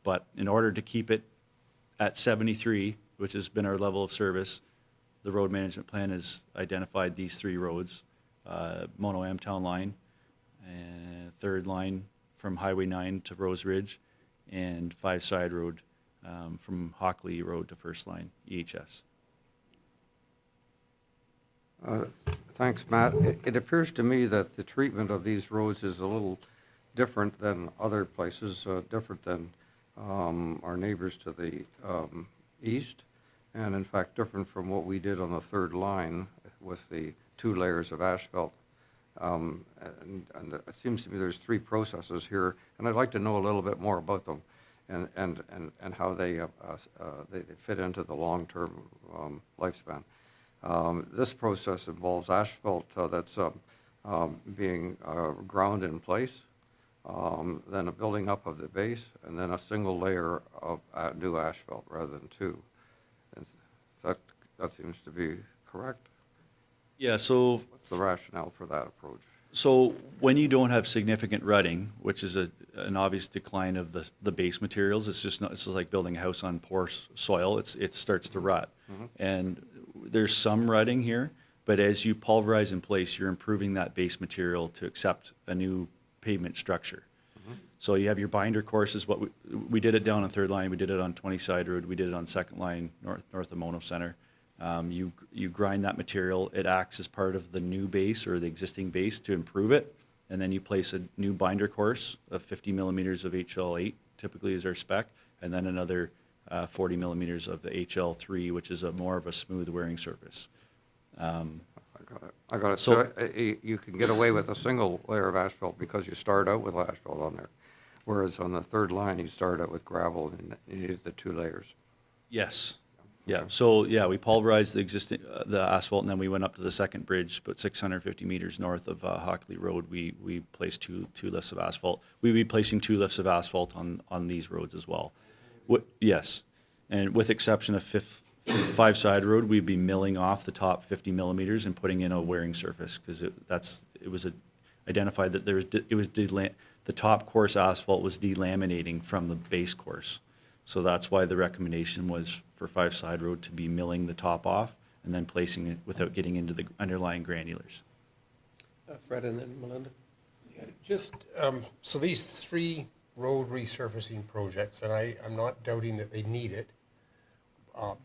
But in order to keep it at 73, which has been our level of service, the road management plan has identified these 3 roads, Mono Am Town Line, and 3rd line from Highway 9 to Rose Ridge, and Five Side Road from Hockley Road to First Line, EHS. Thanks, Matt. It appears to me that the treatment of these roads is a little different than other places, different than our neighbors to the east, and in fact different from what we did on the 3rd line with the 2 layers of asphalt. And it seems to me there's 3 processes here, and I'd like to know a little bit more about them and how they fit into the long-term lifespan. This process involves asphalt that's being ground in place, then a building up of the base, and then a single layer of new asphalt rather than 2. That seems to be correct. Yeah, so What's the rationale for that approach? So when you don't have significant rutting, which is an obvious decline of the base materials, it's just like building a house on poor soil. It starts to rut, and there's some rutting here. But as you pulverize in place, you're improving that base material to accept a new pavement structure. So you have your binder courses. What we did it down on 3rd line. We did it on 20 Side Road. We did it on 2nd line north of Mono Center. You grind that material. It acts as part of the new base or the existing base to improve it, and then you place a new binder course of 50 millimeters of HL8, typically is our spec, and then another 40 millimeters of the HL3, which is more of a smooth wearing surface. I got it. So you can get away with a single layer of asphalt because you start out with asphalt on there, whereas on the 3rd line you start out with gravel and you need the 2 layers. Yes. Yeah. So yeah, we pulverized the asphalt, and then we went up to the 2nd bridge, but 650 meters north of Hockley Road. We placed two lifts of asphalt. We'll be placing 2 lifts of asphalt on these roads as well. Yes, and with exception of Five Side Road, we'd be milling off the top 50 millimeters and putting in a wearing surface because it was identified that the top course asphalt was delaminating from the base course. So that's why the recommendation was for Five Side Road to be milling the top off and then placing it without getting into the underlying granulars. Fred and then Melinda. Just, so these 3 road resurfacing projects, and I'm not doubting that they need it,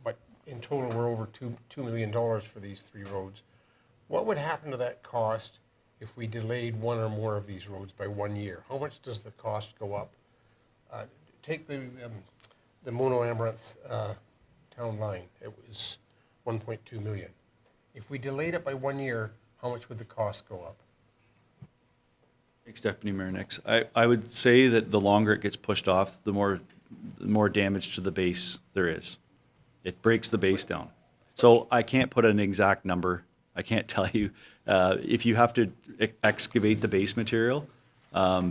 but in total, we're over $2 million for these 3 roads. What would happen to that cost if we delayed one or more of these roads by 1 year? How much does the cost go up? Take the Mono Amaranth town line. It was 1.2 million. If we delayed it by 1 year, how much would the cost go up? Thanks, Deputy Mayor Nix. I would say that the longer it gets pushed off, the more damage to the base there is. It breaks the base down. So I can't put an exact number. I can't tell you. If you have to excavate the base material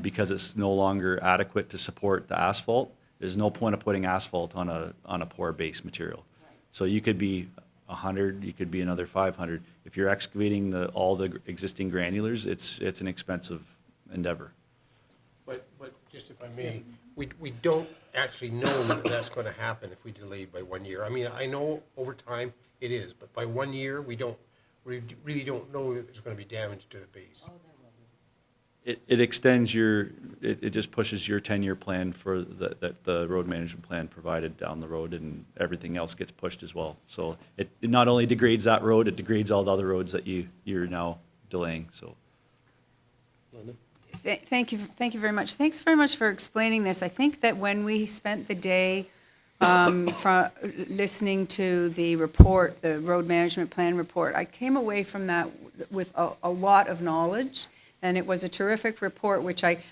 because it's no longer adequate to support the asphalt, there's no point of putting asphalt on a poor base material. So you could be 100, you could be another 500. If you're excavating all the existing granulars, it's an expensive endeavor. But just if I may, we don't actually know that that's going to happen if we delayed by 1 year. I mean, I know over time it is, but by 1 year, we really don't know that there's going to be damage to the base. It extends it just pushes your 10-year plan for the road management plan provided down the road, and everything else gets pushed as well. So it not only degrades that road, it degrades all the other roads that you're now delaying, so. Linda? Thank you very much. Thanks very much for explaining this. I think that when we spent the day listening to the report, the road management plan report, I came away from that with a lot of knowledge, and it was a terrific report, which I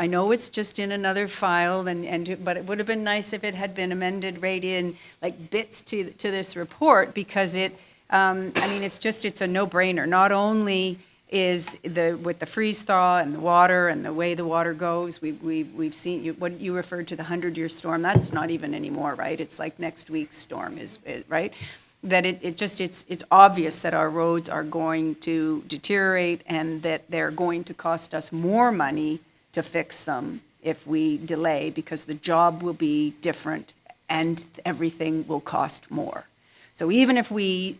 know it's just in another file, but it would have been nice if it had been amended right in, like bits to this report, because it's a no-brainer. Not only is with the freeze thaw and the water and the way the water goes, we've seen what you referred to, the 100-year storm. That's not even anymore, right? It's like next week's storm is right. That it's obvious that our roads are going to deteriorate and that they're going to cost us more money to fix them if we delay, because the job will be different and everything will cost more. So even if we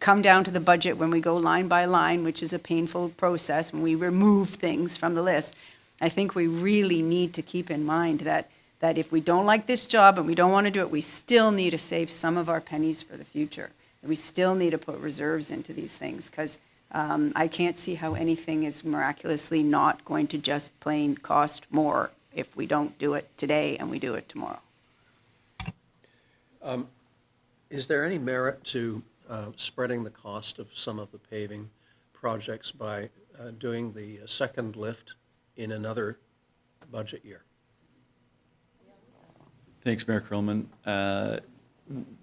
come down to the budget when we go line by line, which is a painful process, when we remove things from the list, I think we really need to keep in mind that if we don't like this job and we don't want to do it, we still need to save some of our pennies for the future. We still need to put reserves into these things, because I can't see how anything is miraculously not going to just plain cost more if we don't do it today and we do it tomorrow. Is there any merit to spreading the cost of some of the paving projects by doing the second lift in another budget year? Thanks, Mayor Creelman.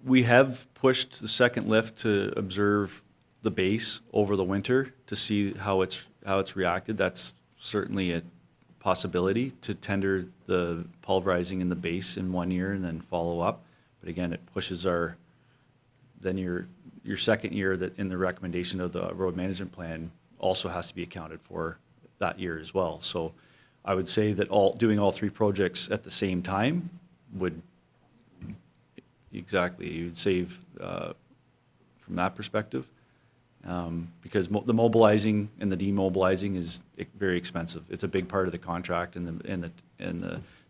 We have pushed the second lift to observe the base over the winter to see how it's reacted. That's certainly a possibility, to tender the pulverizing in the base in 1 year and then follow up. But again, it pushes then your second year that in the recommendation of the road management plan also has to be accounted for that year as well. So I would say that doing all 3 projects at the same time would, you'd save from that perspective, because the mobilizing and the demobilizing is very expensive. It's a big part of the contract and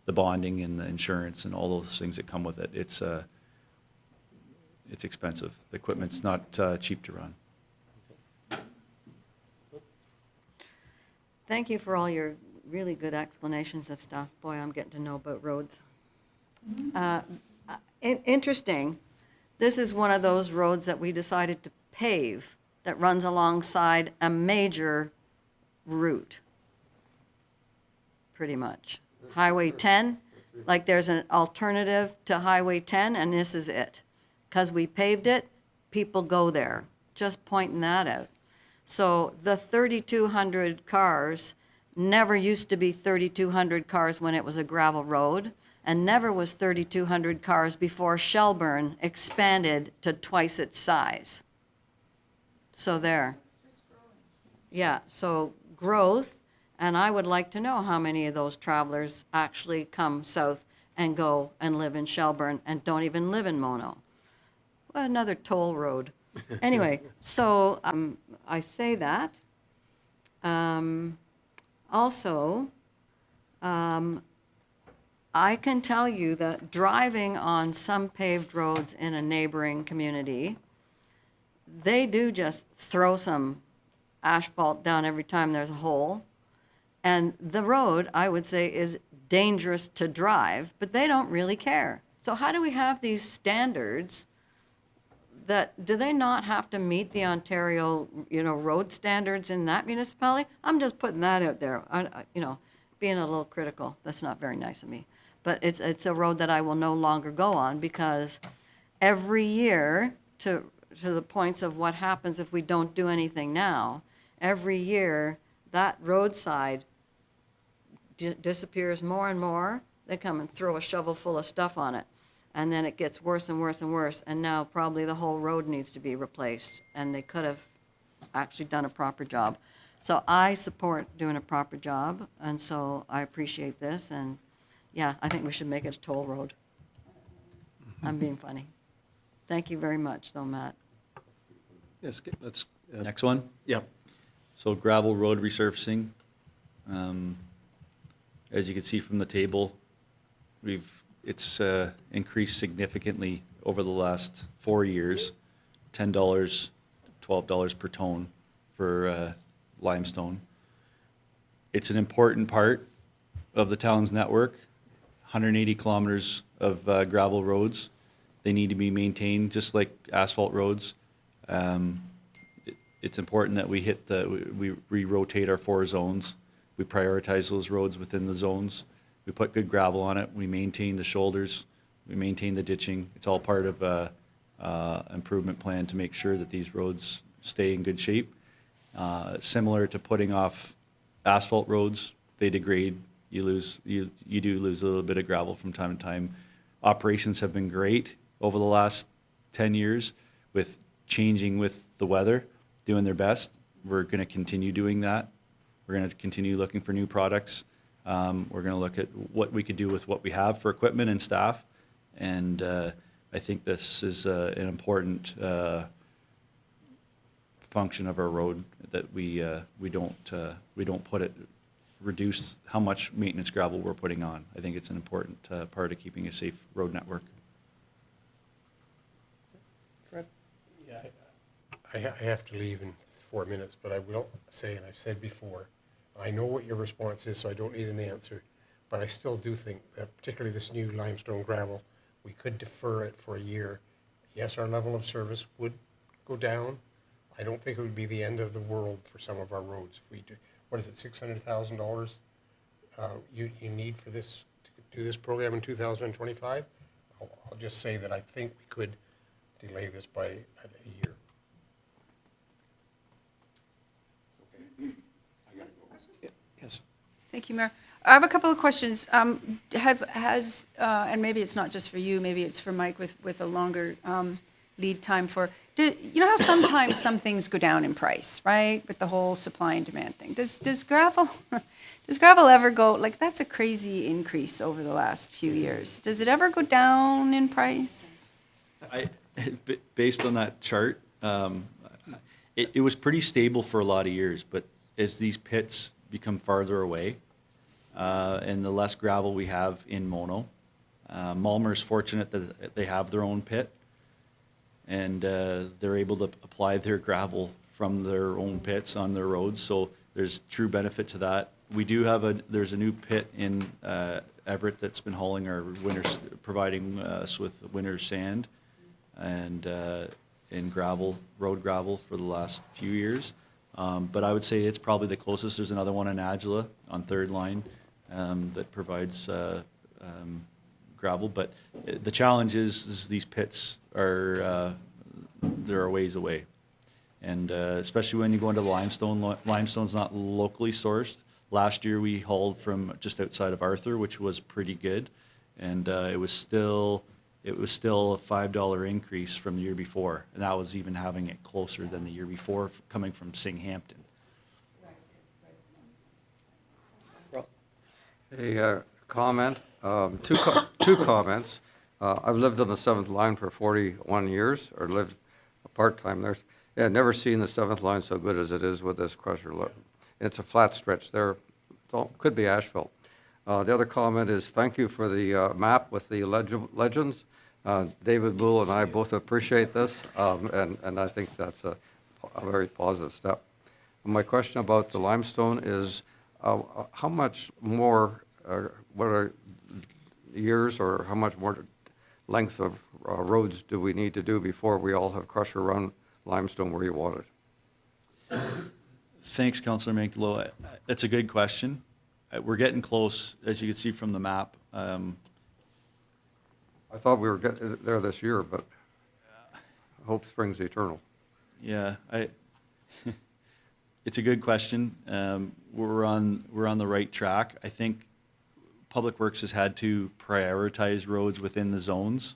the bonding and the insurance and all those things that come with it. It's expensive. The equipment's not cheap to run. Thank you for all your really good explanations of stuff. Boy, I'm getting to know about roads. Interesting. This is one of those roads that we decided to pave that runs alongside a major route, pretty much. Highway 10, like there's an alternative to Highway 10, and this is it. Because we paved it, people go there. Just pointing that out. So the 3,200 cars never used to be 3,200 cars when it was a gravel road, and never was 3,200 cars before Shelburne expanded to twice its size. So there. Yeah, so growth, and I would like to know how many of those travelers actually come south and go and live in Shelburne and don't even live in Mono. Well, another toll road. Anyway, so I say that, Also, I can tell you that driving on some paved roads in a neighboring community, they do just throw some asphalt down every time there's a hole. And the road, I would say, is dangerous to drive, but they don't really care. So how do we have these standards that, do they not have to meet the Ontario, road standards in that municipality? I'm just putting that out there, being a little critical. That's not very nice of me. But it's a road that I will no longer go on, because every year, to the points of what happens if we don't do anything now, every year, that roadside disappears more and more. They come and throw a shovel full of stuff on it. And then it gets worse and worse and worse, and now probably the whole road needs to be replaced, and they could have actually done a proper job. So I support doing a proper job, and so I appreciate this, and yeah, I think we should make it a toll road. I'm being funny. Thank you very much, though, Matt. Yes, let's, Next one. yep. So gravel road resurfacing. As you can see from the table, it's increased significantly over the last 4 years, $10, $12 per ton for limestone. It's an important part of the town's network. 180 kilometers of gravel roads. They need to be maintained just like asphalt roads. It's important that we rotate our 4 zones. We prioritize those roads within the zones. We put good gravel on it. We maintain the shoulders. We maintain the ditching. It's all part of a improvement plan to make sure that these roads stay in good shape. Similar to putting off asphalt roads, they degrade. You do lose a little bit of gravel from time to time. Operations have been great over the last 10 years with changing with the weather, doing their best. We're going to continue doing that. We're going to continue looking for new products. We're going to look at what we could do with what we have for equipment and staff. And I think this is an important function of our road, that we don't reduce how much maintenance gravel we're putting on. I think it's an important part of keeping a safe road network. Fred? Yeah, I have to leave in 4 minutes, but I will say, and I've said before, I know what your response is, so I don't need an answer, but I still do think that particularly this new limestone gravel, we could defer it for a year. Yes, our level of service would go down. I don't think it would be the end of the world for some of our roads if we do. What is it, $600,000 you need for this, to do this program in 2025? I'll just say that I think we could delay this by a year. Yes. Thank you, Mayor. I have a couple of questions. And maybe it's not just for you, maybe it's for Mike with a longer lead time for, you know how sometimes some things go down in price, right? With the whole supply and demand thing. Does gravel ever go, like, that's a crazy increase over the last few years. Does it ever go down in price? Based on that chart, it was pretty stable for a lot of years, but as these pits become farther away, and the less gravel we have in Mono, Malmer's fortunate that they have their own pit, and they're able to apply their gravel from their own pits on their roads, so there's true benefit to that. We do have there's a new pit in Everett that's been hauling our providing us with winter sand and gravel, road gravel for the last few years. But I would say it's probably the closest. There's another one in Agila on Third Line that provides gravel. But the challenge is these pits are they're a ways away, and especially when you go into the limestone. Limestone's not locally sourced. Last year we hauled from just outside of Arthur, which was pretty good, and it was still a $5 increase from the year before, and that was even having it closer than the year before coming from Singhampton. A comment, two comments. I've lived on the 7th line for 41 years, or lived part-time there. Yeah, never seen the 7th line so good as it is with this crusher. it's a flat stretch there. Could be asphalt. The other comment is thank you for the map with the legends. David Bull and I both appreciate this, and I think that's a very positive step. My question about the limestone is how much more, what are years or how much more length of roads do we need to do before we all have crusher run limestone where you want it? Thanks, Councillor Manklow. That's a good question. We're getting close, as you can see from the map. I thought we were getting there this year, but hope springs eternal. Yeah, it's a good question. We're on the right track. I think Public Works has had to prioritize roads within the zones,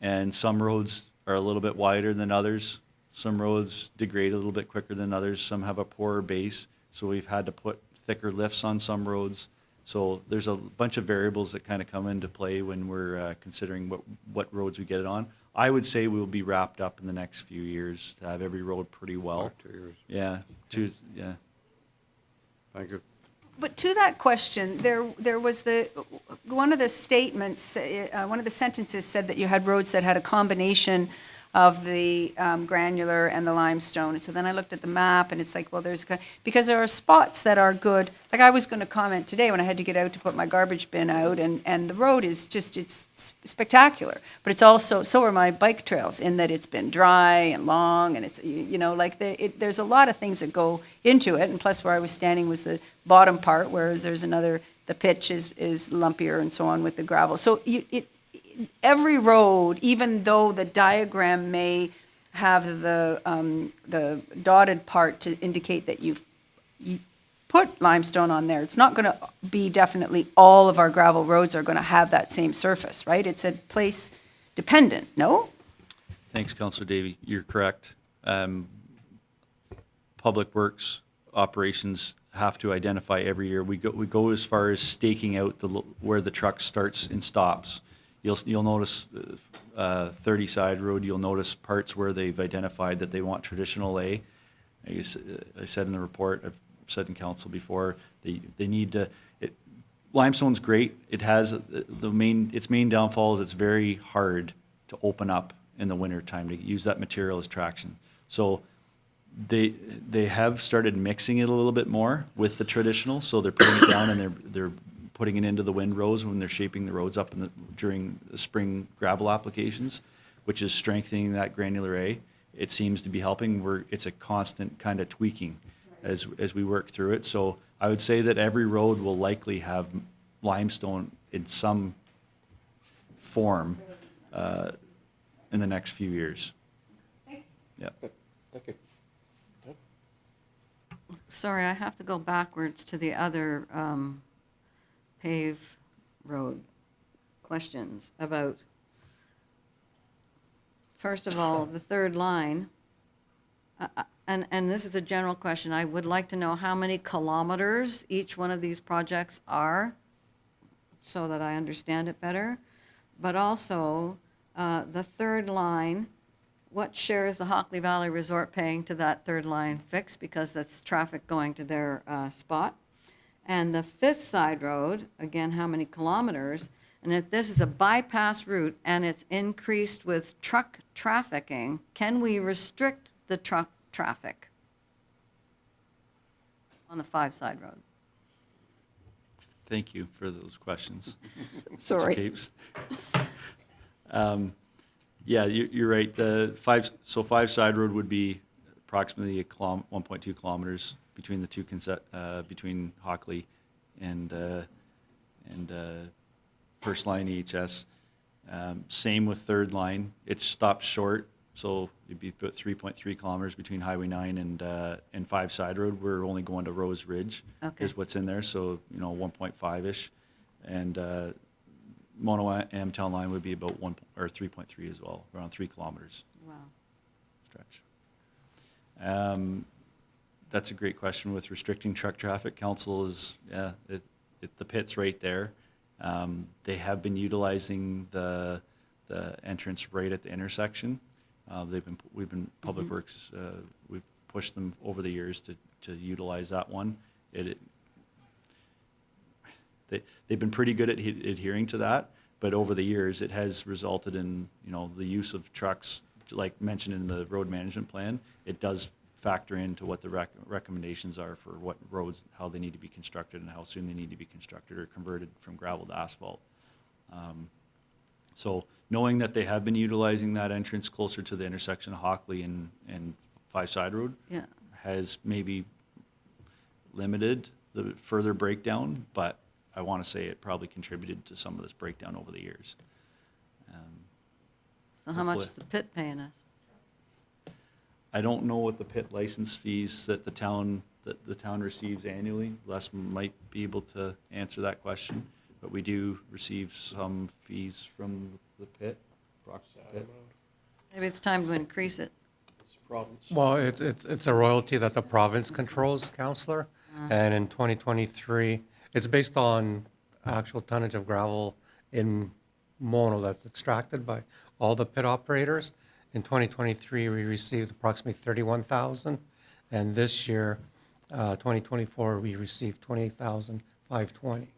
and some roads are a little bit wider than others. Some roads degrade a little bit quicker than others. Some have a poorer base, so we've had to put thicker lifts on some roads. So there's a bunch of variables that kind of come into play when we're considering what roads we get it on. I would say we'll be wrapped up in the next few years to have every road pretty well. 2 years. Yeah, yeah. Thank you. But to that question, there was one of the statements, one of the sentences said that you had roads that had a combination of the granular and the limestone. So then I looked at the map and it's like, well, because there are spots that are good. Like I was going to comment today when I had to get out to put my garbage bin out, and the road is just, it's spectacular. But it's also, so are my bike trails in that it's been dry and long, and it's, you know, like there's a lot of things that go into it. And plus where I was standing was the bottom part, whereas there's another, the pitch is lumpier and so on with the gravel. So every road, even though the diagram may have the dotted part to indicate that you put limestone on there, it's not going to be definitely all of our gravel roads are going to have that same surface, right? It's a place dependent, no? Thanks, Councillor Davey. You're correct. Public Works operations have to identify every year. We go as far as staking out where the truck starts and stops. You'll notice 30 side road, you'll notice parts where they've identified that they want traditional lay. I said in the report, I've said in council before, they need to, limestone's great. It has its main downfall is it's very hard to open up in the winter time to use that material as traction. So they have started mixing it a little bit more with the traditional, so they're putting it down and they're putting it into the windrows when they're shaping the roads up during the spring gravel applications, which is strengthening that granular A. It seems to be helping. It's a constant kind of tweaking as we work through it. So I would say that every road will likely have limestone in some form in the next few years. Yeah. Thank you. Sorry, I have to go backwards to the other pave road questions about, first of all, the third line. And this is a general question. I would like to know how many kilometers each one of these projects are so that I understand it better. But also, the third line, what share is the Hockley Valley Resort paying to that third line fix, because that's traffic going to their spot? And the fifth side road, again, how many kilometers? And if this is a bypass route and it's increased with truck trafficking, can we restrict the truck traffic on the 5-side road? Thank you for those questions. Sorry. Capes. Yeah, you're right. The 5-side road would be approximately 1.2 kilometers between the two between Hockley and first line EHS. Same with third line. It stops short, so it'd be about 3.3 kilometers between Highway 9 and 5-side road. We're only going to Rose Ridge, is what's in there, so 1.5-ish, and Mono Am Town Line would be about 3.3 as well, around 3 kilometers. Wow. Stretch. That's a great question with restricting truck traffic. Council is, the pit's right there. They have been utilizing the entrance right at the intersection. Public Works, we've pushed them over the years to to utilize that one. They've been pretty good at adhering to that, but over the years, it has resulted in, you know, the use of trucks, like mentioned in the road management plan. It does factor into what the recommendations are for what roads, how they need to be constructed and how soon they need to be constructed or converted from gravel to asphalt. So knowing that they have been utilizing that entrance closer to the intersection of Hockley and Five Side Road Yeah. has maybe limited the further breakdown, but I want to say it probably contributed to some of this breakdown over the years. So how much Hopefully. is the pit paying us? I don't know what the pit license fees that the town receives annually. Les might be able to answer that question, but we do receive some fees from the pit, pit. Maybe it's time to increase it. It's a province. Well, it's a royalty that the province controls, Counselor. And in 2023, it's based on actual tonnage of gravel in Mono that's extracted by all the pit operators. In 2023, we received approximately 31,000. And this year, 2024, we received 28,520.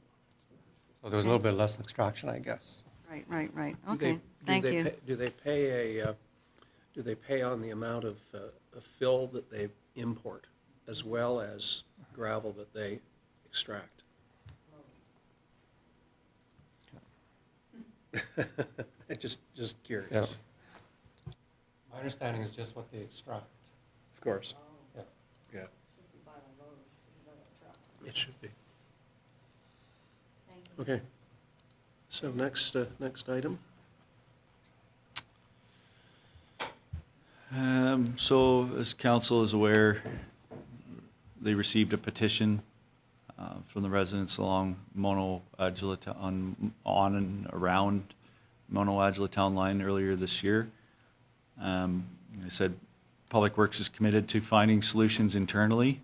So there was a little bit less extraction, I guess. Right. Do Okay, they- thank do they you. pay- Do they pay on the amount of fill that they import as well as gravel that they extract? Just curious. My understanding is just what they extract. Of course. Yeah. Yeah. It should be. Okay. So next item. So as council is aware, they received a petition from the residents along Mono Agila on and around Mono Agila Town Line earlier this year. I said Public Works is committed to finding solutions internally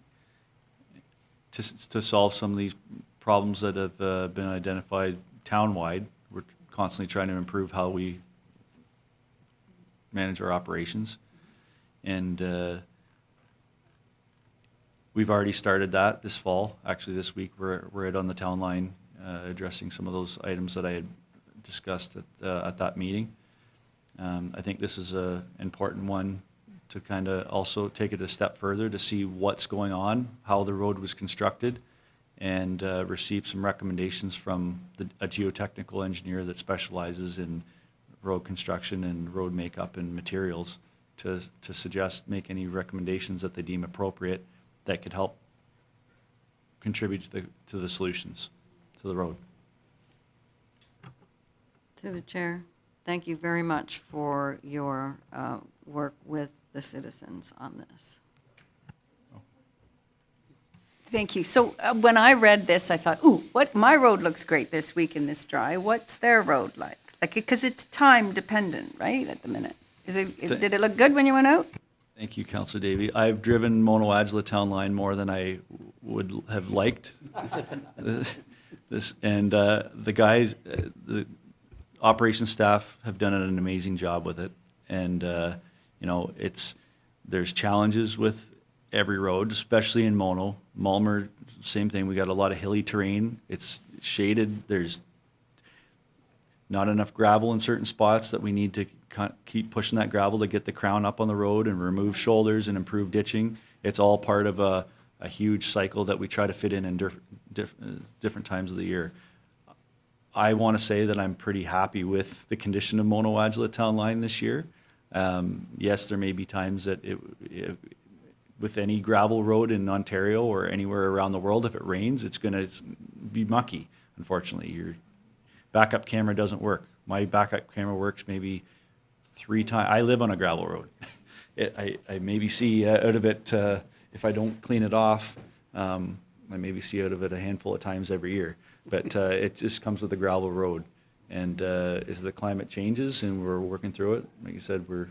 to solve some of these problems that have been identified townwide. We're constantly trying to improve how we manage our operations. And we've already started that this fall. Actually, this week, we're out on the town line addressing some of those items that I had discussed at that meeting. I think this is an important one to kind of also take it a step further to see what's going on, how the road was constructed, and receive some recommendations from a geotechnical engineer that specializes in road construction and road makeup and materials to suggest, make any recommendations that they deem appropriate that could help contribute to the solutions to the road. To the chair, thank you very much for your work with the citizens on this. Thank you. So when I read this, I thought, ooh, my road looks great this week in this dry. What's their road like? Because it's time dependent, right, at the minute? Did it look good when you went out? Thank you, Councillor Davey. I've driven Mono Agila Town Line more than I would have liked. The guys, the operations staff have done an amazing job with it. And you know, there's challenges with every road, especially in Mono. Malmer, same thing. We got a lot of hilly terrain. It's shaded. There's not enough gravel in certain spots that we need to keep pushing that gravel to get the crown up on the road and remove shoulders and improve ditching. It's all part of a huge cycle that we try to fit in different times of the year. I want to say that I'm pretty happy with the condition of Mono Agila Town Line this year. Yes, there may be times that with any gravel road in Ontario or anywhere around the world, if it rains, it's going to be mucky, unfortunately. Your backup camera doesn't work. My backup camera works maybe 3 times. I live on a gravel road. I maybe see out of it, if I don't clean it off, I maybe see out of it a handful of times every year. But it just comes with a gravel road. And as the climate changes and we're working through it, like you said, we're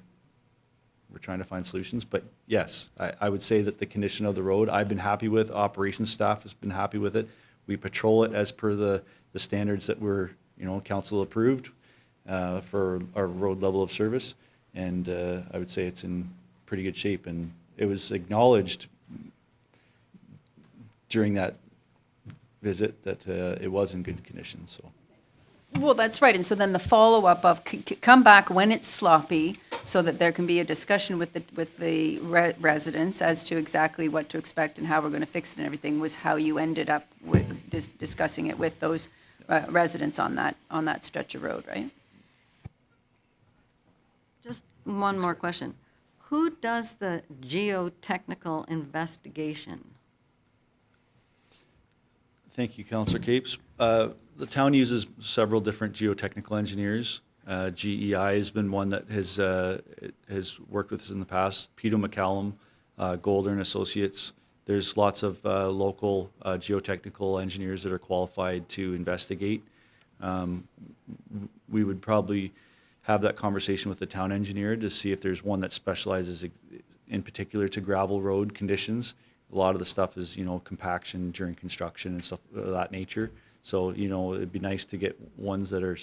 trying to find solutions. But yes, I would say that the condition of the road, I've been happy with. Operations staff has been happy with it. We patrol it as per the standards that were, council approved for our road level of service. And I would say it's in pretty good shape. And it was acknowledged during that visit that it was in good condition, so. Well, that's right, and so then the follow-up of come back when it's sloppy, so that there can be a discussion with the residents as to exactly what to expect and how we're going to fix it and everything, was how you ended up with discussing it with those residents on that stretch of road, right? Just one more question. Who does the geotechnical investigation? Thank you, Councillor Capes. The town uses several different geotechnical engineers. GEI has been one that has worked with us in the past. Peter McCallum, Golder and Associates. There's lots of local geotechnical engineers that are qualified to investigate. We would probably have that conversation with the town engineer to see if there's one that specializes in particular to gravel road conditions. A lot of the stuff is, compaction during construction and stuff of that nature. So, it'd be nice to get ones that are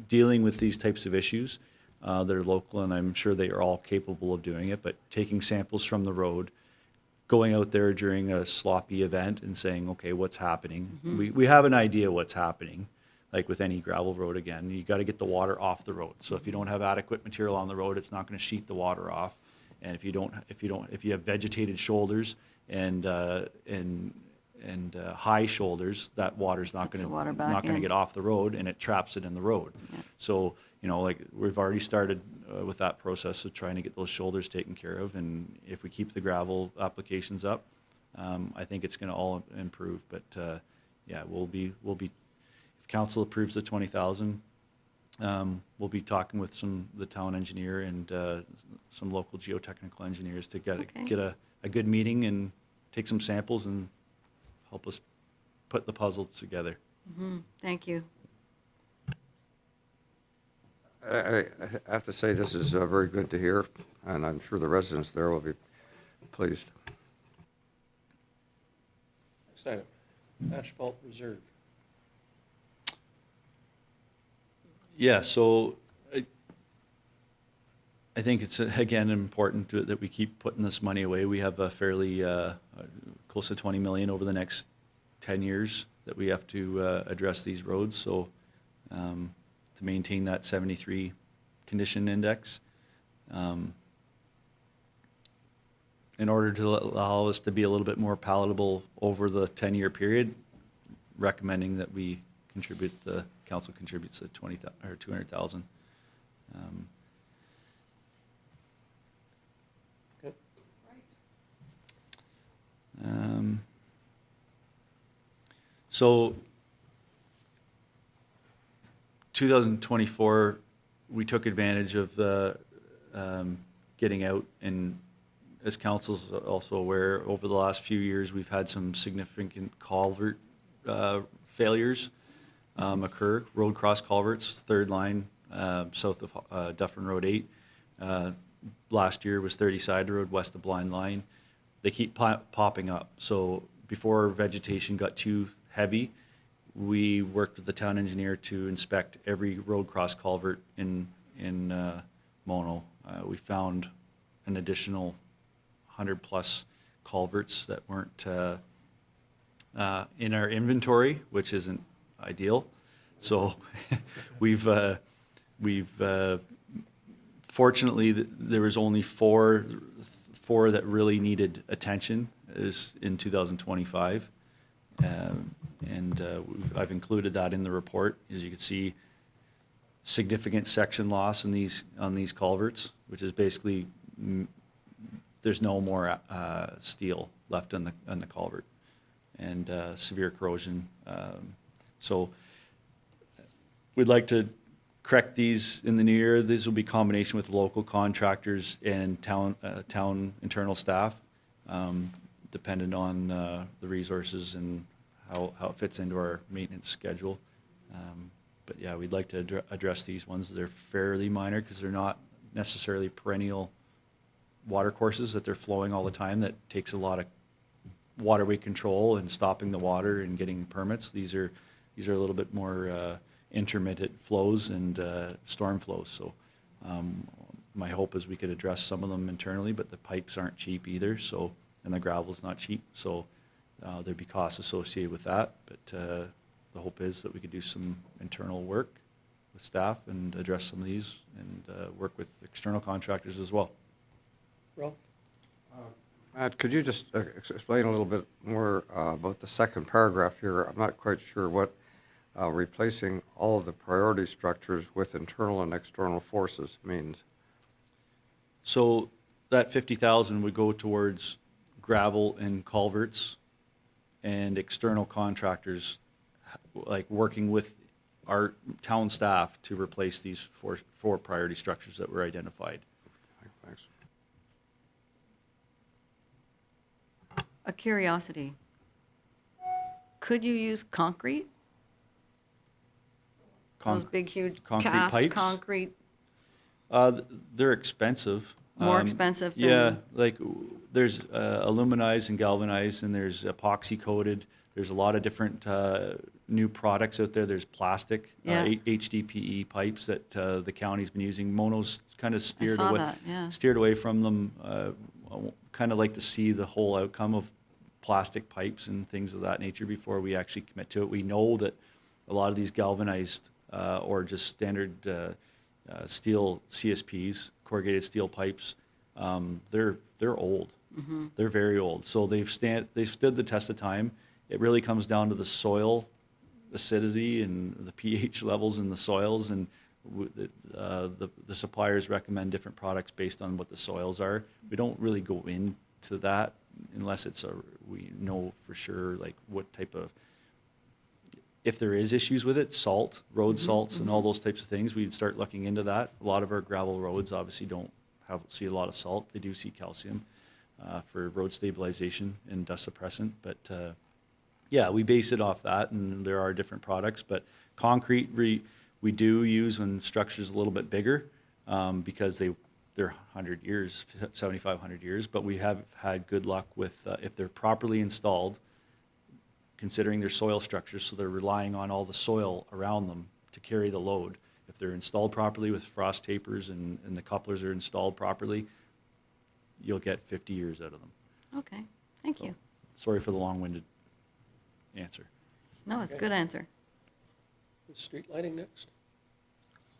dealing with these types of issues that are local, and I'm sure they are all capable of doing it, but taking samples from the road, going out there during a sloppy event and saying, okay, what's happening? We have an idea what's happening, like with any gravel road again. You got to get the water off the road. So if you don't have adequate material on the road, it's not going to sheet the water off. And if you have vegetated shoulders and high shoulders, that water's not going to get off the road, and it traps it in the road. Yeah. So, like we've already started with that process of trying to get those shoulders taken care of, and if we keep the gravel applications up, I think it's going to all improve. But yeah, we'll be if council approves the 20,000. We'll be talking with the town engineer and some local geotechnical engineers to get a good meeting and take some samples and help us put the puzzle together. Thank you. I have to say, this is very good to hear, and I'm sure the residents there will be pleased. Next item, asphalt reserve. Yeah, so I think it's, again, important that we keep putting this money away. We have a fairly close to 20 million over the next 10 years that we have to address these roads. So to maintain that 73 condition index, in order to allow us to be a little bit more palatable over the 10-year period, recommending that we the council contributes the 200,000. Good. So 2024, we took advantage of the getting out, and as council's also aware, over the last few years, we've had some significant culvert failures occur. Road cross culverts, third line south of Dufferin Road 8. Last year was 30 Side Road west of Blind Line. They keep popping up. So before vegetation got too heavy, we worked with the town engineer to inspect every road cross culvert in Mono. We found an additional 100+ culverts that weren't in our inventory, which isn't ideal. So we've fortunately there was only four that really needed attention is in 2025, and I've included that in the report. As you can see, significant section loss on these culverts, which is basically there's no more steel left on the culvert, and severe corrosion. So we'd like to correct these in the new year. These will be combination with local contractors and town internal staff, dependent on the resources and how it fits into our maintenance schedule. But yeah, we'd like to address these ones. They're fairly minor because they're not necessarily perennial water courses that they're flowing all the time. That takes a lot of waterway control and stopping the water and getting permits. These are a little bit more intermittent flows and storm flows. So my hope is we could address some of them internally, but the pipes aren't cheap either. So, and the gravel's not cheap. So There'd be costs associated with that, but the hope is that we could do some internal work with staff and address some of these and work with external contractors as well. Ralph? Matt, could you just explain a little bit more about the second paragraph here? I'm not quite sure what replacing all of the priority structures with internal and external forces means. So that 50,000 would go towards gravel and culverts and external contractors, like working with our town staff to replace these four priority structures that were identified. Thanks. A curiosity. Could you use concrete? Those big, huge concrete cast pipes? concrete, They're expensive. more expensive than? Yeah, like there's aluminized and galvanized, and there's epoxy coated. There's a lot of different new products out there. There's plastic Yeah. HDPE pipes that the county's been using. Mono's kind of steered saw away, that, yeah. steered away from them. Kind of like to see the whole outcome of plastic pipes and things of that nature before we actually commit to it. We know that a lot of these galvanized or just standard steel CSPs, corrugated steel pipes, they're old. Mm-hmm. They're very old. So they've stood the test of time. It really comes down to the soil acidity and the pH levels in the soils, and the suppliers recommend different products based on what the soils are. We don't really go into that unless we know for sure like what type of, if there is issues with it, road salts and all those types of things, we'd start looking into that. A lot of our gravel roads obviously don't see a lot of salt. They do see calcium for road stabilization and dust suppressant. But yeah, we base it off that, and there are different products. But concrete we do use when structure's a little bit bigger because they're 100 years, 7,500 years. But we have had good luck with if they're properly installed, considering their soil structures, so they're relying on all the soil around them to carry the load. If they're installed properly with frost tapers and the couplers are installed properly, you'll get 50 years out of them. Okay, thank you. Sorry for the long-winded answer. No, it's a good answer. Is street lighting next?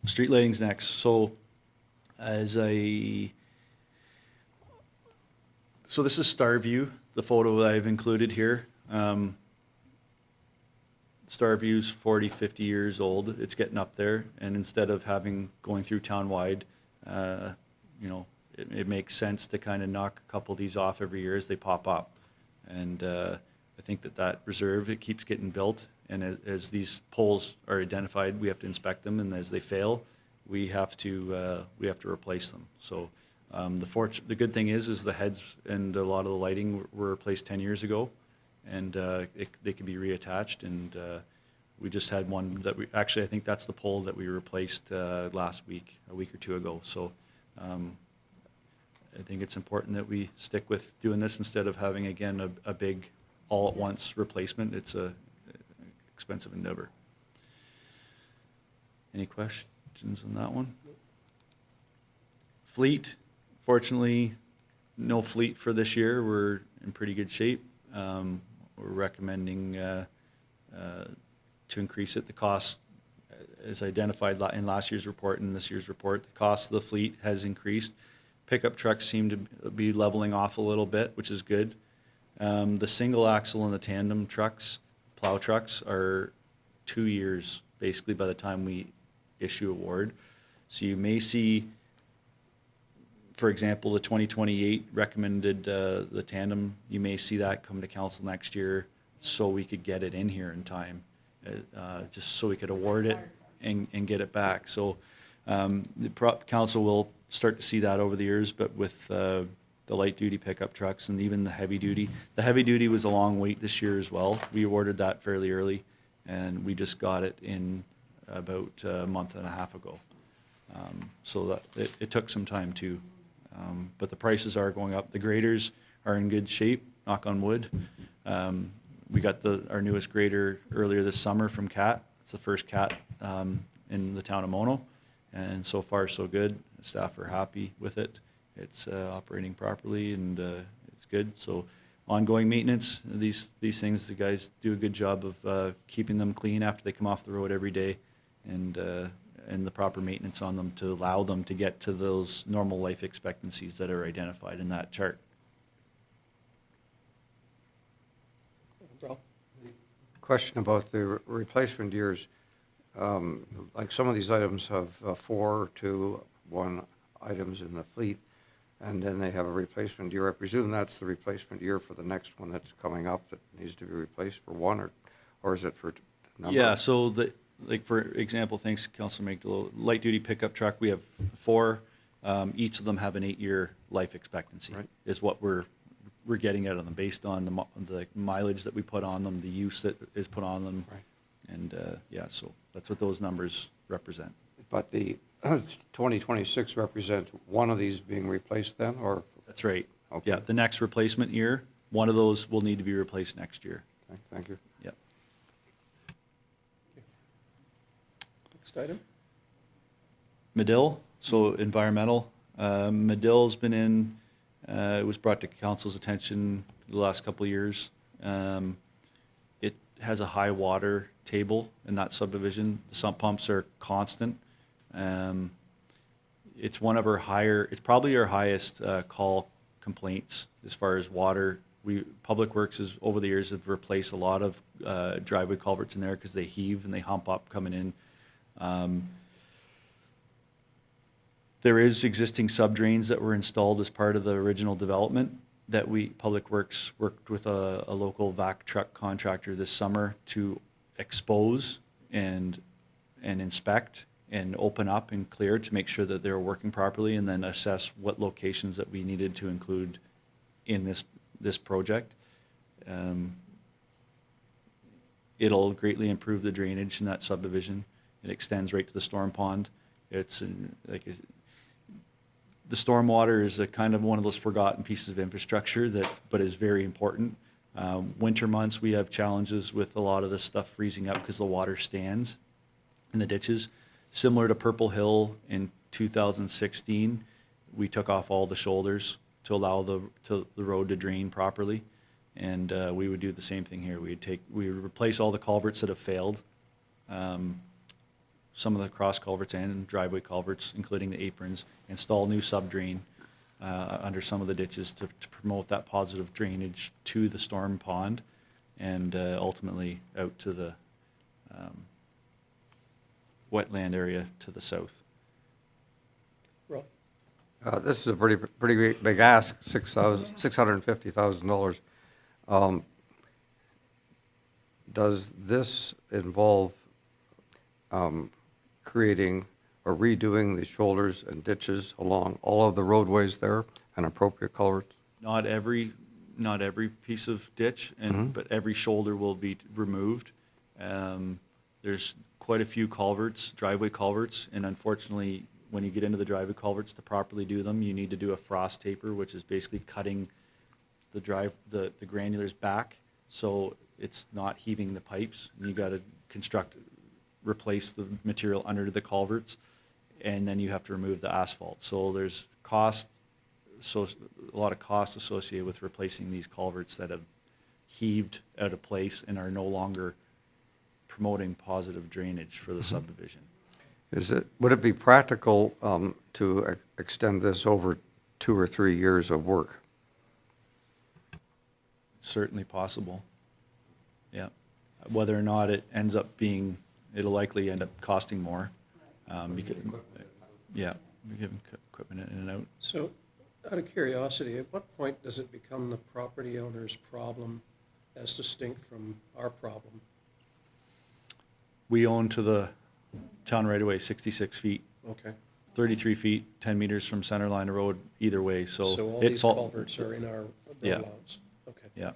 Street lighting's next. So so this is Star View, the photo that I've included here. Star View's 40, 50 years old. It's getting up there, and instead of going through town-wide, it makes sense to kind of knock a couple of these off every year as they pop up. And I think that reserve, it keeps getting built, and as these poles are identified, we have to inspect them, and as they fail, we have to replace them. So the good thing is the heads and a lot of the lighting were replaced 10 years ago, and they can be reattached. And we just had one that I think that's the pole that we replaced last week, a week or two ago. So I think it's important that we stick with doing this instead of having, again, a big all-at-once replacement. It's a expensive endeavor. Any questions on that one? Fleet, fortunately, no fleet for this year. We're in pretty good shape. We're recommending to increase it. The cost, as identified in last year's report and this year's report, the cost of the fleet has increased. Pickup trucks seem to be leveling off a little bit, which is good. The single axle and the tandem trucks, plow trucks, are 2 years basically by the time we issue award. So you may see, for example, the 2028 recommended the tandem, you may see that come to council next year so we could get it in here in time, just so we could award it and get it back. So the council will start to see that over the years, but with the light duty pickup trucks and even the heavy duty. The heavy duty was a long wait this year as well. We awarded that fairly early, and we just got it in about a month and a half ago. So that it took some time too. But the prices are going up. The graders are in good shape, knock on wood. We got our newest grader earlier this summer from CAT. It's the first CAT in the town of Mono, and so far so good. Staff are happy with it. It's operating properly, and it's good. So ongoing maintenance. These things, the guys do a good job of keeping them clean after they come off the road every day, and the proper maintenance on them to allow them to get to those normal life expectancies that are identified in that chart. Question about the replacement years. Like some of these items have 4 to 1 items in the fleet, and then they have a replacement year. I presume that's the replacement year for the next one that's coming up that needs to be replaced for one, or is it for number? Yeah, so like for example, thanks Councilor Magdalo, light duty pickup truck, we have 4. Each of them have an 8-year life expectancy, Right. is what we're getting out of them based on the mileage that we put on them, the use that is put on them. Right. And yeah, so that's what those numbers represent. But the 2026 represents one of these being replaced then, or? That's right. Okay. Yeah, the next replacement year, one of those will need to be replaced next year. Thank you. Yep. Next item? Medill, so environmental. Medill's been in, it was brought to council's attention the last couple of years. It has a high water table in that subdivision. The sump pumps are constant. It's one of our higher, it's probably our highest call complaints as far as water. Public Works is, over the years, have replaced a lot of driveway culverts in there because they heave and they hump up coming in. There is existing sub-drains that were installed as part of the original development that Public Works worked with a local vac truck contractor this summer to expose and inspect and open up and clear to make sure that they were working properly, and then assess what locations that we needed to include in this project. It'll greatly improve the drainage in that subdivision. It extends right to the storm pond. The stormwater is a kind of one of those forgotten pieces of infrastructure but is very important. Winter months, we have challenges with a lot of this stuff freezing up because the water stands in the ditches. Similar to Purple Hill in 2016, we took off all the shoulders to allow the road to drain properly. And we would do the same thing here. We would replace all the culverts that have failed. Some of the cross culverts and driveway culverts, including the aprons, install new sub-drain under some of the ditches to promote that positive drainage to the storm pond and ultimately out to the wetland area to the south. Rolf? This is a pretty big ask, $650,000. Does this involve creating or redoing the shoulders and ditches along all of the roadways there and appropriate culverts? Not every piece of ditch, but every shoulder will be removed. There's quite a few culverts, driveway culverts, and unfortunately, when you get into the driveway culverts, to properly do them, you need to do a frost taper, which is basically cutting the granulars back so it's not heaving the pipes. And you got to replace the material under the culverts, and then you have to remove the asphalt. So there's a lot of cost associated with replacing these culverts that have heaved out of place and are no longer promoting positive drainage for the subdivision. Would it be practical to extend this over 2 or 3 years of work? Certainly possible. Yeah. Whether or not it ends up being, it'll likely end up costing more. Because, yeah, we're giving equipment in and out. So, out of curiosity, at what point does it become the property owner's problem as distinct from our problem? We own to the town right away, 66 feet, Okay. 33 feet, 10 meters from center line of road, either way, so. So all it these fall- culverts are in our Yeah. allowance? Okay. Yeah.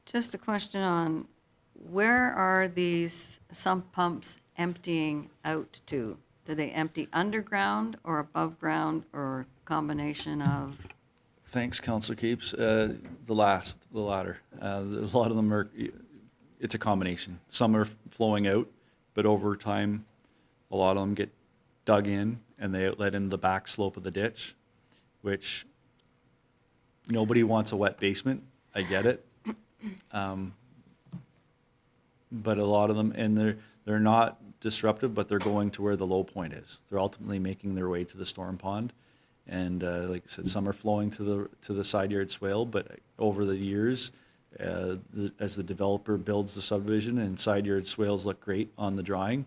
Just a question on, where are these sump pumps emptying out to? Do they empty underground or above ground or combination of? Thanks, Councilor Capes. The latter. A lot of them are, it's a combination. Some are flowing out, but over time, a lot of them get dug in and they outlet into the back slope of the ditch, which nobody wants a wet basement. I get it. But a lot of them, and they're not disruptive, but they're going to where the low point is. They're ultimately making their way to the storm pond. And like I said, some are flowing to the side yard swale, but over the years, as the developer builds the subdivision and side yard swales look great on the drawing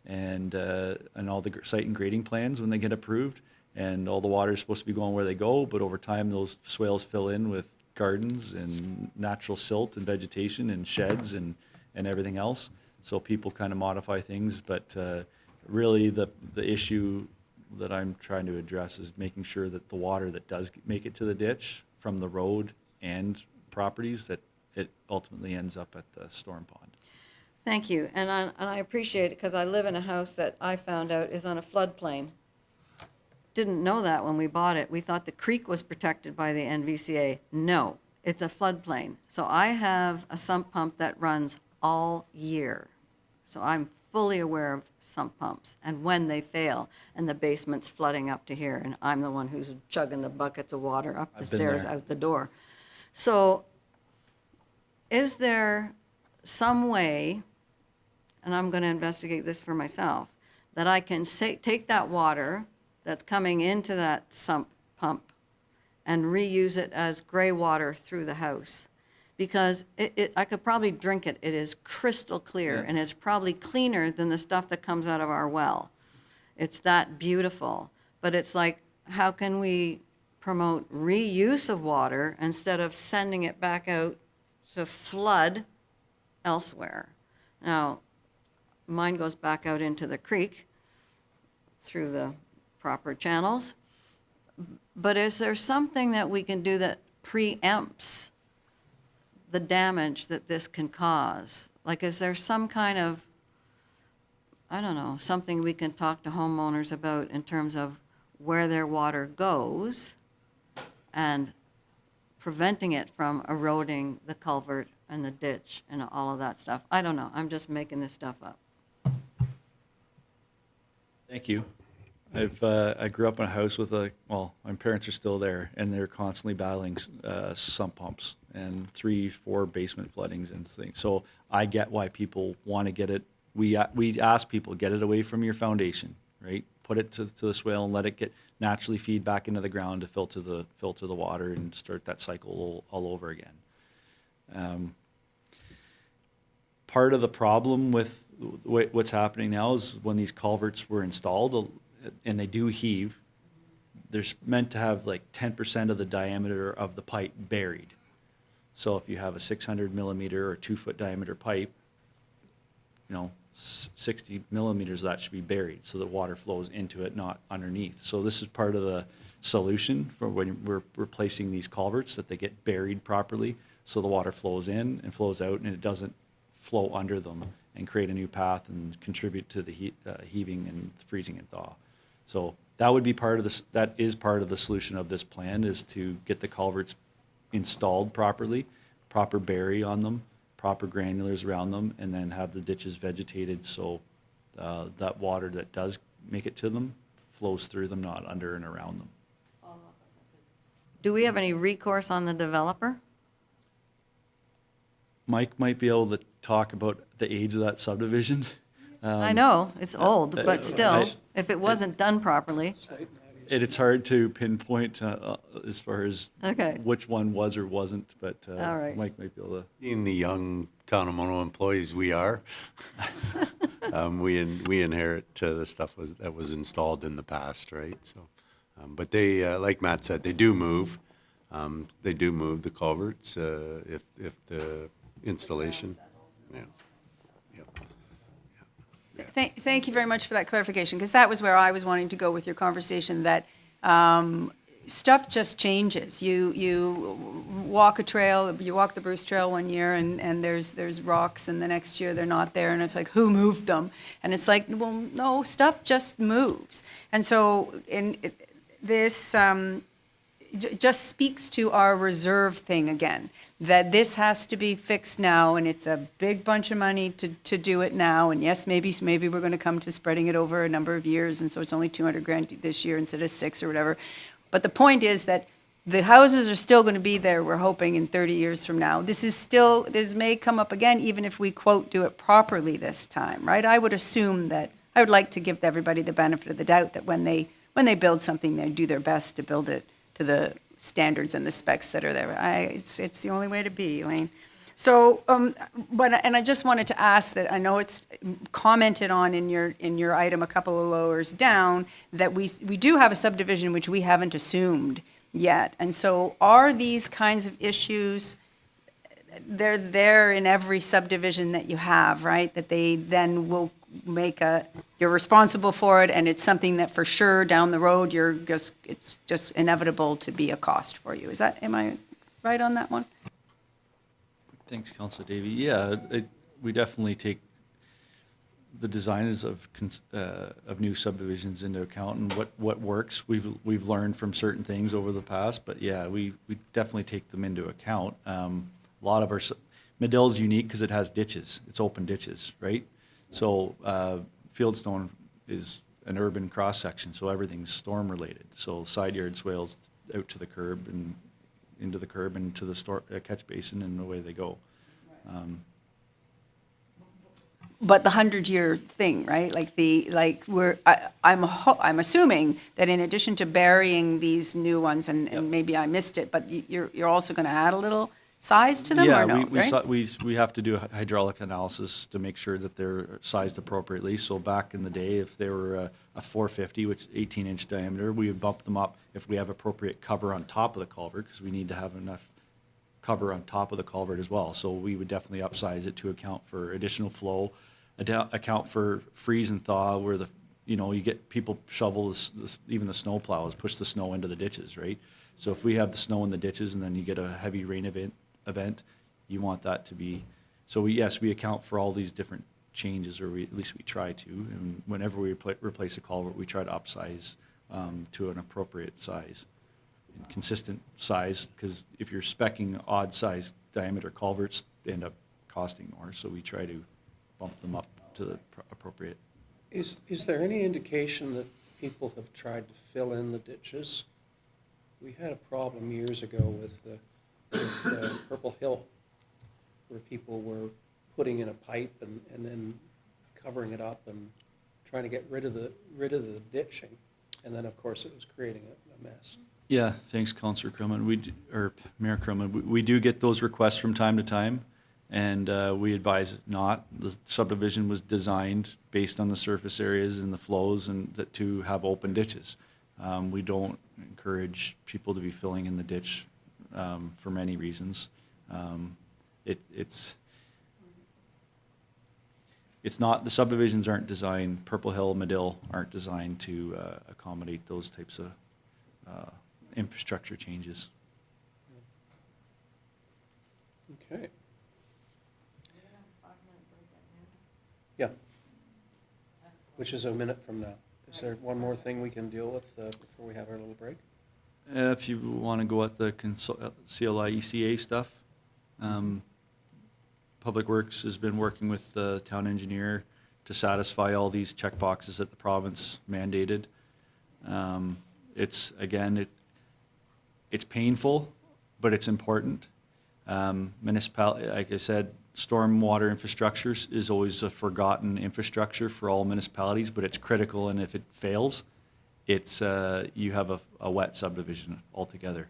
and all the site and grading plans when they get approved, and all the water is supposed to be going where they go, but over time those swales fill in with gardens and natural silt and vegetation and sheds and everything else. So people kind of modify things, but really the issue that I'm trying to address is making sure that the water that does make it to the ditch from the road and properties, that it ultimately ends up at the storm pond. Thank you, and I appreciate it, because I live in a house that I found out is on a floodplain. Didn't know that when we bought it. We thought the creek was protected by the NVCA. No, it's a floodplain. So I have a sump pump that runs all year. So I'm fully aware of sump pumps and when they fail and the basement's flooding up to here, and I'm the one who's chugging the buckets of water up the I've been stairs there. out the door. So is there some way, and I'm going to investigate this for myself, that I can take that water that's coming into that sump pump and reuse it as gray water through the house? Because I could probably drink it. It is crystal clear, and it's probably cleaner than the stuff that comes out of our well. It's that beautiful. But it's like, how can we promote reuse of water instead of sending it back out to flood elsewhere? Now, mine goes back out into the creek through the proper channels. But is there something that we can do that preempts the damage that this can cause? Like, is there some kind of, I don't know, something we can talk to homeowners about in terms of where their water goes and preventing it from eroding the culvert and the ditch and all of that stuff? I don't know. I'm just making this stuff up. Thank you. I grew up in a house with my parents are still there, and they're constantly battling sump pumps and 3-4 basement floodings and things. So I get why people want to get it. We ask people, get it away from your foundation, right? Put it to the swale and let it get naturally feed back into the ground to filter the water and start that cycle all over again. Part of the problem with what's happening now is when these culverts were installed, and they do heave, they're meant to have like 10% of the diameter of the pipe buried. So if you have a 600 millimeter or 2-foot diameter pipe, 60 millimeters of that should be buried so that water flows into it, not underneath. So this is part of the solution for when we're replacing these culverts, that they get buried properly so the water flows in and flows out and it doesn't flow under them and create a new path and contribute to the heaving and freezing and thaw. So that would be part of this. That is part of the solution of this plan, is to get the culverts installed properly, proper bury on them, proper granulars around them, and then have the ditches vegetated so that water that does make it to them flows through them, not under and around them. Do we have any recourse on the developer? Mike might be able to talk about the age of that subdivision. I know, it's old, I- but still, if it wasn't done properly. It's hard to pinpoint as far as Okay. which one was or wasn't, but All right. Mike might be able to. Being the young Town of Mono employees we are, we inherit the stuff that was installed in the past, right? So, but they, like Matt said, they do move. They do move the culverts if the installation. Yeah. Thank you very much for that clarification, because that was where I was wanting to go with your conversation, that stuff just changes. You walk a trail, you walk the Bruce Trail one year, and there's rocks, and the next year they're not there, and it's like, who moved them? And it's like, well, no, stuff just moves. And so this just speaks to our reserve thing again, that this has to be fixed now, and it's a big bunch of money to do it now. And yes, maybe we're going to come to spreading it over a number of years, and so it's only $200,000 this year instead of $6 or whatever. But the point is that the houses are still going to be there, we're hoping, in 30 years from now. This may come up again, even if we, quote, do it properly this time, right? I would assume that, I would like to give everybody the benefit of the doubt that when they build something, they do their best to build it to the standards and the specs that are there. It's the only way to be, Elaine. So, and I just wanted to ask that, I know it's commented on in your item a couple of lowers down, that we do have a subdivision which we haven't assumed yet. And so are these kinds of issues, they're there in every subdivision that you have, right? That they then will you're responsible for it, and it's something that for sure down the road, it's just inevitable to be a cost for you. Am I right on that one? Thanks, Councilor Davey. Yeah, we definitely take the designers of new subdivisions into account and what works. We've learned from certain things over the past, but yeah, we definitely take them into account. A lot of our Medill's unique because it has ditches. It's open ditches, right? So Fieldstone is an urban cross section, so everything's storm related. So side yard swales out to the curb and into the curb and to the catch basin, and away they go. But the 100-year thing, right? I'm assuming that in addition to burying these new ones, and maybe I missed it, but you're also going to add a little size to them, or no? We have to do a hydraulic analysis to make sure that they're sized appropriately. So back in the day, if they were a 450, which is 18-inch diameter, we would bump them up if we have appropriate cover on top of the culvert, because we need to have enough cover on top of the culvert as well. So we would definitely upsize it to account for additional flow, account for freeze and thaw, where you get people shovel even the snow plows, push the snow into the ditches, right? So if we have the snow in the ditches and then you get a heavy rain event, you want that to be, so we account for all these different changes, or at least we try to, and whenever we replace a culvert, we try to upsize to an appropriate size, and consistent size, because if you're speccing odd size diameter culverts, they end up costing more, so we try to bump them up to the appropriate. Is there any indication that people have tried to fill in the ditches? We had a problem years ago with Purple Hill, where people were putting in a pipe and then covering it up and trying to get rid of the ditching, and then of course it was creating a mess. Yeah, thanks, Councillor Creelman. Or Mayor Creelman. We do get those requests from time to time, and we advise not. The subdivision was designed based on the surface areas and the flows, and to have open ditches. We don't encourage people to be filling in the ditch for many reasons. It's not, the subdivisions aren't designed, Purple Hill, Medill aren't designed to accommodate those types of infrastructure changes. Okay. Yeah. Which is a minute from now. Is there one more thing we can deal with before we have our little break? If you want to go at the CLI ECA stuff, Public Works has been working with the town engineer to satisfy all these check boxes that the province mandated. It's painful, but it's important. Municipality, like I said, stormwater infrastructure is always a forgotten infrastructure for all municipalities, but it's critical, and if it fails, it's you have a wet subdivision altogether.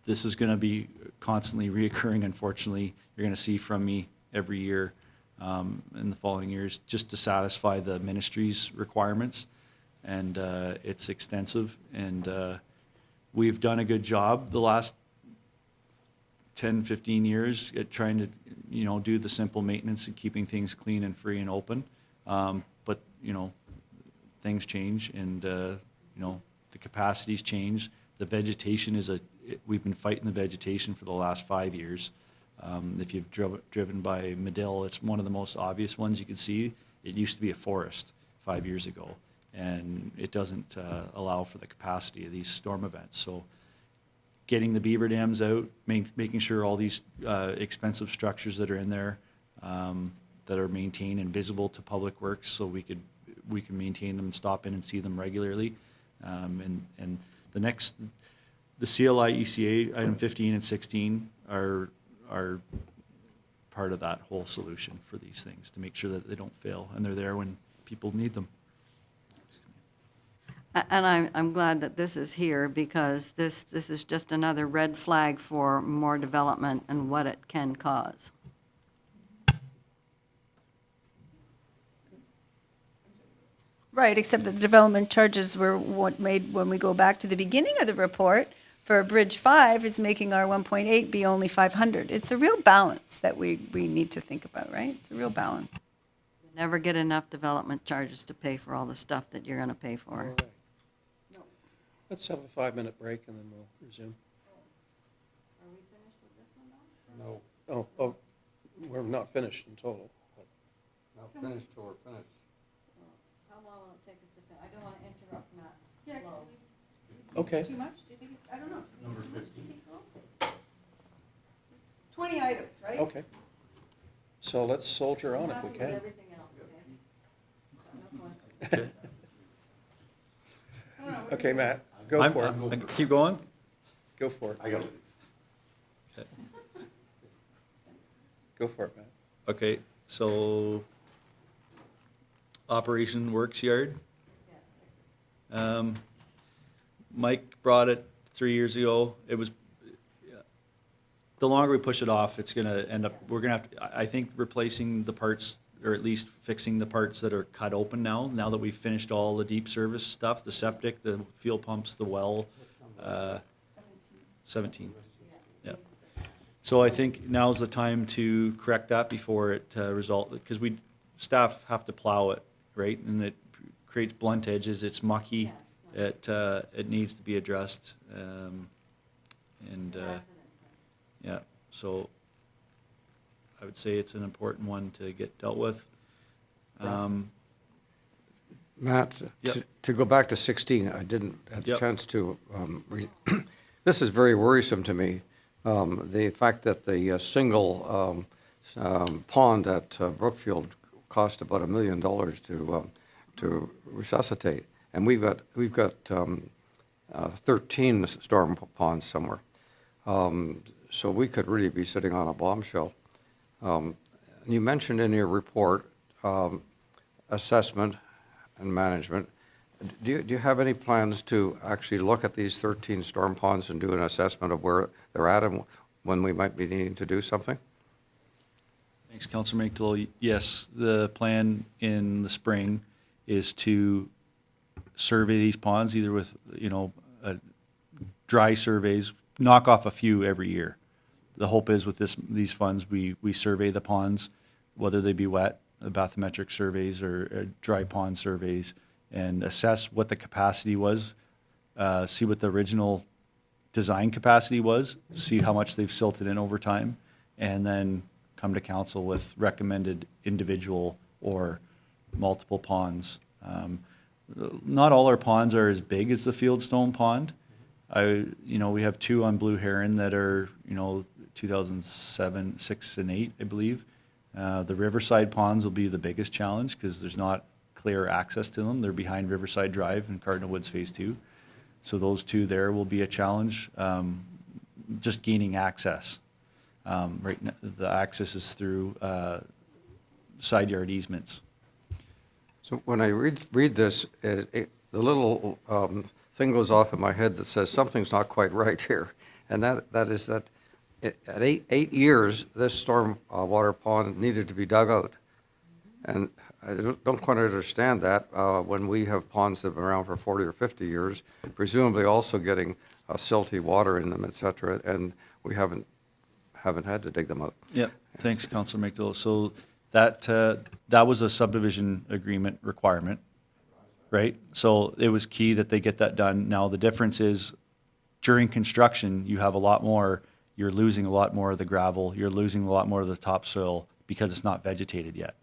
This is going to be constantly reoccurring, unfortunately. You're going to see from me every year in the following years, just to satisfy the ministry's requirements. And it's extensive, and we've done a good job the last 10, 15 years at trying to, do the simple maintenance and keeping things clean and free and open. But, things change, and, the capacities change. The vegetation we've been fighting the vegetation for the last 5 years. If you've driven by Medill, it's one of the most obvious ones you can see. It used to be a forest 5 years ago, and it doesn't allow for the capacity of these storm events. So getting the beaver dams out, making sure all these expensive structures that are in there that are maintained and visible to Public Works, so we can maintain them and stop in and see them regularly. And the next, the CLI ECA, item 15 and 16 are part of that whole solution for these things, to make sure that they don't fail and they're there when people need them. And I'm glad that this is here, because this is just another red flag for more development and what it can cause. Right, except that the development charges were what made, when we go back to the beginning of the report, for Bridge 5 is making our 1.8 be only 500. It's a real balance that we need to think about, right? It's a real balance. You never get enough development charges to pay for all the stuff that you're going to pay for. All right. Let's have a 5-minute break and then we'll resume. Are we finished with this one now? No, Oh, we're not finished in total. but- not finished till we're finished. How long will it take us to finish? I don't want to interrupt Matt's flow. Okay. Too much? Do you think it's, I don't know. Number 15. 20 items, right? Okay. So let's soldier on if Happy we with can. everything else, okay? No point. Okay, Matt, go for it. I can keep going? Go for it. I got it. Go for it, Matt. Okay, so Operation Works Yard. Mike brought it 3 years ago. It was, the longer we push it off, it's gonna end up, we're gonna have to, I think replacing the parts, or at least fixing the parts that are cut open now that we've finished all the deep service stuff, the septic, the fuel pumps, the well. 17. Yeah. So I think now's the time to correct that before it because staff have to plow it, right? And it creates blunt edges, it's mucky, it needs to be addressed. Yeah, so I would say it's an important one to get dealt with. Matt, Yep. to go back to 16, I didn't have a Yep. chance to, this is very worrisome to me. The fact that the single pond at Brookfield cost about $1 million to resuscitate, and we've got 13 storm ponds somewhere. So we could really be sitting on a bombshell. You mentioned in your report assessment and management. Do you have any plans to actually look at these 13 storm ponds and do an assessment of where they're at and when we might be needing to do something? Thanks, Councillor McDowell. Yes, the plan in the spring is to survey these ponds, either with, dry surveys, knock off a few every year. The hope is with these funds, we survey the ponds, whether they be wet, bathymetric surveys or dry pond surveys, and assess what the capacity was, see what the original design capacity was, see how much they've silted in over time, and then come to council with recommended individual or multiple ponds. Not all our ponds are as big as the Fieldstone pond. We have 2 on Blue Heron that are, 2007, 6, and 8, I believe. The Riverside ponds will be the biggest challenge because there's not clear access to them. They're behind Riverside Drive and Cardinal Woods Phase 2. So those 2 there will be a challenge, just gaining access. Right now, the access is through side yard easements. So when I read this, the little thing goes off in my head that says something's not quite right here. And that is that at 8 years, this storm water pond needed to be dug out. And I don't quite understand that when we have ponds that have been around for 40 or 50 years, presumably also getting silty water in them, et cetera, and we haven't had to dig them out. Yep, thanks, Councillor McDowell. So that was a subdivision agreement requirement, right? So it was key that they get that done. Now, the difference is during construction, you have a lot more, you're losing a lot more of the gravel, you're losing a lot more of the topsoil because it's not vegetated yet.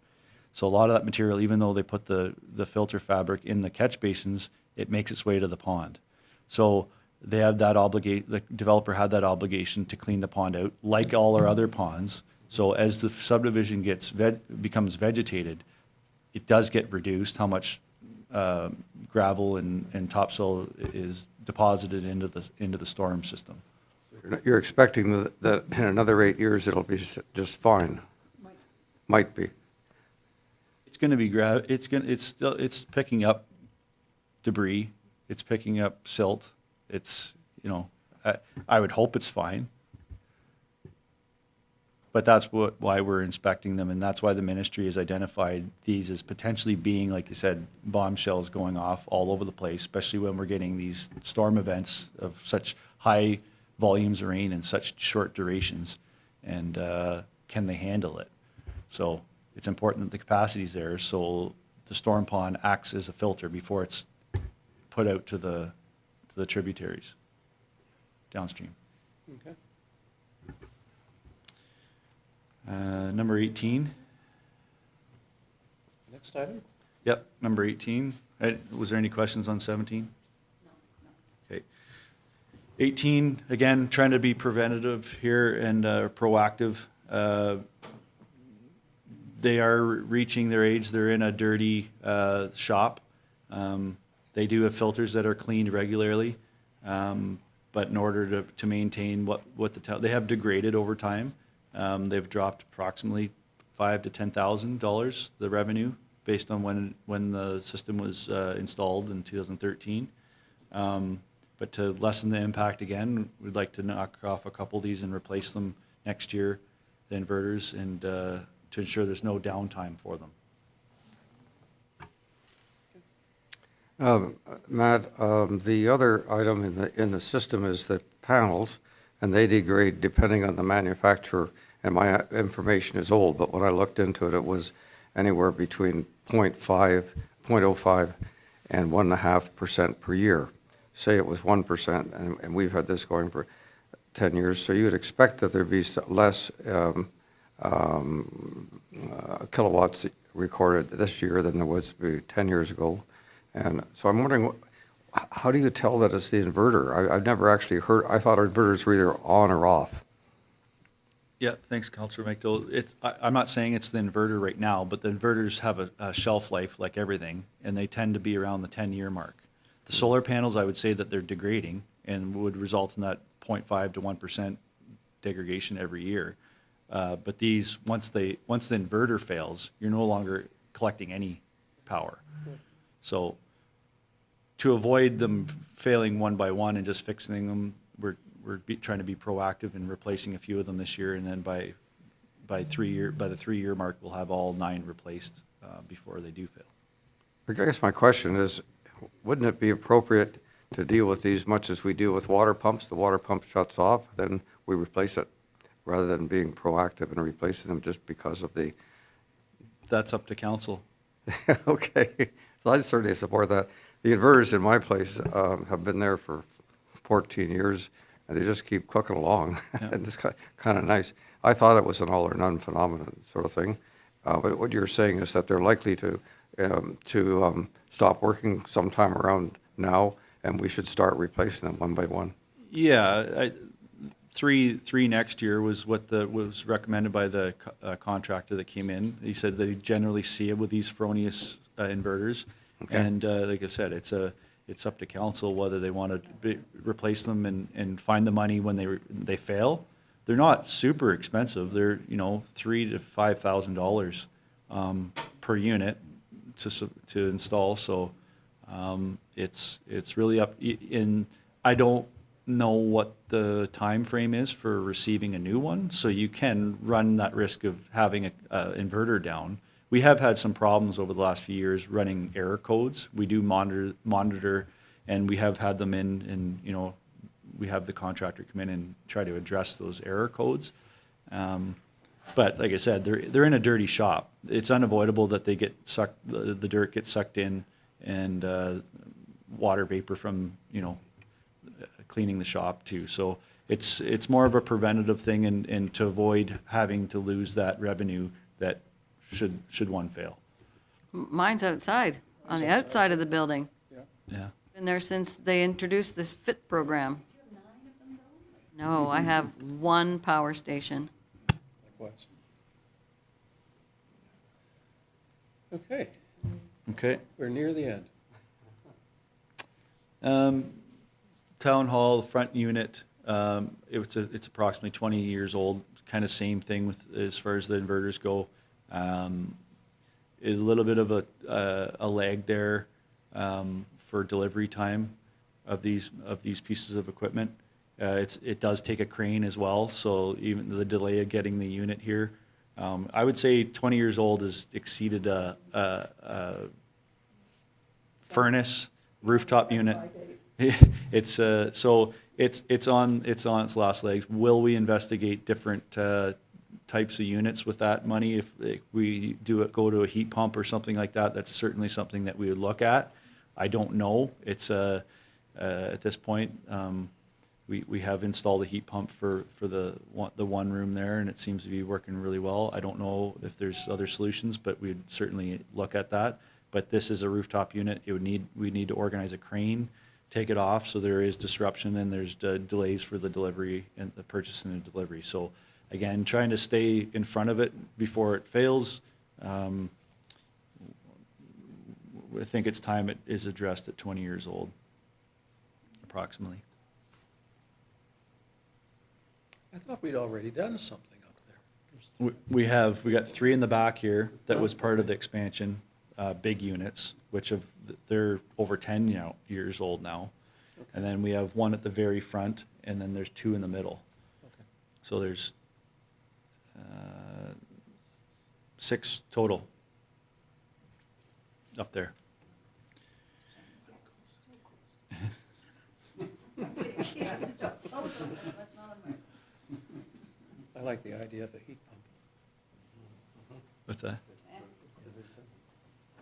So a lot of that material, even though they put the filter fabric in the catch basins, it makes its way to the pond. So they have that the developer had that obligation to clean the pond out, like all our other ponds. So as the subdivision becomes vegetated, it does get reduced, how much gravel and topsoil is deposited into the storm system. You're expecting that in another 8 years, it'll be just fine? Might be. It's going to be it's picking up debris. It's picking up silt. It's, I would hope it's fine. But that's why we're inspecting them, and that's why the ministry has identified these as potentially being, like you said, bombshells going off all over the place, especially when we're getting these storm events of such high volumes of rain and such short durations. And can they handle it? So it's important that the capacity is there, so the storm pond acts as a filter before it's put out to the tributaries downstream. Okay. Number 18. Next item? Yep, number 18. Was there any questions on 17? No. Okay. 18, again, trying to be preventative here and proactive. They are reaching their age. They're in a dirty shop. They do have filters that are cleaned regularly, but in order to maintain what they have degraded over time. They've dropped approximately $5,000 to $10,000 the revenue based on when the system was installed in 2013. But to lessen the impact again, we'd like to knock off a couple of these and replace them next year, the inverters, and to ensure there's no downtime for them. Matt, the other item in the system is the panels, and they degrade depending on the manufacturer. And my information is old, but when I looked into it, it was anywhere between 0.05 and 1.5% per year. Say it was 1%, and we've had this going for 10 years. So you would expect that there'd be less kilowatts recorded this year than there was 10 years ago. And so I'm wondering, how do you tell that it's the inverter? I've never actually heard, I thought inverters were either on or off. Yeah, thanks, Councillor McDowell. I'm not saying it's the inverter right now, but the inverters have a shelf life like everything, and they tend to be around the 10-year mark. The solar panels, I would say that they're degrading and would result in that 0.5 to 1% degradation every year. But these, once the inverter fails, you're no longer collecting any power. So to avoid them failing one by one and just fixing them, we're trying to be proactive in replacing a few of them this year, and then by the 3-year mark, we'll have all 9 replaced before they do fail. I guess my question is, wouldn't it be appropriate to deal with these much as we deal with water pumps? The water pump shuts off, then we replace it, rather than being proactive and replacing them just because of the... That's up to council. Okay, so I certainly support that. The inverters in my place have been there for 14 years, and they just keep cooking along. Yeah. And it's kind of nice. I thought it was an all or none phenomenon sort of thing, but what you're saying is that they're likely to stop working sometime around now, and we should start replacing them one by one. Yeah, three next year was what was recommended by the contractor that came in. He said they generally see it with these Fronius inverters. Okay. And like I said, it's up to council whether they want to replace them and find the money when they fail. They're not super expensive. They're $3,000 to $5,000 per unit to install. So it's really up. I don't know what the time frame is for receiving a new one, so you can run that risk of having an inverter down. We have had some problems over the last few years running error codes. We do monitor, and we have had them in, and we have the contractor come in and try to address those error codes. But like I said, they're in a dirty shop. It's unavoidable that they get sucked, the dirt gets sucked in, and water vapor from cleaning the shop too. So it's more of a preventative thing, and to avoid having to lose that revenue that should one fail. Mine's outside, on the outside of the building. Yeah. Been there since they introduced this FIT program. No, I have one power station. Likewise. Okay, Okay. we're near the end. Town hall, front unit, it's approximately 20 years old, kind of same thing with, as far as the inverters go. A little bit of a lag there for delivery time of these pieces of equipment. It does take a crane as well, so even the delay of getting the unit here. I would say 20 years old has exceeded a furnace rooftop unit. It's so it's on its last legs. Will we investigate different types of units with that money? If we go to a heat pump or something like that, that's certainly something that we would look at. I don't know. It's at this point, we have installed a heat pump for the one room there, and it seems to be working really well. I don't know if there's other solutions, but we'd certainly look at that. But this is a rooftop unit. We need to organize a crane, take it off, so there is disruption and there's delays for the delivery and the purchase and the delivery. So again, trying to stay in front of it before it fails. I think it's time it is addressed at 20 years old, approximately. I thought we'd already done something up there. We got 3 in the back here that was part of the expansion, big units, which they're over 10 years old now. Okay. And then we have 1 at the very front, and then there's 2 in the middle. Okay. So there's 6 total up there. I like the idea of a heat pump. What's that?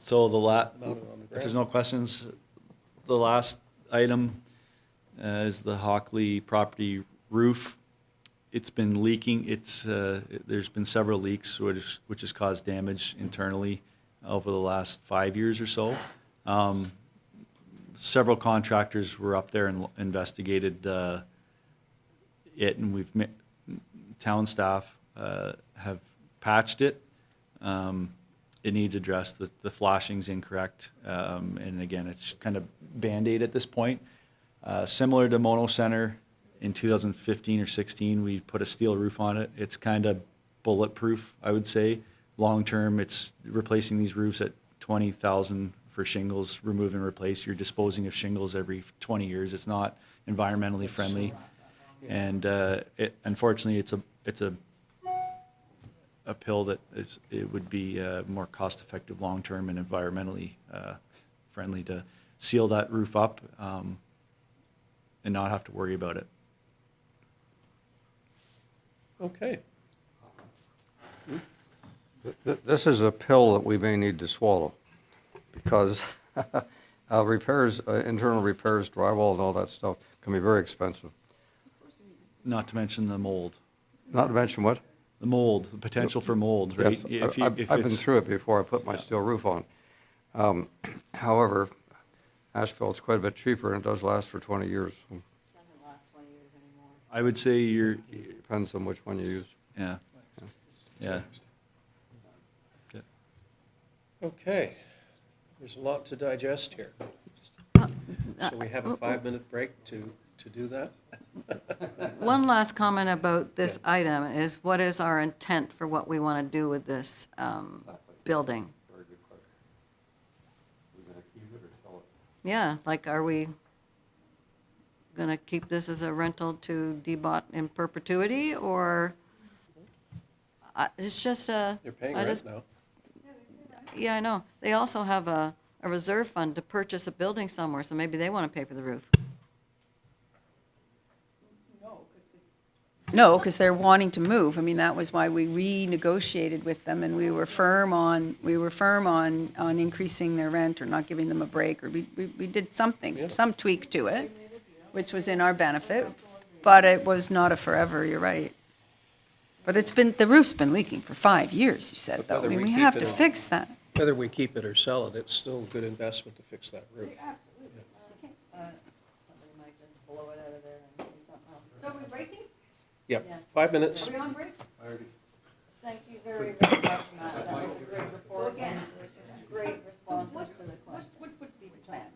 So if there's no questions, the last item is the Hockley property roof. It's been leaking. There's been several leaks, which has caused damage internally over the last 5 years or so. Several contractors were up there and investigated it, and town staff have patched it. It needs addressed. The flashing's incorrect, and again, it's kind of Band-Aid at this point. Similar to Mono Center in 2015 or 16, we put a steel roof on it. It's kind of bulletproof, I would say. Long term, it's replacing these roofs at $20,000 for shingles, remove and replace. You're disposing of shingles every 20 years. It's not environmentally friendly, and unfortunately, it's a pill that it would be more cost effective long term and environmentally friendly to seal that roof up and not have to worry about it. Okay. This is a pill that we may need to swallow, because repairs, internal repairs, drywall and all that stuff can be very expensive. Not to mention the mold. Not to mention what? The mold, the potential for mold, right? Yes, I've been through it before I put my steel roof on. However, asphalt's quite a bit cheaper and it does last for 20 years. Doesn't last 20 years anymore. I would say Depends on which one you use. Yeah. Yeah. Okay. There's a lot to digest here. So we have a 5-minute break to do that? One last comment about this item is, what is our intent for what we want to do with this building? Very good question. We're going to keep it or sell it? Yeah, like, are we going to keep this as a rental to DBOT in perpetuity, or it's just a... They're paying I rent just- now. Yeah, I know. They also have a reserve fund to purchase a building somewhere, so maybe they want to pay for the roof. No, because they're wanting to move. I mean, that was why we renegotiated with them, and we were firm on increasing their rent or not giving them a break, or we did something, some tweak to it, which was in our benefit, but it was not a forever, you're right. But the roof's been leaking for 5 years, you said, though. I whether mean, we we keep have it to or- fix that. Whether we keep it or sell it, it's still a good investment to fix that roof. Somebody might just blow it out of there and do something else. So are we breaking? Yep, Yes. 5 minutes. Are we on break? Thank you very, very much, Matt. That was a great report and great responses to the questions. What would be the plan?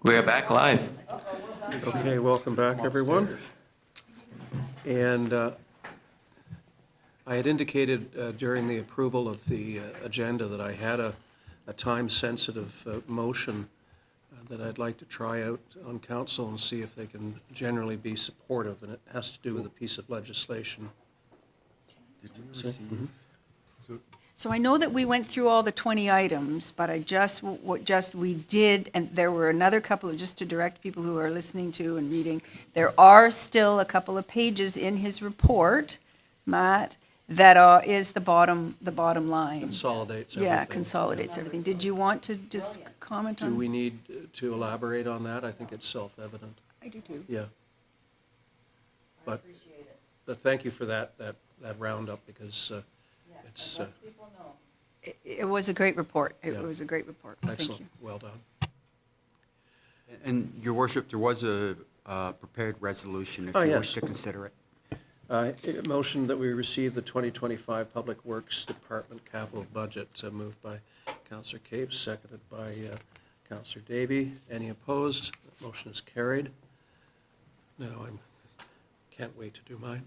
We are back live. Okay, welcome back, everyone. And I had indicated during the approval of the agenda that I had a time-sensitive motion that I'd like to try out on council and see if they can generally be supportive, and it has to do with a piece of legislation. Did you receive? So I know that we went through all the 20 items, but we did, and there were another couple, just to direct people who are listening to and reading, there are still a couple of pages in his report, Matt, that is the bottom line. Consolidates everything. Yeah, consolidates everything. Did you want to just comment on? Do we need to elaborate on that? I think it's self-evident. I do too. Yeah. But thank you for that roundup, because it's It was a great report. It was a great report. Thank excellent. you. Well done. And, Your Worship, there was a prepared resolution if Oh, you yes. wish to consider it. Motion that we receive the 2025 Public Works Department capital budget, moved by Councillor Capes, seconded by Councillor Davy. Any opposed? Motion is carried. Now can't wait to do mine.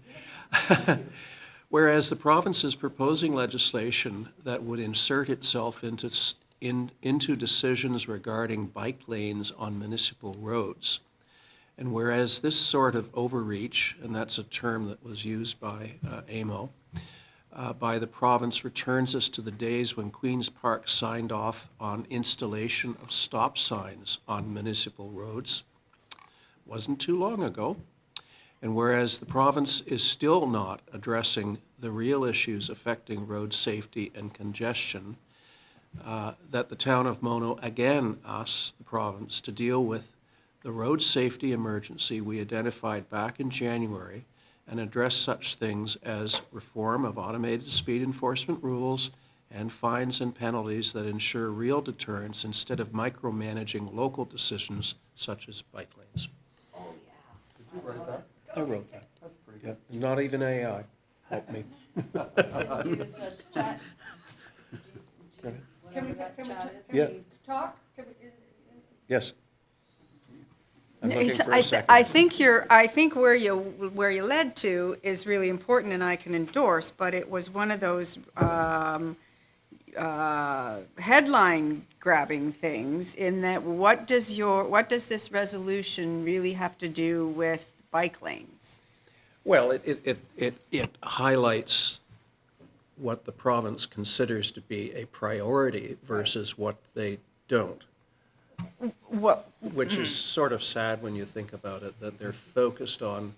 Whereas the province is proposing legislation that would insert itself into decisions regarding bike lanes on municipal roads. And whereas this sort of overreach, and that's a term that was used by AMO, by the province returns us to the days when Queen's Park signed off on installation of stop signs on municipal roads. Wasn't too long ago. And whereas the province is still not addressing the real issues affecting road safety and congestion, that the town of Mono again asks the province to deal with the road safety emergency we identified back in January and address such things as reform of automated speed enforcement rules and fines and penalties that ensure real deterrence instead of micromanaging local decisions such as bike lanes. Did you write that? I wrote that. That's pretty good. Yeah, not even AI helped me. Yeah. talk? Yes. I'm looking for a second. I think where you led to is really important and I can endorse, but it was one of those headline grabbing things in that what does this resolution really have to do with bike lanes? Well, it highlights what the province considers to be a priority versus what they don't. What, Which is sort of sad when you think about it, that they're focused on,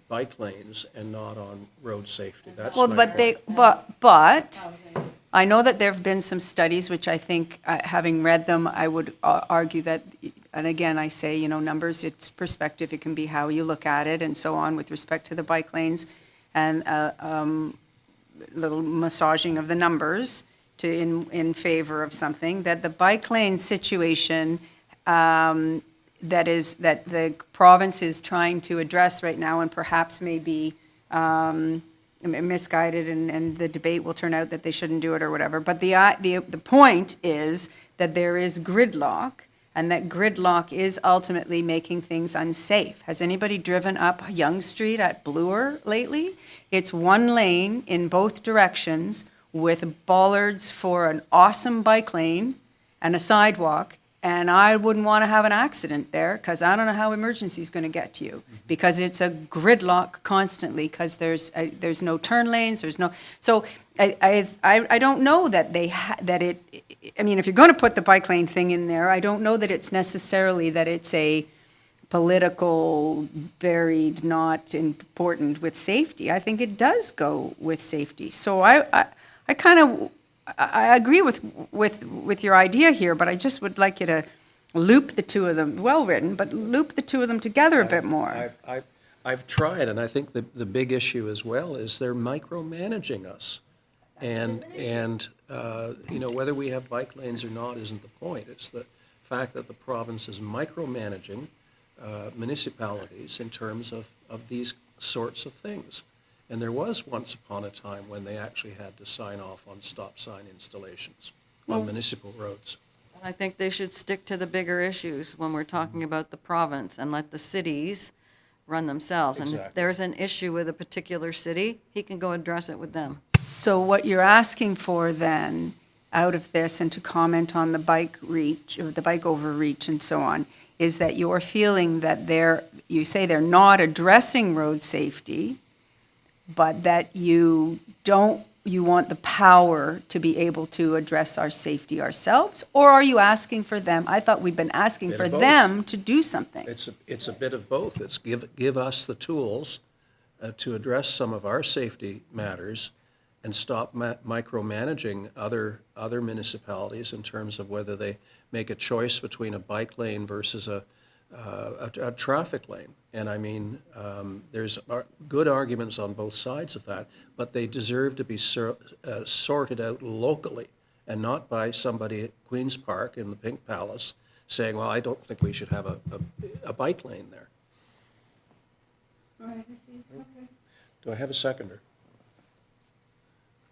bike lanes and not on road safety. That's well, my point. but I know that there have been some studies, which I think, having read them, I would argue that, and again, I say, numbers, it's perspective, it can be how you look at it and so on with respect to the bike lanes and little massaging of the numbers in favor of something, that the bike lane situation that the province is trying to address right now and perhaps may be misguided and the debate will turn out that they shouldn't do it or whatever. But the point is that there is gridlock and that gridlock is ultimately making things unsafe. Has anybody driven up Yonge Street at Bloor lately? It's one lane in both directions with bollards for an awesome bike lane and a sidewalk, and I wouldn't want to have an accident there because I don't know how emergency is going to get to you because it's a gridlock constantly because there's no turn lanes, there's no. So I don't know that I mean, if you're going to put the bike lane thing in there, I don't know that it's necessarily that it's a political, buried, not important with safety. I think it does go with safety. So I agree with your idea here, but I just would like you to loop the two of them, well written, but loop the two of them together a bit more. I've tried, and I think the big issue as well is they're micromanaging us. And whether we have bike lanes or not isn't the point. It's the fact that the province is micromanaging municipalities in terms of these sorts of things. And there was once upon a time when they actually had to sign off on stop sign installations on municipal roads. I think they should stick to the bigger issues when we're talking about the province and let the cities run themselves. And if Exactly. there's an issue with a particular city, he can go address it with them. So what you're asking for then, out of this, and to comment on the bike reach, or the bike overreach and so on, is that you're feeling that you say they're not addressing road safety, but that you want the power to be able to address our safety ourselves? Or are you asking for them? I thought we've been asking Bit for of both. them to do something. It's a bit of both. It's give us the tools to address some of our safety matters and stop micromanaging other municipalities in terms of whether they make a choice between a bike lane versus a traffic lane. And I mean, there's good arguments on both sides of that, but they deserve to be sorted out locally and not by somebody at Queen's Park in the Pink Palace saying, well, I don't think we should have a bike lane there. All right, I see. Okay. Do I have a seconder?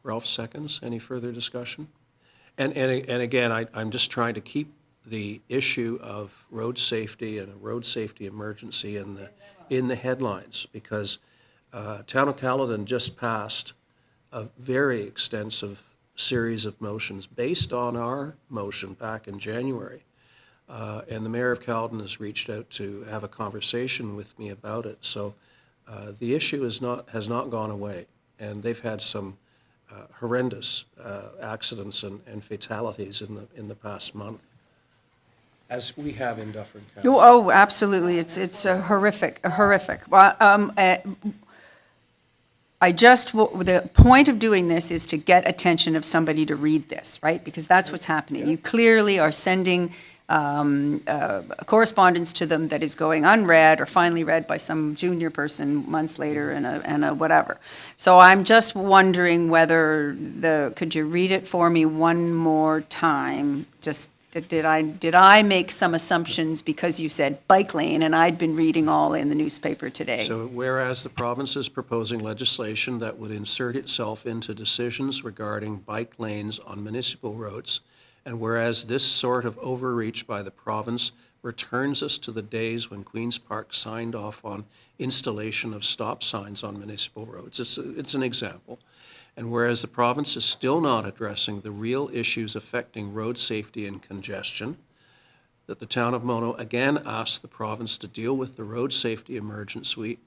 Ralph seconds. Any further discussion? And again, I'm just trying to keep the issue of road safety and a road safety emergency in the headlines, because Town of Caledon just passed a very extensive series of motions based on our motion back in January. And the Mayor of Caledon has reached out to have a conversation with me about it. So the issue has not gone away, and they've had some horrendous accidents and fatalities in the past month, as we have in Dufferin County. Oh, absolutely. It's a horrific. Well, the point of doing this is to get attention of somebody to read this, right? Because that's what's happening. You clearly are sending correspondence to them that is going unread or finally read by some junior person months later and a whatever. So I'm just wondering whether could you read it for me one more time? Just did I make some assumptions because you said bike lane and I'd been reading all in the newspaper today? So whereas the province is proposing legislation that would insert itself into decisions regarding bike lanes on municipal roads, and whereas this sort of overreach by the province returns us to the days when Queen's Park signed off on installation of stop signs on municipal roads. It's an example. And whereas the province is still not addressing the real issues affecting road safety and congestion, that the town of Mono again asked the province to deal with the road safety emergency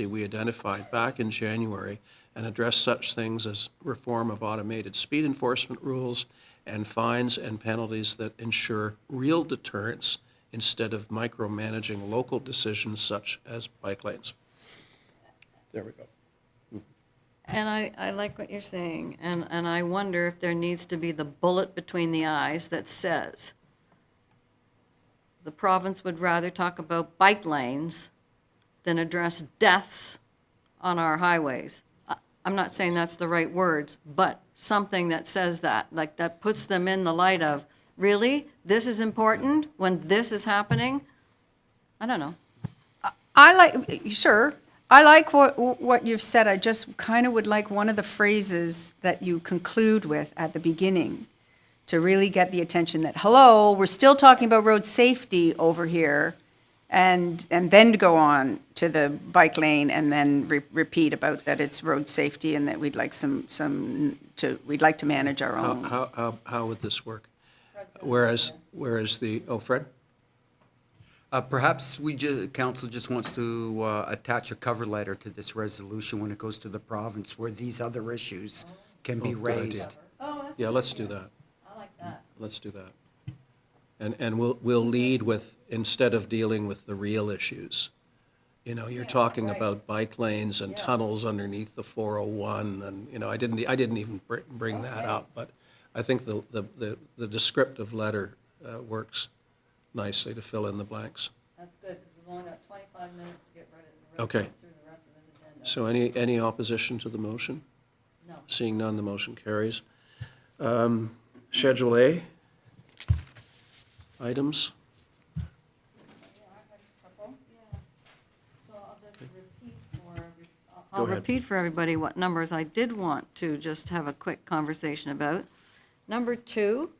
we identified back in January and address such things as reform of automated speed enforcement rules and fines and penalties that ensure real deterrence instead of micromanaging local decisions such as bike lanes. There we go. And I like what you're saying, and I wonder if there needs to be the bullet between the eyes that says the province would rather talk about bike lanes than address deaths on our highways. I'm not saying that's the right words, but something that says that, like that puts them in the light of, really? This is important when this is happening? I don't know. I like what you've said. I just kind of would like one of the phrases that you conclude with at the beginning to really get the attention that, hello, we're still talking about road safety over here, and then to go on to the bike lane and then repeat about that it's road safety and that we'd like we'd like to manage our own. How would this work? Whereas Fred? Perhaps council just wants to attach a cover letter to this resolution when it goes to the province where these other issues can be Good idea. raised. Yeah, let's do that. I like that. Let's do that. And we'll lead with, instead of dealing with the real issues. You know, you're talking about bike lanes and tunnels underneath the 401, and, you know, I didn't even bring that up, but I think the descriptive letter works nicely to fill in the blanks. That's good, because we've only got 25 minutes to get ready to Okay. get through the rest of this agenda. So any opposition to the motion? No. Seeing none, the motion carries. Schedule A, items. So I'll just repeat Go I'll ahead. repeat for everybody what numbers I did want to just have a quick conversation about. Number 2,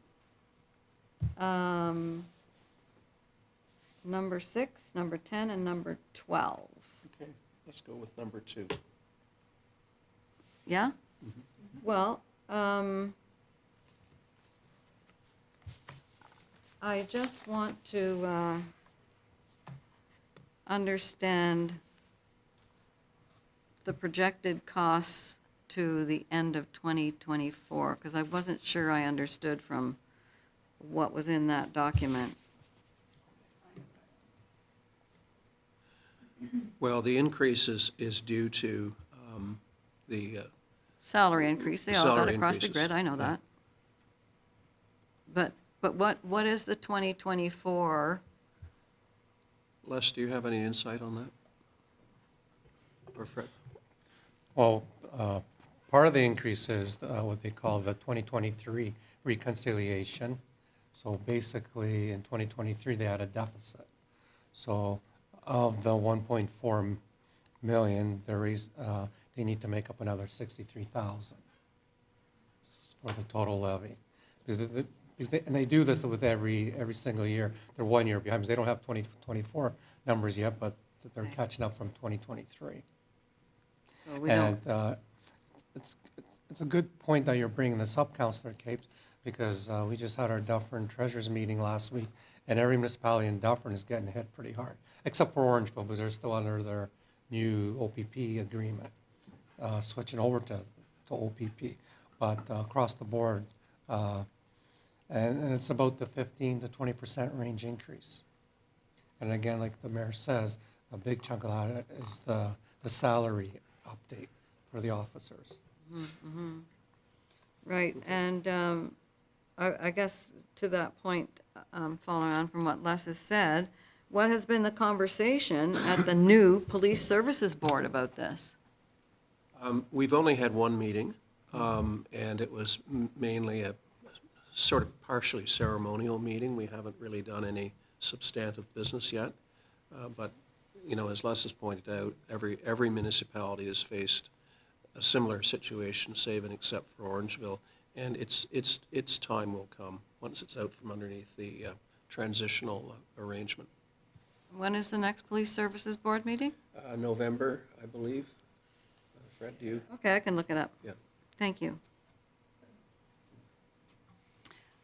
Number 6, number 10, and number 12. Okay, let's go with number 2. Yeah? Well, I just want to understand the projected costs to the end of 2024, because I wasn't sure I understood from what was in that document. Well, the increase is due to the, Salary increase, they all got Salary across the increases, grid, I know that. But what is the 2024? Les, do you have any insight on that? Or Fred? Well, part of the increase is what they call the 2023 reconciliation. So basically, in 2023, they had a deficit. So of the 1.4 million, they need to make up another 63,000 for the total levy. And they do this with every single year. They're 1 year behind, because they don't have 2024 numbers yet, but they're catching up from 2023. So we don't, And it's a good point that you're bringing this up, Councillor Capes, because we just had our Dufferin Treasurers meeting last week, and every municipality in Dufferin is getting hit pretty hard, except for Orangeville, because they're still under their new OPP agreement, switching over to OPP. But across the board, and it's about the 15 to 20% range increase. And again, like the mayor says, a big chunk of that is the salary update for the officers. right, and I guess to that point, following on from what Les has said, what has been the conversation at the new Police Services Board about this? We've only had one meeting, and it was mainly a sort of partially ceremonial meeting. We haven't really done any substantive business yet. But, you know, as Les has pointed out, every municipality has faced a similar situation, save and except for Orangeville. And its time will come once it's out from underneath the transitional arrangement. When is the next Police Services Board meeting? November, I believe. Fred, do you? Okay, I can look it up. Yeah. Thank you.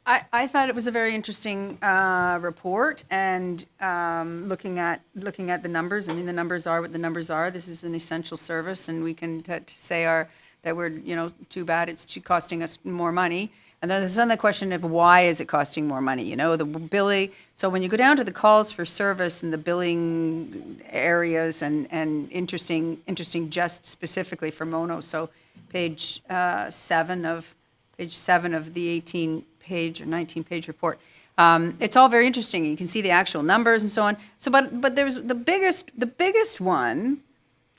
I thought it was a very interesting report, and looking at the numbers. I mean, the numbers are what the numbers are. This is an essential service, and we can say that we're, you know, too bad it's costing us more money. And then there's another question of why is it costing more money? You know, the billing. So when you go down to the calls for service and the billing areas and interesting just specifically for Mono. So page 7 of the 18-page or 19-page report. It's all very interesting. You can see the actual numbers and so on. So, but there's the biggest one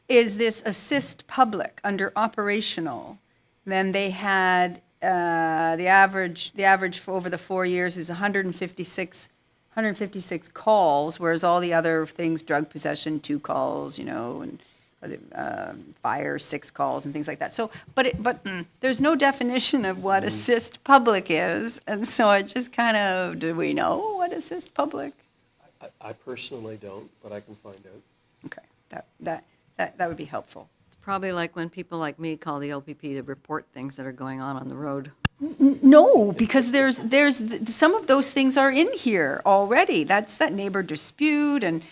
is this assist public under operational. Then they had the average for over the 4 years is 156 calls, whereas all the other things, drug possession, 2 calls, you know, and fire, 6 calls and things like that. So, but there's no definition of what assist public is, and so it just kind of, do we know what assist public? I personally don't, but I can find out. Okay, that would be helpful. It's probably like when people like me call the OPP to report things that are going on the road. No, because there's some of those things are in here already. That's that neighbor dispute and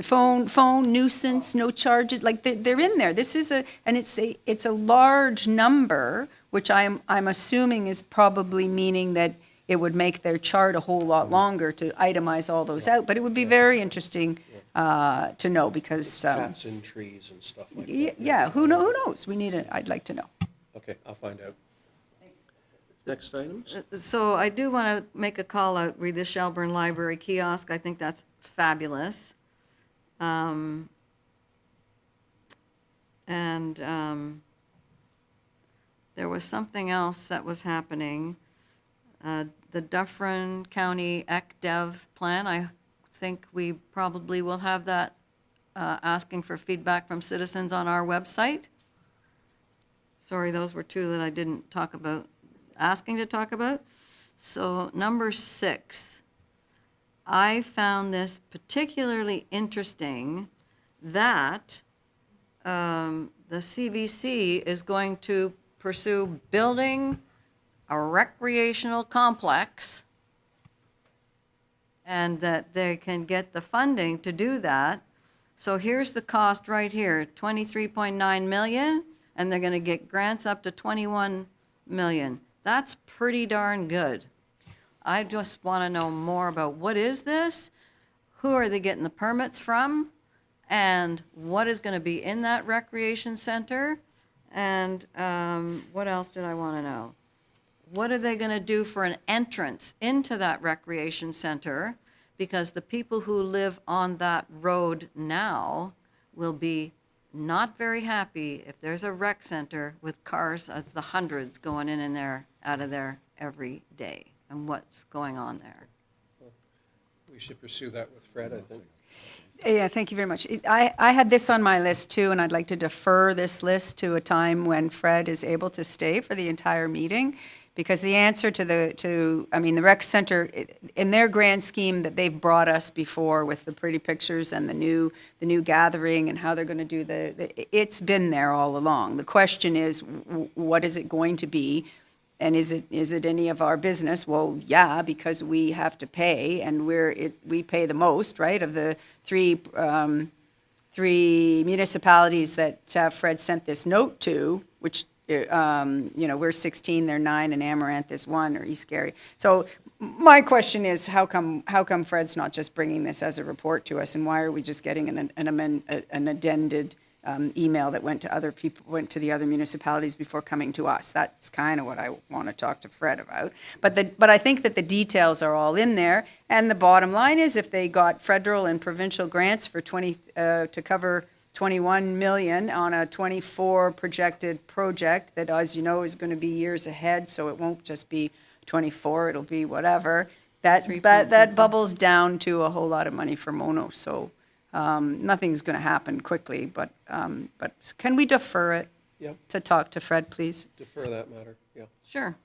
phone nuisance, no charges, like they're in there. This is it's a large number, which I'm assuming is probably meaning that it would make their chart a whole lot longer to itemize all those out. But it would be very interesting to know, because Cats in trees and stuff like that. yeah, who knows? I'd like to know. Okay, I'll find out. Next items? So I do want to make a call out, read the Shelburne Library kiosk. I think that's fabulous. There was something else that was happening. The Dufferin County ECDev plan, I think we probably will have that asking for feedback from citizens on our website. Sorry, those were 2 that I didn't talk about, asking to talk about. So number 6, I found this particularly interesting that the CVC is going to pursue building a recreational complex, and that they can get the funding to do that. So here's the cost right here, 23.9 million, and they're gonna get grants up to 21 million. That's pretty darn good. I just wanna know more about what is this? Who are they getting the permits from? And what is gonna be in that recreation center? And what else did I wanna know? What are they gonna do for an entrance into that recreation center? Because the people who live on that road now will be not very happy if there's a rec center with cars of the hundreds going in and there, out of there every day. And what's going on there? We should pursue that with Fred, I think. Yeah, thank you very much. I had this on my list too, and I'd like to defer this list to a time when Fred is able to stay for the entire meeting. Because the answer to the rec center, in their grand scheme that they've brought us before with the pretty pictures and the new gathering and how they're going to do it's been there all along. The question is, what is it going to be? And is it any of our business? Well, yeah, because we have to pay, and we pay the most, right, of the three municipalities that Fred sent this note to, which we're 16, they're 9, and Amaranth is 1, or East Gary. So my question is, how come Fred's not just bringing this as a report to us, and why are we just getting an addended email that went to the other municipalities before coming to us? That's kind of what I want to talk to Fred about. But I think that the details are all in there, and the bottom line is, if they got federal and provincial grants for to cover 21 million on a 24 projected project that, as you know, is going to be years ahead, so it won't just be 24, it'll be whatever. That bubbles down to a whole lot of money for Mono, so nothing's going to happen quickly, but can we defer it? Yep. To talk to Fred, please? Defer that matter, yeah. Sure.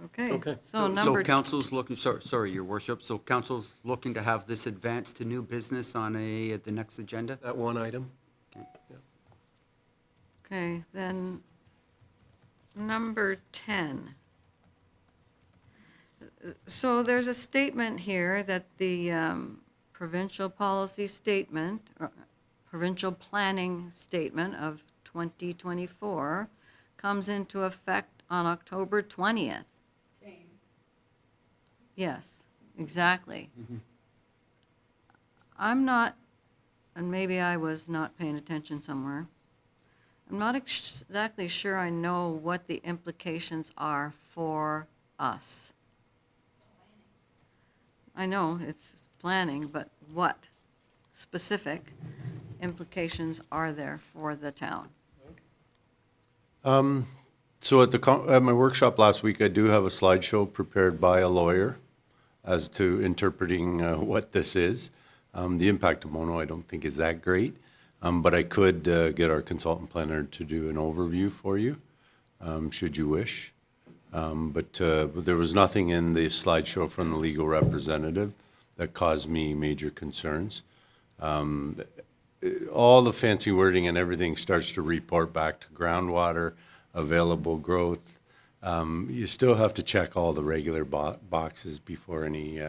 Okay. Okay. So number, So council's looking, sorry, your worship, so council's looking to have this advanced to new business on the next agenda? That one item? okay, then number 10. So there's a statement here that the provincial policy statement, or provincial planning statement of 2024 comes into effect on October 20th. Yes, exactly. I'm not, and maybe I was not paying attention somewhere, I'm not exactly sure I know what the implications are for us. I know it's planning, but what specific implications are there for the town? So at my workshop last week, I do have a slideshow prepared by a lawyer as to interpreting what this is. The impact of Mono, I don't think is that great, but I could get our consultant planner to do an overview for you, should you wish. But there was nothing in the slideshow from the legal representative that caused me major concerns. All the fancy wording and everything starts to report back to groundwater, available growth. You still have to check all the regular boxes before any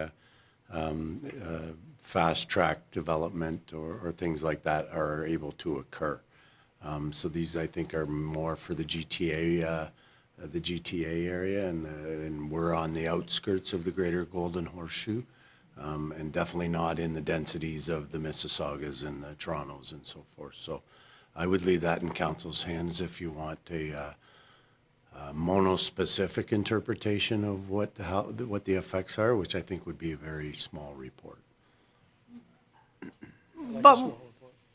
fast-track development or things like that are able to occur. So these, I think, are more for the GTA area, and we're on the outskirts of the Greater Golden Horseshoe, and definitely not in the densities of the Mississaugas and the Torontos and so forth. So I would leave that in council's hands if you want a mono-specific interpretation of what the effects are, which I think would be a very small report.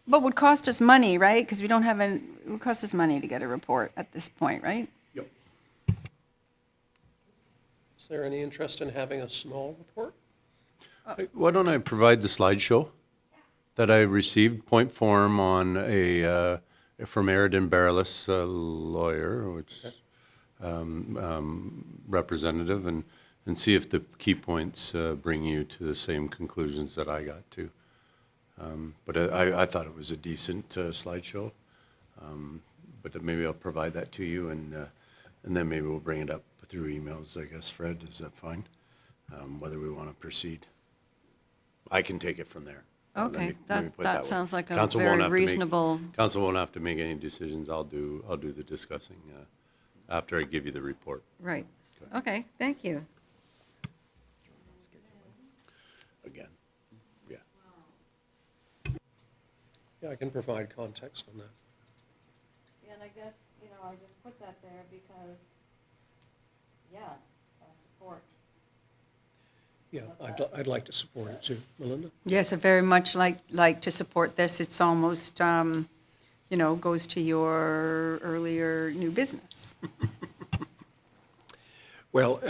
But would cost us money, right? Because we don't have it would cost us money to get a report at this point, right? Yep. Is there any interest in having a small report? Why don't I provide the slideshow that I received, point form on from Arid and Barreless lawyer, which representative and see if the key points bring you to the same conclusions that I got to. But I thought it was a decent slideshow. But maybe I'll provide that to you, and then maybe we'll bring it up through emails, I guess. Fred, is that fine? Whether we want to proceed. I can take it from there. Let Okay, me put it that way. sounds like a Council won't very have to make- reasonable. Council won't have to make any decisions. I'll do the discussing after I give you the report. Right. Okay, thank you. Again, yeah. Yeah, I can provide context on that. And I guess, I just put that there because, support. Yeah, I'd like to support it too. Melinda? Yes, I very much like to support this. It's almost, goes to your earlier new business. Well,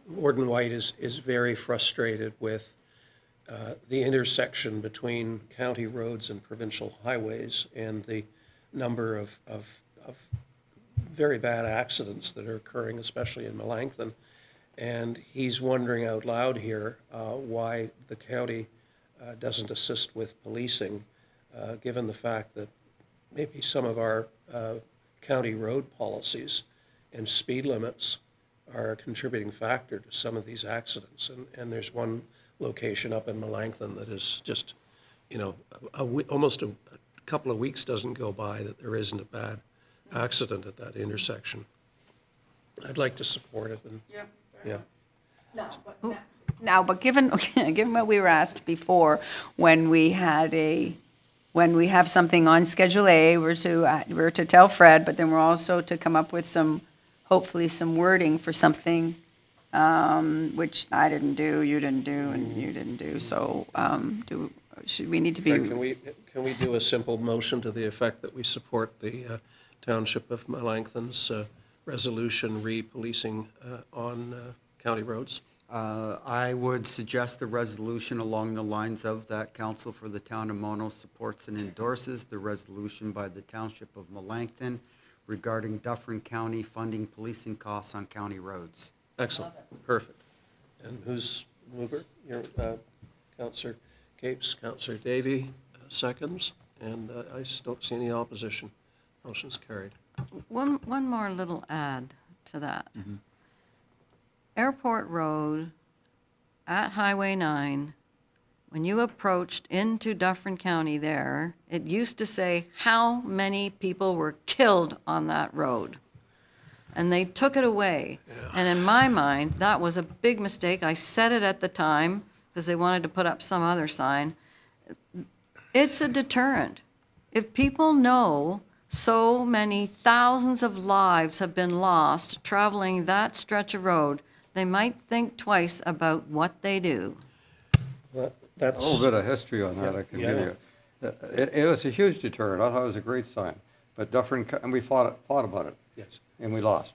Warden White is very frustrated with the intersection between county roads and provincial highways and the number of very bad accidents that are occurring, especially in Melanchthon. And he's wondering out loud here why the county doesn't assist with policing, given the fact that maybe some of our county road policies and speed limits are a contributing factor to some of these accidents. And there's one location up in Melanchthon that is just, almost a couple of weeks doesn't go by that there isn't a bad accident at that intersection. I'd like to support it, and, yeah. Now, but given what we were asked before, when we have something on Schedule A, we're to tell Fred, but then we're also to come up with hopefully some wording for something, which I didn't do, you didn't do, and you didn't do. So, should we need to be? Fred, can we do a simple motion to the effect that we support the Township of Melanchthon's resolution re-policing on county roads? I would suggest a resolution along the lines of that Council for the Town of Mono supports and endorses the resolution by the Township of Melanchthon regarding Dufferin County funding policing costs on county roads. Excellent, perfect. And who's mover? Your Councillor Capes, Councillor Davey seconds, and I just don't see any opposition. Motion's carried. One more little add to that. Airport Road at Highway 9, when you approached into Dufferin County there, it used to say how many people were killed on that road. And they took it away. And in my mind, that was a big mistake. I said it at the time because they wanted to put up some other sign. It's a deterrent. If people know so many thousands of lives have been lost traveling that stretch of road, they might think twice about what they do. A little bit of history on that I can give you. It was a huge deterrent. I thought it was a great sign. But Dufferin, and we fought about it. Yes. And we lost.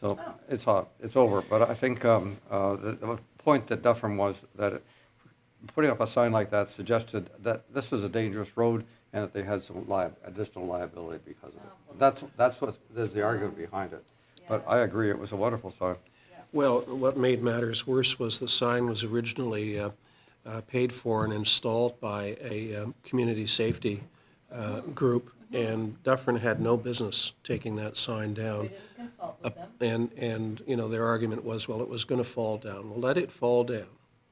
So it's over. But I think the point that Dufferin was that putting up a sign like that suggested that this was a dangerous road and that they had some additional liability because of it. That's what there's the argument behind it. But I agree, it was a wonderful sign. Well, what made matters worse was the sign was originally paid for and installed by a community safety group, and Dufferin had no business taking that sign down. We didn't consult with them. And their argument was, well, it was going to fall down. Well, let it fall down,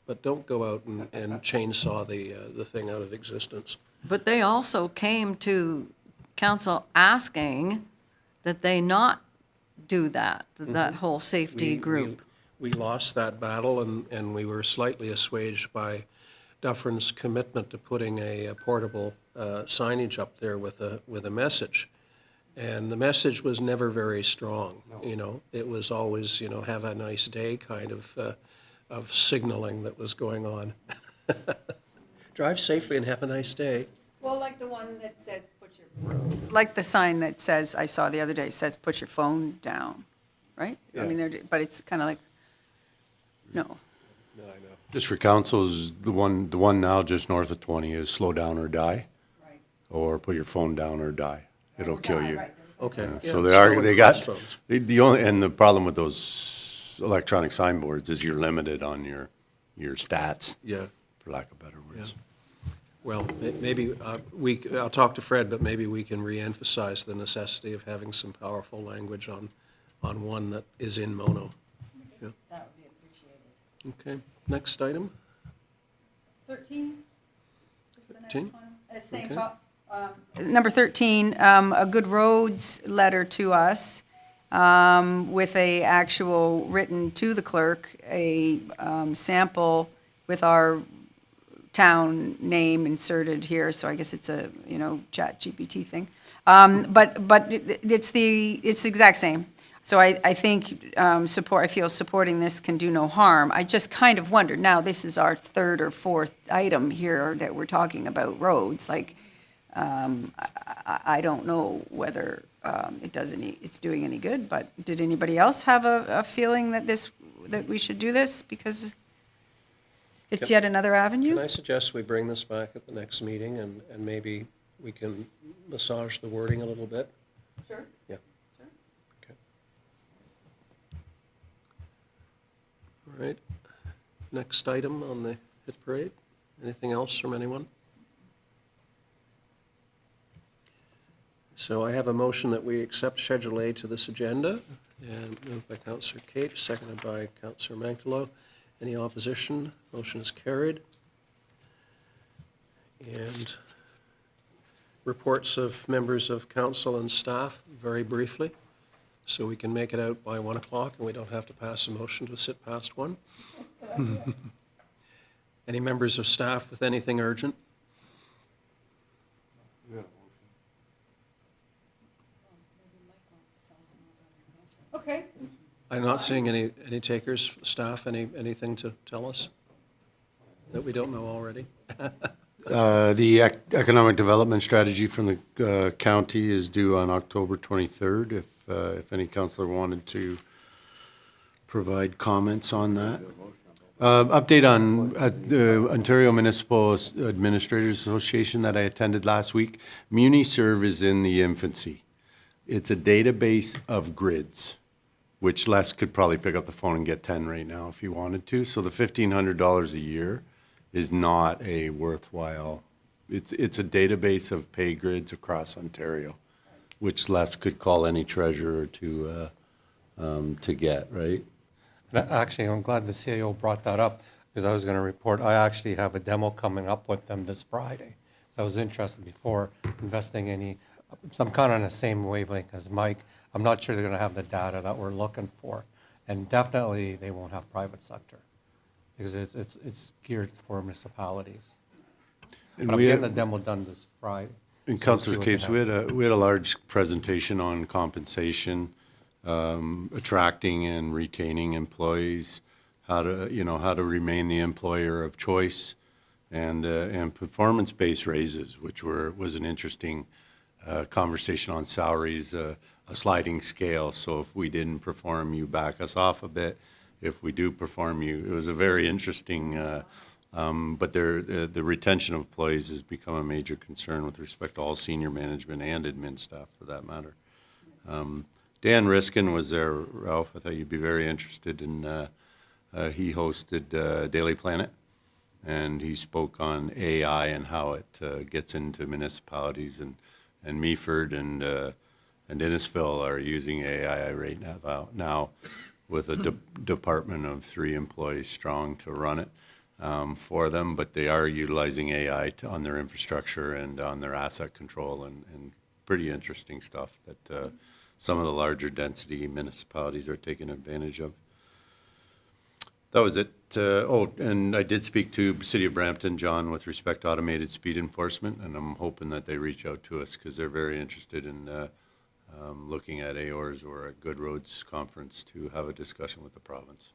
but don't go out and chainsaw the thing out of existence. But they also came to council asking that they not do that, that whole safety group. We lost that battle, and we were slightly assuaged by Dufferin's commitment to putting a portable signage up there with a message. And the message was never very strong, It was always, have a nice day kind of signaling that was going on. Drive safely and have a nice day. Well, like the one that says, like the sign that says, I saw the other day, says, put your phone down, right? I mean, but it's kind of like, no. No, I know. Just for councils, the one now just north of 20 is slow down or die. Right. Or put your phone down or die. It'll kill you. Okay. Yeah, So they still are, with they got, crossroads. the only, and the problem with those electronic signboards is you're limited on your stats, Yeah. for lack of better words. Well, maybe I'll talk to Fred, but maybe we can reemphasize the necessity of having some powerful language on one that is in mono. Yeah. That would be appreciated. Okay, next item? 13? Just the next 13? one. Same Okay. top. Number 13, a good roads letter to us with a actual written to the clerk, a sample with our town name inserted here, so I guess it's a, Chat GPT thing. But it's the exact same. So I think I feel supporting this can do no harm. I just kind of wondered, now this is our third or fourth item here that we're talking about roads, like, I don't know whether it's doing any good, but did anybody else have a feeling that we should do this because it's yet another avenue? Can I suggest we bring this back at the next meeting and maybe we can massage the wording a little bit? Sure. Yeah. Okay. All right. Next item on the hit parade. Anything else from anyone? So I have a motion that we accept Schedule A to this agenda, and moved by Councillor Cage, seconded by Councillor Mantalo. Any opposition? Motion is carried. And reports of members of council and staff, very briefly, so we can make it out by 1 o'clock and we don't have to pass a motion to sit past 1. Any members of staff with anything urgent? Okay. I'm not seeing any takers, staff, anything to tell us that we don't know already? The economic development strategy from the county is due on October 23rd, if any councillor wanted to provide comments on that. Update on the Ontario Municipal Administrators Association that I attended last week. MuniServe is in the infancy. It's a database of grids, which Les could probably pick up the phone and get 10 right now if he wanted to. So the $1,500 a year is not a worthwhile, it's a database of pay grids across Ontario, which Les could call any treasurer to get, right? And actually, I'm glad the CAO brought that up, because I was going to report, I actually have a demo coming up with them this Friday. So I was interested before investing any, so I'm kind of on the same wavelength as Mike. I'm not sure they're going to have the data that we're looking for. And definitely, they won't have private sector, because it's geared for municipalities. And But I'm we getting had- the demo done this Friday. And So we'll see Councillor what they Capes, have. we had a large presentation on compensation, attracting and retaining employees, how to remain the employer of choice, and performance-based raises, which was an interesting conversation on salaries, a sliding scale. So if we didn't perform, you back us off a bit. If we do perform, it was a very interesting. But the retention of employees has become a major concern with respect to all senior management and admin staff, for that matter. Dan Riskin was there, Ralph. I thought you'd be very interested in. He hosted Daily Planet, and he spoke on AI and how it gets into municipalities, and Meaford and Innisfil are using AI right now with a department of 3 employees strong to run it. For them, but they are utilizing AI on their infrastructure and on their asset control, and pretty interesting stuff that some of the larger density municipalities are taking advantage of. That was it. And I did speak to City of Brampton, John, with respect to automated speed enforcement, and I'm hoping that they reach out to us because they're very interested in looking at AORs or a Good Roads conference to have a discussion with the province.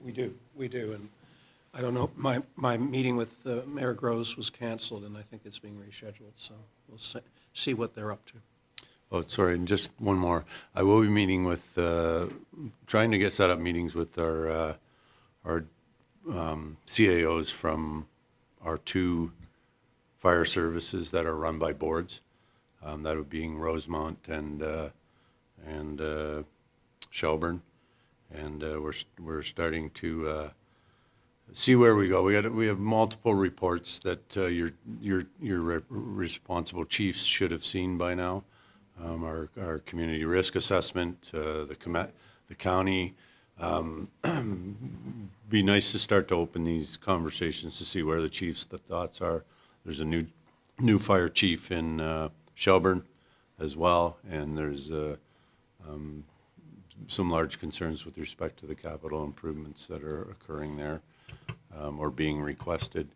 We do, and I don't know, my meeting with Mayor Groves was canceled, and I think it's being rescheduled, so we'll see what they're up to. Oh, sorry, and just one more. I will be meeting with, trying to set up meetings with our CAOs from our 2 fire services that are run by boards. That would being Rosemont and Shelburne. And we're starting to see where we go. We have multiple reports that your responsible chiefs should have seen by now. Our community risk assessment, the county. Be nice to start to open these conversations to see where the chiefs' thoughts are. There's a new fire chief in Shelburne as well, and there's some large concerns with respect to the capital improvements that are occurring there or being requested,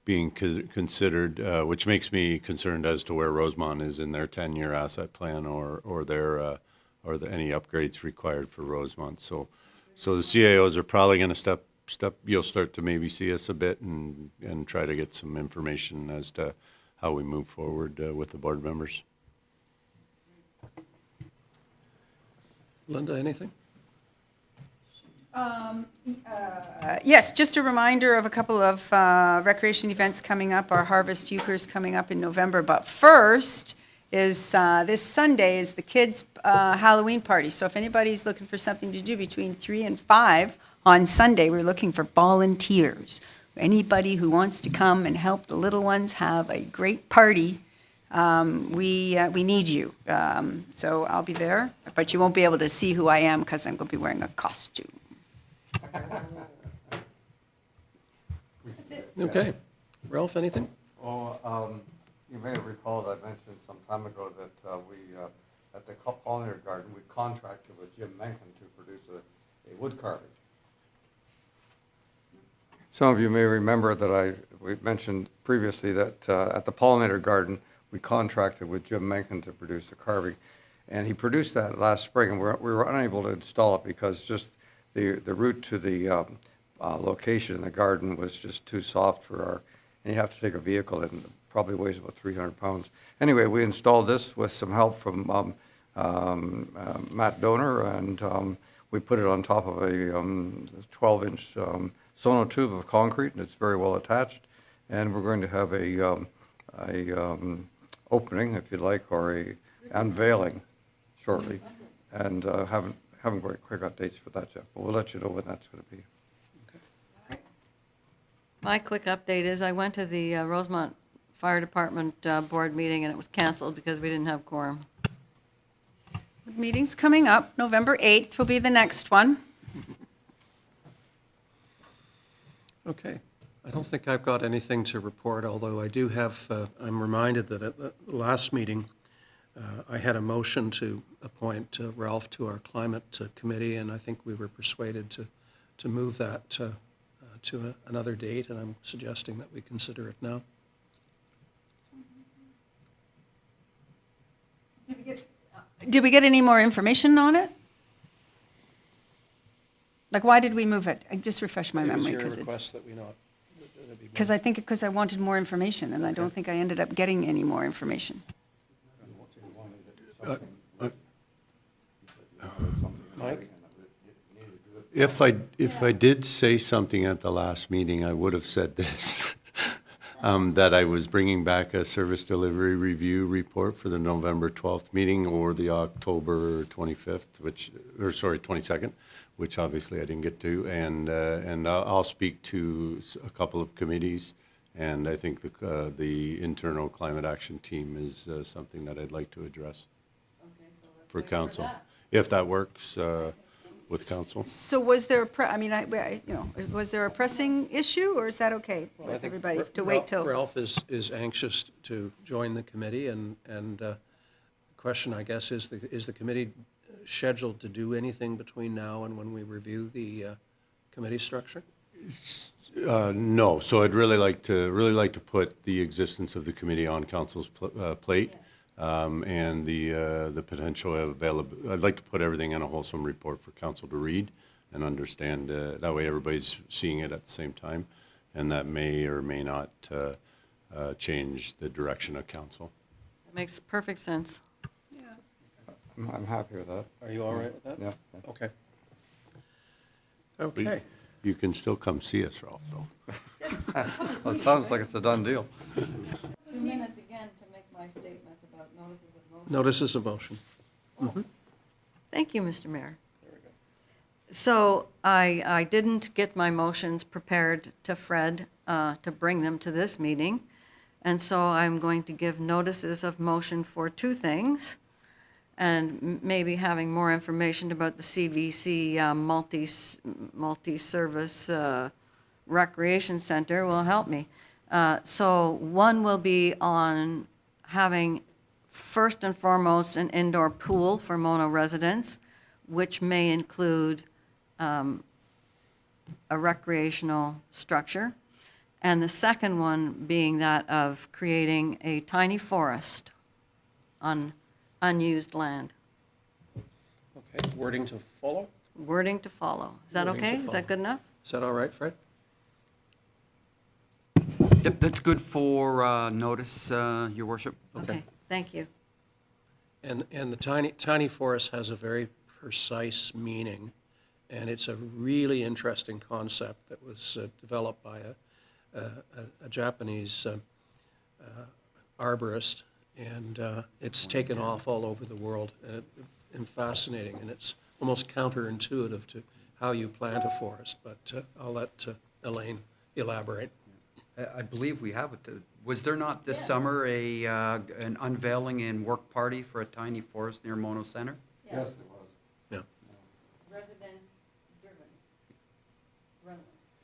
being considered, which makes me concerned as to where Rosemont is in their 10-year asset plan or their any upgrades required for Rosemont. So the CAOs are probably going to step. You'll start to maybe see us a bit and try to get some information as to how we move forward with the board members. Linda, anything? Yes, just a reminder of a couple of recreation events coming up. Our Harvest Euchre's coming up in November, but first is this Sunday is the kids' Halloween party. So if anybody's looking for something to do between 3 and 5 on Sunday, we're looking for volunteers. Anybody who wants to come and help the little ones have a great party, we need you. So I'll be there, but you won't be able to see who I am because I'm going to be wearing a costume. That's it. Okay. Ralph, anything? Well, you may recall that I mentioned some time ago that we, at the pollinator garden, we contracted with Jim Mencken to produce a wood carving. Some of you may remember that we mentioned previously that at the pollinator garden, we contracted with Jim Mencken to produce a carving. And he produced that last spring, and we were unable to install it because just the route to the location in the garden was just too soft for our, and you have to take a vehicle and probably weighs about 300 pounds. Anyway, we installed this with some help from Matt Donor, and we put it on top of a 12-inch sonotube of concrete, and it's very well attached. And we're going to have a opening, if you like, or a unveiling shortly, and haven't quite got dates for that yet, but we'll let you know when that's going to be. My quick update is I went to the Rosemont Fire Department board meeting, and it was canceled because we didn't have quorum. The meeting's coming up. November 8th will be the next one. Okay. I don't think I've got anything to report, although I do have, I'm reminded that at the last meeting, I had a motion to appoint Ralph to our climate committee, and I think we were persuaded to move that to another date, and I'm suggesting that we consider it now. Did we get any more information on it? Like, why did we move it? Just refresh my It was memory. your Because request that we not. I wanted more information, and I don't think I ended up getting any more information. Mike? If I did say something at the last meeting, I would have said this, that I was bringing back a service delivery review report for the November 12th meeting or the October 25th, 22nd, which obviously I didn't get to, and I'll speak to a couple of committees, and I think the internal climate action team is something that I'd like to address for council, if that works with council. So was there, was there a pressing issue, or is that okay Well, I with think everybody to wait till? Ralph is anxious to join the committee, and the question, I guess, is the committee scheduled to do anything between now and when we review the committee structure? No, so I'd really like to put the existence of the committee on council's plate, and the potential available. I'd like to put everything in a wholesome report for council to read and understand. That way, everybody's seeing it at the same time, and that may or may not change the direction of council. It makes perfect sense. I'm happy with that. Are you all right with that? Yeah. Okay. Okay. You can still come see us, Ralph, though. Well, it sounds like it's a done deal. 2 minutes again to make my statements about notices of motion. Notices of motion. Thank you, Mr. Mayor. So I didn't get my motions prepared to Fred to bring them to this meeting. And so I'm going to give notices of motion for two things. And maybe having more information about the CVC multi-service recreation center will help me. So one will be on having first and foremost an indoor pool for Mono residents, which may include a recreational structure. And the second one being that of creating a tiny forest on unused land. Okay, wording to follow? Wording to follow. Is that Wording to okay? Is follow. that good enough? Is that all right, Fred? Yep, that's good for notice, Your Worship. Okay, thank you. And the tiny forest has a very precise meaning, and it's a really interesting concept that was developed by a Japanese arborist, and it's taken off all over the world, and fascinating, and it's almost counterintuitive to how you plant a forest, but I'll let Elaine elaborate. I believe we have it. Was there not this summer an unveiling and work party for a tiny forest near Mono Center? Yes. Yeah, Resident driven.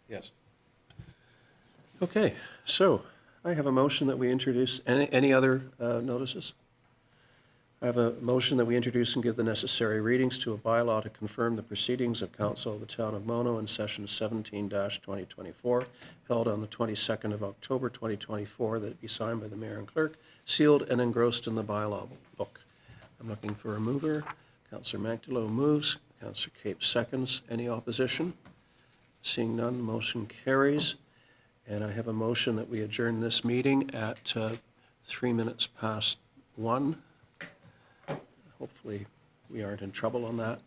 yes. Okay, so I have a motion that we introduce, any other notices? I have a motion that we introduce and give the necessary readings to a bylaw to confirm the proceedings of Council of the Town of Mono in Session 17-2024, held on the 22nd of October 2024, that it be signed by the Mayor and Clerk, sealed and engrossed in the bylaw book. I'm looking for a mover. Councillor Manctillo moves. Councillor Cape seconds. Any opposition? Seeing none, motion carries. And I have a motion that we adjourn this meeting at 3 minutes past 1. Hopefully, we aren't in trouble on that.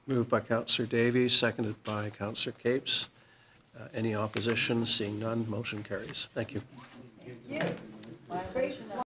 Moved by Councillor Davies, seconded by Councillor Capes. Any opposition? Seeing none, motion carries. Thank you. Violation of